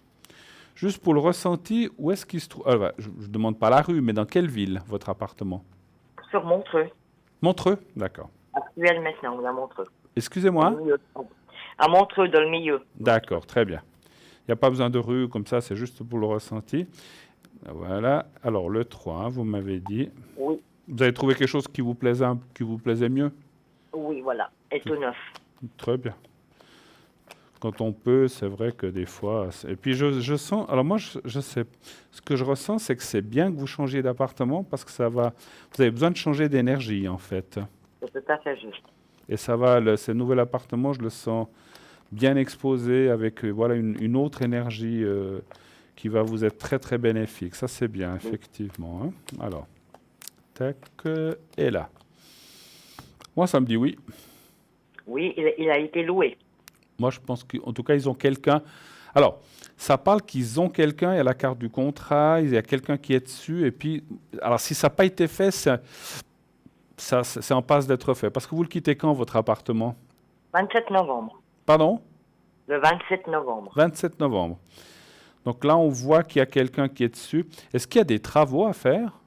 Juste pour le ressenti, où est-ce qu'il se trouve? Je ne demande pas la rue, mais dans quelle ville, votre appartement? Sur Montreux. Montreux, d'accord. Actuel maintenant, oui, à Montreux. Excusez-moi? Dans le milieu. À Montreux, dans le milieu. D'accord, très bien. Il n'y a pas besoin de rue comme ça, c'est juste pour le ressenti. Voilà. Alors, le 3, vous m'avez dit. Oui. Vous avez trouvé quelque chose qui vous plaisait mieux? Oui, voilà. Et tout neuf. Très bien. Quand on peut, c'est vrai que des fois... Et puis, je sens... Alors, moi, je sais... Ce que je ressens, c'est que c'est bien que vous changiez d'appartement parce que ça va... Vous avez besoin de changer d'énergie, en fait. C'est tout à fait juste. Et ça va... Ce nouvel appartement, je le sens bien exposé avec voilà, une autre énergie qui va vous être très, très bénéfique. Ça, c'est bien, effectivement. Hein. Alors, tac, et là. Moi, ça me dit oui. Oui, il a été loué. Moi, je pense qu'en tout cas, ils ont quelqu'un. Alors, ça parle qu'ils ont quelqu'un, il y a la carte du contrat, il y a quelqu'un qui est dessus. Et puis, alors, si ça n'a pas été fait, c'est en passe d'être fait. Parce que vous le quittez quand, votre appartement? 27 novembre. Pardon? Le 27 novembre. 27 novembre. Donc là, on voit qu'il y a quelqu'un qui est dessus. Est-ce qu'il y a des travaux à faire?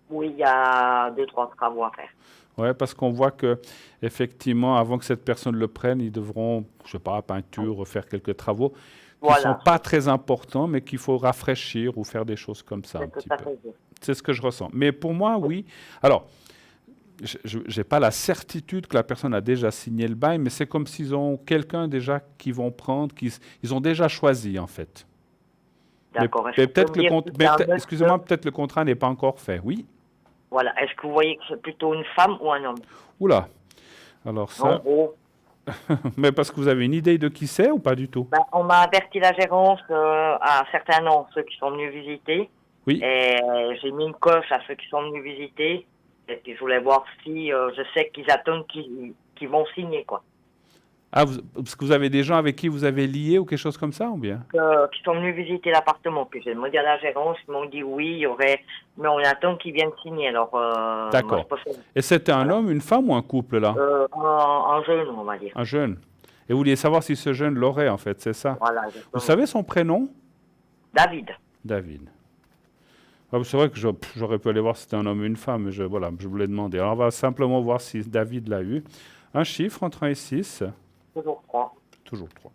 Oui, il y a 2-3 travaux à faire. Oui, parce qu'on voit que effectivement, avant que cette personne le prenne, ils devront, je sais pas, peinture, refaire quelques travaux qui Voilà. ne sont pas très importants, mais qu'il faut rafraîchir ou faire des choses comme ça un C'est petit tout à peu. fait juste. C'est ce que je ressens. Mais pour moi, oui. Alors, je n'ai pas la certitude que la personne a déjà signé le bail, mais c'est comme s'ils ont quelqu'un déjà qu'ils vont prendre, ils ont déjà choisi en fait. D'accord. Mais peut-être que excusez-moi, peut-être le contrat n'est pas encore fait. Oui. Voilà. Est-ce que vous voyez que c'est plutôt une femme ou un homme? Oula, alors En ça... gros, Mais parce que vous avez une idée de qui c'est ou pas du tout? ben, on m'a averti la gérance à certains noms, ceux qui sont venus visiter. Oui. Et j'ai mis une coche à ceux qui sont venus visiter. Et puis je voulais voir si je sais qu'ils attendent qu'ils vont signer, quoi. Ah, parce que vous avez des gens avec qui vous avez lié ou quelque chose comme ça ou bien? Qui sont venus visiter l'appartement. Puis j'ai demandé à la gérance, ils m'ont dit oui, il y aurait, mais on attend qu'ils viennent signer. Alors, D'accord. moi, je préfère, Et c'était un voilà. homme, une femme ou un couple là? Un jeune, on va dire. Un jeune. Et vous vouliez savoir si ce jeune l'aurait en fait, c'est ça? Voilà, Vous exactement. savez son prénom? David. David. Ah, c'est vrai que j'aurais pu aller voir si c'était un homme ou une femme, mais voilà, je voulais demander. Alors on va simplement voir si David l'a eu. Un chiffre entre 1 et 6. Toujours 3. Toujours 3.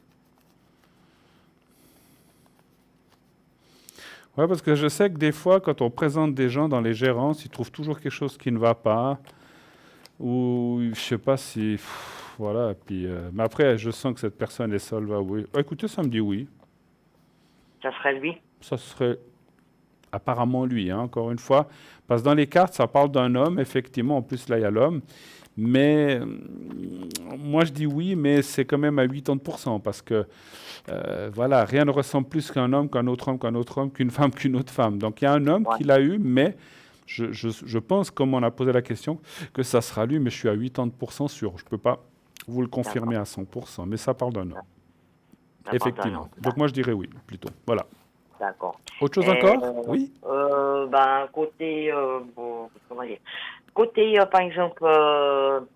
Ouais, parce que je sais que des fois, quand on présente des gens dans les gérances, ils trouvent toujours quelque chose qui ne va pas. Ou je sais pas si... voilà, puis, mais après, je sens que cette personne est seule, va oui. Écoutez, ça me dit oui. Ça serait lui. Ça serait apparemment lui, hein, encore une fois. Parce que dans les cartes, ça parle d'un homme, effectivement. En plus, là, il y a l'homme. Mais moi, je dis oui, mais c'est quand même à 80%. Parce que, voilà, rien ne ressemble plus qu'un homme, qu'un autre homme, qu'une femme, qu'une autre femme. Donc, il y a un homme qui l'a eu, mais je pense, comme on a posé la question, que ça sera lui, mais je suis à 80% sûr. Je ne peux pas vous le confirmer à 100%, mais ça parle d'un homme. Effectivement. Donc, moi, je dirais oui, plutôt. Voilà. D'accord. Autre chose encore? Oui. Ben, côté, comment dire, côté, par exemple, un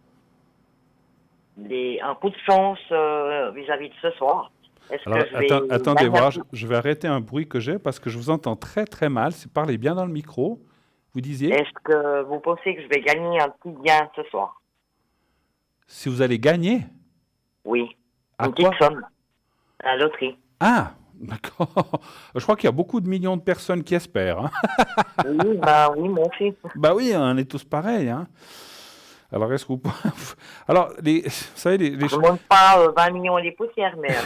coup de chance vis-à-vis de ce soir. Est-ce Alors, que je vais attendez gagner voir, je vais arrêter un bruit que j'ai parce que je vous entends très très mal. Parlez bien dans le micro. Vous disiez? Est-ce que vous pensez que je vais gagner un petit gain ce soir? Si vous allez gagner? Oui. À Une quoi? petite somme. À la loterie. Ah, d'accord. Je crois qu'il y a beaucoup de millions de personnes qui espèrent, hein. Oui, bah oui, moi aussi. Bah oui, on est tous pareils, hein. Alors, est-ce que vous... Alors, vous savez, Je ne demande pas 20 millions les poussières, mais...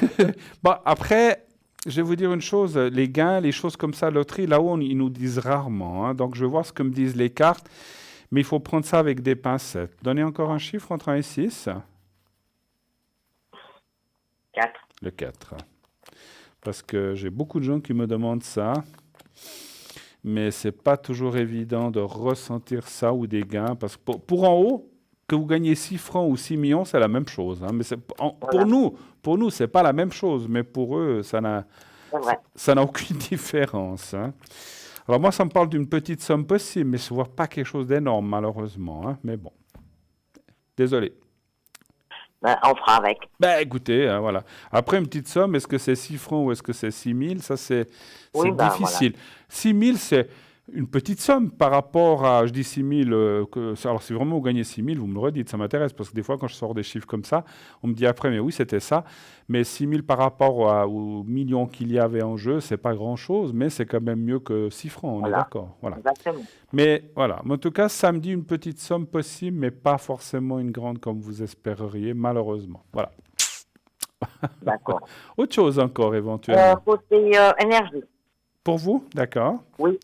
Bon, après, je vais vous dire une chose. Les gains, les choses comme ça, loterie, là-haut, ils nous disent rarement, hein. Donc, je vais voir ce que me disent les cartes. Mais il faut prendre ça avec des pincettes. Donnez encore un chiffre entre 1 et 6. 4. Le 4. Parce que j'ai beaucoup de gens qui me demandent ça. Mais ce n'est pas toujours évident de ressentir ça ou des gains. Parce que pour en haut, que vous gagnez 6 francs ou 6 millions, c'est la même chose, hein. Mais pour nous, ce n'est pas la même chose. Mais pour eux, ça n'a aucune différence, hein. Alors moi, ça me parle d'une petite somme possible, mais je ne vois pas quelque chose d'énorme, malheureusement, hein. Mais bon, désolé. Ben, on fera avec. Ben écoutez, hein, voilà. Après, une petite somme, est-ce que c'est 6 francs ou est-ce que c'est 6 000? Ça, c'est difficile. Voilà. 6 000, c'est une petite somme par rapport à, je dis 6 000, alors si vraiment vous gagnez 6 000, vous me le redites, ça m'intéresse, parce que des fois, quand je sors des chiffres comme ça, on me dit après, mais oui, c'était ça. Mais 6 000 par rapport aux millions qu'il y avait en jeu, c'est pas grand-chose, mais c'est quand même mieux que 6 francs, on est d'accord. Voilà. Exactement. Mais voilà, en tout cas, ça me dit une petite somme possible, mais pas forcément une grande comme vous espéreriez, malheureusement. Voilà. D'accord. Autre chose encore, éventuellement. Côté énergie. Pour vous, d'accord. Oui.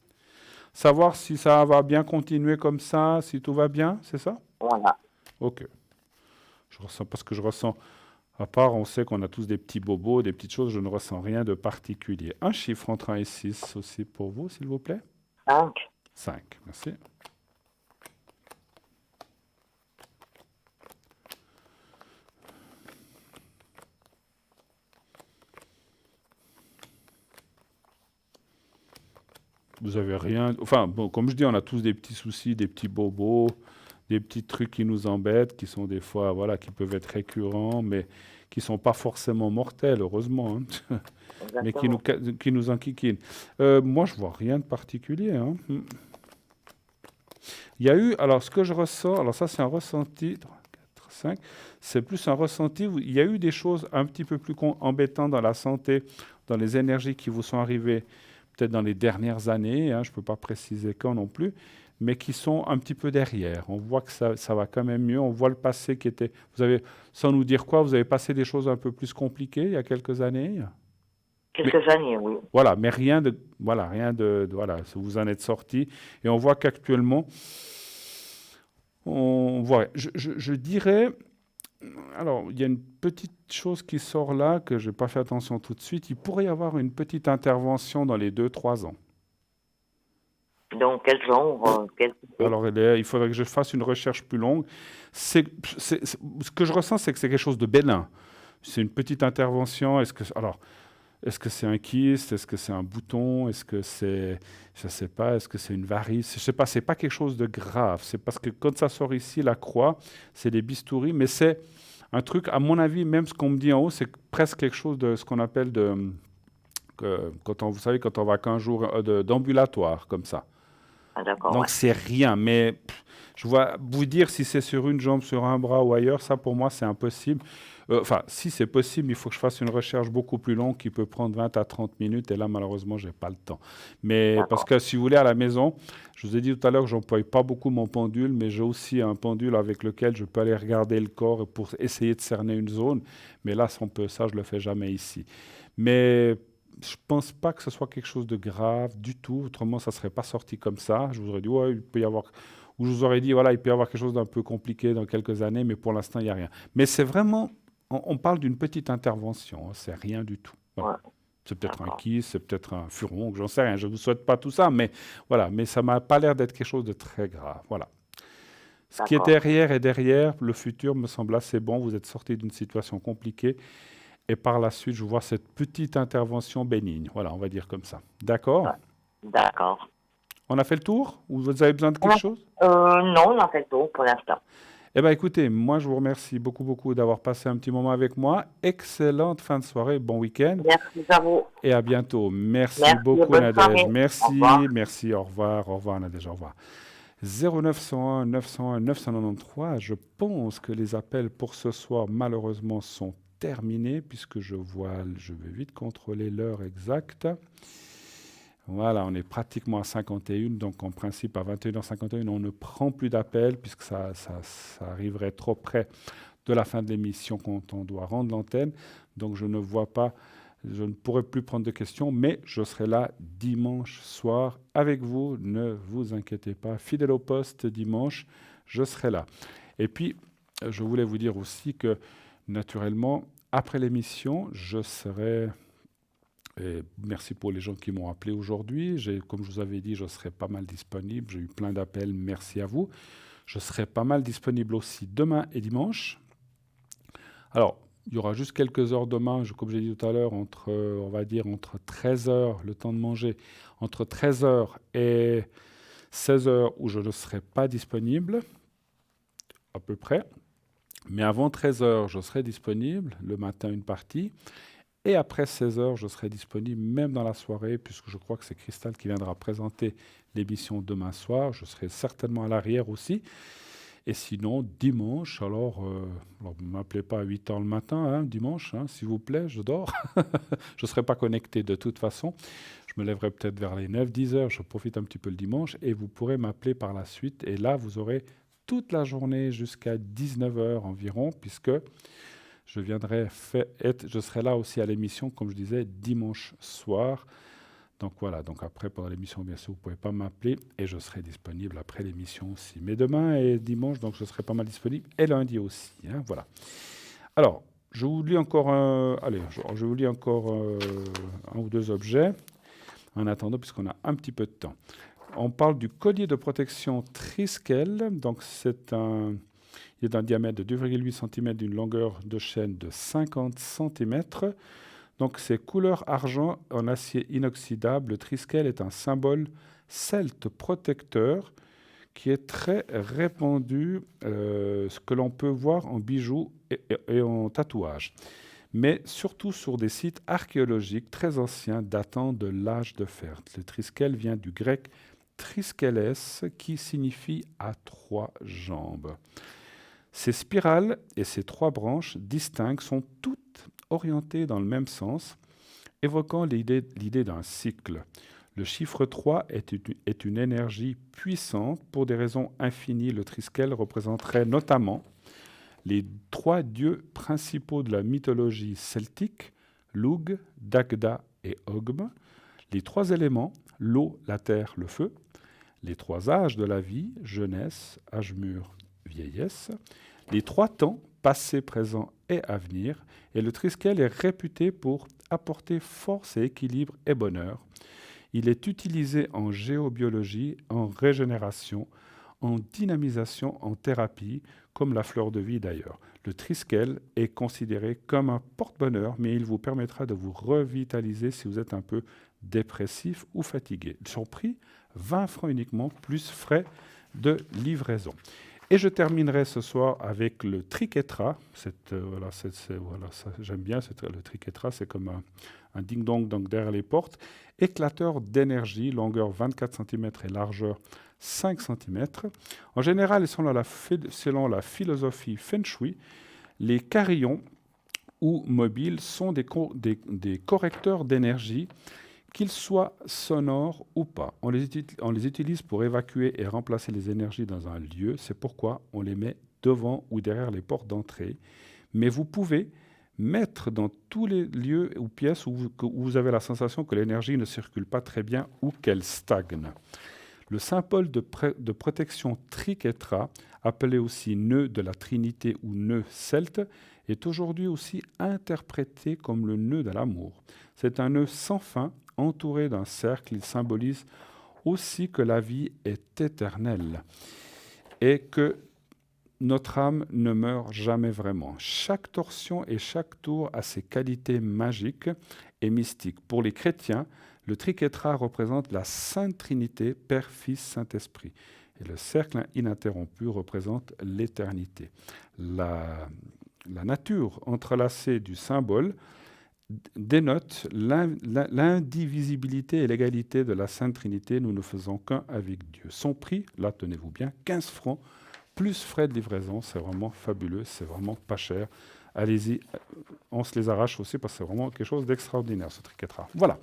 Savoir si ça va bien continuer comme ça, si tout va bien, c'est ça? Voilà. Ok. Parce que je ressens, à part, on sait qu'on a tous des petits bobos, des petites choses, je ne ressens rien de particulier. Un chiffre entre 1 et 6 aussi pour vous, s'il vous plaît? 5. 5, merci. Vous avez rien... Enfin, bon, comme je dis, on a tous des petits soucis, des petits bobos, des petits trucs qui nous embêtent, qui sont des fois, voilà, qui peuvent être récurrents, mais qui ne sont pas forcément mortels, heureusement, hein. Mais qui nous enquiquinent. Moi, je ne vois rien de particulier, hein. Il y a eu, alors ce que je ressens, alors ça c'est un ressenti, 3, 4, 5, c'est plus un ressenti où il y a eu des choses un petit peu plus embêtantes dans la santé, dans les énergies qui vous sont arrivées peut-être dans les dernières années, hein, je ne peux pas préciser quand non plus, mais qui sont un petit peu derrière. On voit que ça va quand même mieux, on voit le passé qui était... Vous avez, sans nous dire quoi, vous avez passé des choses un peu plus compliquées il y a quelques années? Quelques années, oui. Voilà, mais rien de... Voilà, vous en êtes sorti. Et on voit qu'actuellement, On voit. Je dirais, alors, il y a une petite chose qui sort là que je n'ai pas fait attention tout de suite. Il pourrait y avoir une petite intervention dans les 2-3 ans. Donc, quel genre, quel type? Alors, il faudrait que je fasse une recherche plus longue. Ce que je ressens, c'est que c'est quelque chose de bénin. C'est une petite intervention. Est-ce que c'est un kyste? Est-ce que c'est un bouton? Est-ce que c'est, je ne sais pas, est-ce que c'est une varice? Je ne sais pas, c'est pas quelque chose de grave. C'est parce que quand ça sort ici, la croix, c'est des bistouris, mais c'est un truc, à mon avis, même ce qu'on me dit en haut, c'est presque quelque chose de ce qu'on appelle vous savez, quand on va qu'un jour d'ambulatoire, comme ça. Ah, d'accord, Donc ouais. c'est rien, mais je vois vous dire si c'est sur une jambe, sur un bras ou ailleurs, ça pour moi c'est impossible. Enfin, si c'est possible, il faut que je fasse une recherche beaucoup plus longue qui peut prendre 20 à 30 minutes et là malheureusement j'ai pas le temps. Mais parce D'accord. que si vous voulez à la maison, je vous ai dit tout à l'heure que j'emploie pas beaucoup mon pendule, mais j'ai aussi un pendule avec lequel je peux aller regarder le corps pour essayer de cerner une zone. Mais là, ça je le fais jamais ici. Mais je pense pas que ce soit quelque chose de grave du tout. Autrement, ça serait pas sorti comme ça. Je vous aurais dit, ouais, il peut y avoir. Ou je vous aurais dit, voilà, il peut y avoir quelque chose d'un peu compliqué dans quelques années, mais pour l'instant, il n'y a rien. Mais c'est vraiment. On parle d'une petite intervention. Hein, c'est rien du tout. Voilà. Ouais, C'est peut-être un d'accord. kyste, c'est peut-être un furon, j'en sais rien. Je ne vous souhaite pas tout ça, mais voilà. Mais ça m'a pas l'air d'être quelque chose de très grave. Voilà. Ce qui est D'accord. derrière est derrière. Le futur me semble assez bon. Vous êtes sorti d'une situation compliquée. Et par la suite, je vois cette petite intervention bénigne. Voilà, on va dire comme ça. D'accord? Ouais, d'accord. On a fait le tour? Ou vous avez besoin de quelque chose? Non, on en fait tout pour l'instant. Eh bien, écoutez, moi, je vous remercie beaucoup, beaucoup d'avoir passé un petit moment avec moi. Excellente fin de soirée, bon week-end Merci à vous. et à bientôt. Merci Merci, beaucoup, bonne Nadège. soirée. Au Merci, revoir. merci, au revoir, Nadège, au revoir. 0901 901 993, je pense que les appels pour ce soir, malheureusement, sont terminés puisque je vais vite contrôler l'heure exacte. Voilà, on est pratiquement à 51, donc en principe à 21h51, on ne prend plus d'appels puisque ça arriverait trop près de la fin de l'émission quand on doit rendre l'antenne. Donc je ne pourrai plus prendre de questions, mais je serai là dimanche soir avec vous. Ne vous inquiétez pas, fidèle au poste dimanche, je serai là. Et puis, je voulais vous dire aussi que, naturellement, après l'émission, je serai... Et merci pour les gens qui m'ont appelé aujourd'hui. Comme je vous avais dit, je serai pas mal disponible. J'ai eu plein d'appels, merci à vous. Je serai pas mal disponible aussi demain et dimanche. Alors, il y aura juste quelques heures demain, comme j'ai dit tout à l'heure, on va dire entre 13h, le temps de manger, entre 13h et 16h où je ne serai pas disponible, à peu près. Mais avant 13h, je serai disponible, le matin une partie. Et après 16h, je serai disponible même dans la soirée, puisque je crois que c'est Christelle qui viendra présenter l'émission demain soir. Je serai certainement à l'arrière aussi. Et sinon, dimanche, alors ne m'appelez pas à 8h le matin, hein, dimanche, hein, s'il vous plaît, je dors. Je ne serai pas connecté de toute façon. Je me lèverai peut-être vers les 9-10h, je profite un petit peu le dimanche, et vous pourrez m'appeler par la suite. Et là, vous aurez toute la journée jusqu'à 19h environ, puisque... je serai là aussi à l'émission, comme je disais, dimanche soir. Donc voilà, donc après, pendant l'émission, bien sûr, vous ne pouvez pas m'appeler et je serai disponible après l'émission aussi. Mais demain et dimanche, donc je serai pas mal disponible et lundi aussi. Hein, voilà. Alors, je vous lis encore un ou deux objets en attendant, puisqu'on a un petit peu de temps. On parle du collier de protection Triskel. Donc il est d'un diamètre de 2,8 cm, d'une longueur de chaîne de 50 cm. Donc c'est couleur argent en acier inoxydable. Le Triskel est un symbole celte protecteur qui est très répandu, ce que l'on peut voir en bijoux et en tatouages, mais surtout sur des sites archéologiques très anciens datant de l'âge de fer. Le Triskel vient du grec triskeles, qui signifie « à trois jambes ». Ces spirales et ces trois branches distinctes sont toutes orientées dans le même sens, évoquant l'idée d'un cycle. Le chiffre 3 est une énergie puissante. Pour des raisons infinies, le Triskel représenterait notamment les trois dieux principaux de la mythologie celtique, Lugh, Dagda et Ogm, les trois éléments, l'eau, la terre, le feu, les trois âges de la vie, jeunesse, âge mûr vieillesse, les 3 temps, passé, présent et avenir, et le Triskel est réputé pour apporter force et équilibre et bonheur. Il est utilisé en géobiologie, en régénération, en dynamisation, en thérapie, comme la fleur de vie d'ailleurs. Le Triskel est considéré comme un porte-bonheur, mais il vous permettra de vous revitaliser si vous êtes un peu dépressif ou fatigué. Son prix, 20 francs uniquement, plus frais de livraison. Et je terminerai ce soir avec le Triquetra. Voilà, ça, j'aime bien, le Triquetra, c'est comme un ding-dong donc derrière les portes. Éclateur d'énergie, longueur 24 cm et largeur 5 cm. En général, selon la philosophie Feng Shui, les carillons ou mobiles sont des correcteurs d'énergie, qu'ils soient sonores ou pas. On les utilise pour évacuer et remplacer les énergies dans un lieu. C'est pourquoi on les met devant ou derrière les portes d'entrée. Mais vous pouvez mettre dans tous les lieux ou pièces où vous avez la sensation que l'énergie ne circule pas très bien ou qu'elle stagne. Le symbole de protection Triquetra, appelé aussi nœud de la Trinité ou nœud celte, est aujourd'hui aussi interprété comme le nœud de l'amour. C'est un nœud sans fin, entouré d'un cercle. Il symbolise aussi que la vie est éternelle et que notre âme ne meurt jamais vraiment. Chaque torsion et chaque tour a ses qualités magiques et mystiques. Pour les chrétiens, le Triquetra représente la Sainte Trinité, Père, Fils, Saint-Esprit. Et le cercle ininterrompu représente l'éternité. La nature entrelacée du symbole dénote l'indivisibilité et l'égalité de la Sainte Trinité. Nous ne faisons qu'un avec Dieu. Son prix, là tenez-vous bien, 15 francs, plus frais de livraison. C'est vraiment fabuleux, c'est vraiment pas cher. Allez-y, on se les arrache aussi parce que c'est vraiment quelque chose d'extraordinaire, ce Triquetra. Voilà.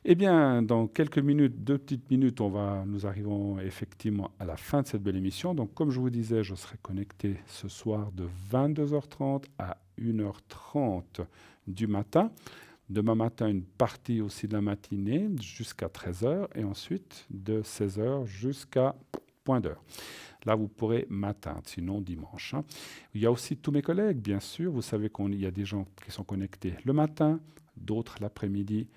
Eh bien, dans quelques minutes, 2 petites minutes, nous arrivons effectivement à la fin de cette belle émission. Donc, comme je vous disais, je serai connecté ce soir de 22h30 à 1h30 du matin. Demain matin, une partie aussi de la matinée jusqu'à 13h et ensuite de 16h jusqu'à point d'heure. Là, vous pourrez m'atteindre, sinon dimanche. Il y a aussi tous mes collègues, bien sûr. Vous savez qu'il y a des gens qui sont connectés le matin, d'autres l'après-midi,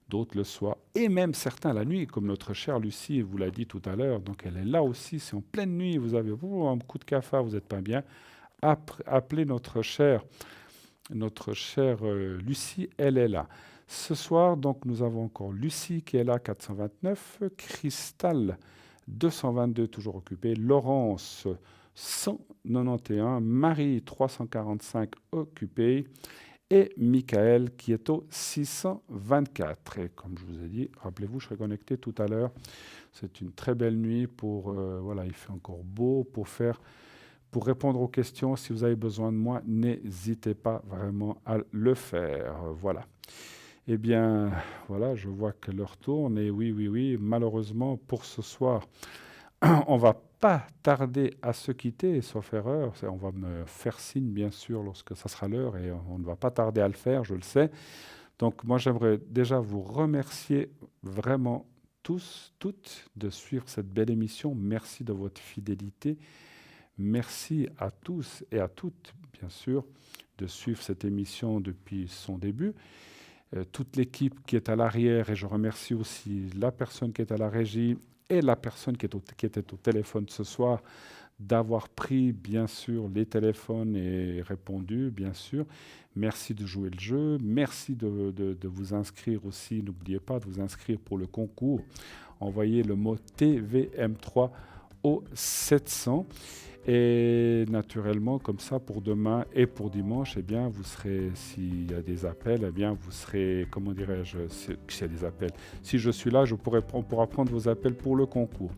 d'autres le soir, et même certains la nuit, comme notre chère Lucie vous l'a dit tout à l'heure. Donc elle est là aussi, c'est en pleine nuit, vous avez un coup de cafard, vous n'êtes pas bien. Appelez notre chère Lucie, elle est là. Ce soir, donc, nous avons encore Lucie qui est là, 429, Cristal, 222, toujours occupée, Laurence, 191, Marie, 345, occupée, et Michael qui est au 624. Et comme je vous ai dit, rappelez-vous, je serai connecté tout à l'heure. C'est une très belle nuit voilà, il fait encore beau pour répondre aux questions. Si vous avez besoin de moi, n'hésitez pas vraiment à le faire. Voilà. Eh bien, voilà, je vois que l'heure tourne. Et oui, malheureusement, pour ce soir, on ne va pas tarder à se quitter, sauf erreur. On va me faire signe, bien sûr, lorsque ça sera l'heure, et on ne va pas tarder à le faire, je le sais. Donc, moi, j'aimerais déjà vous remercier vraiment tous, toutes, de suivre cette belle émission. Merci de votre fidélité. Merci à tous et à toutes, bien sûr, de suivre cette émission depuis son début. Toute l'équipe qui est à l'arrière, et je remercie aussi la personne qui est à la régie et la personne qui était au téléphone ce soir, d'avoir pris, bien sûr, les téléphones et répondu, bien sûr. Merci de jouer le jeu. Merci de vous inscrire aussi. N'oubliez pas de vous inscrire pour le concours. Envoyez le mot TVM3 au 700. Et naturellement, comme ça, pour demain et pour dimanche, eh bien, vous serez, s'il y a des appels, eh bien, vous serez, comment dirais-je, s'il y a des appels. Si je suis là, on pourra prendre vos appels pour le concours.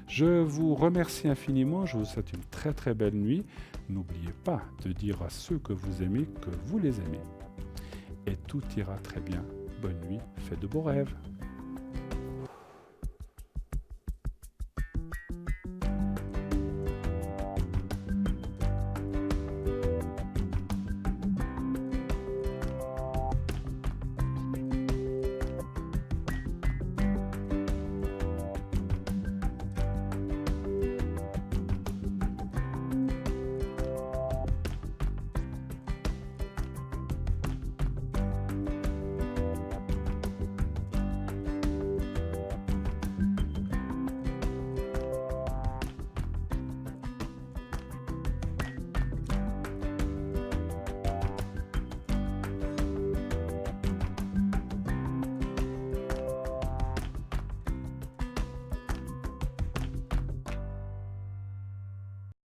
Je vous remercie infiniment, je vous souhaite une très très belle nuit. N'oubliez pas de dire à ceux que vous aimez que vous les aimez. Et tout ira très bien. Bonne nuit, faites de beaux rêves.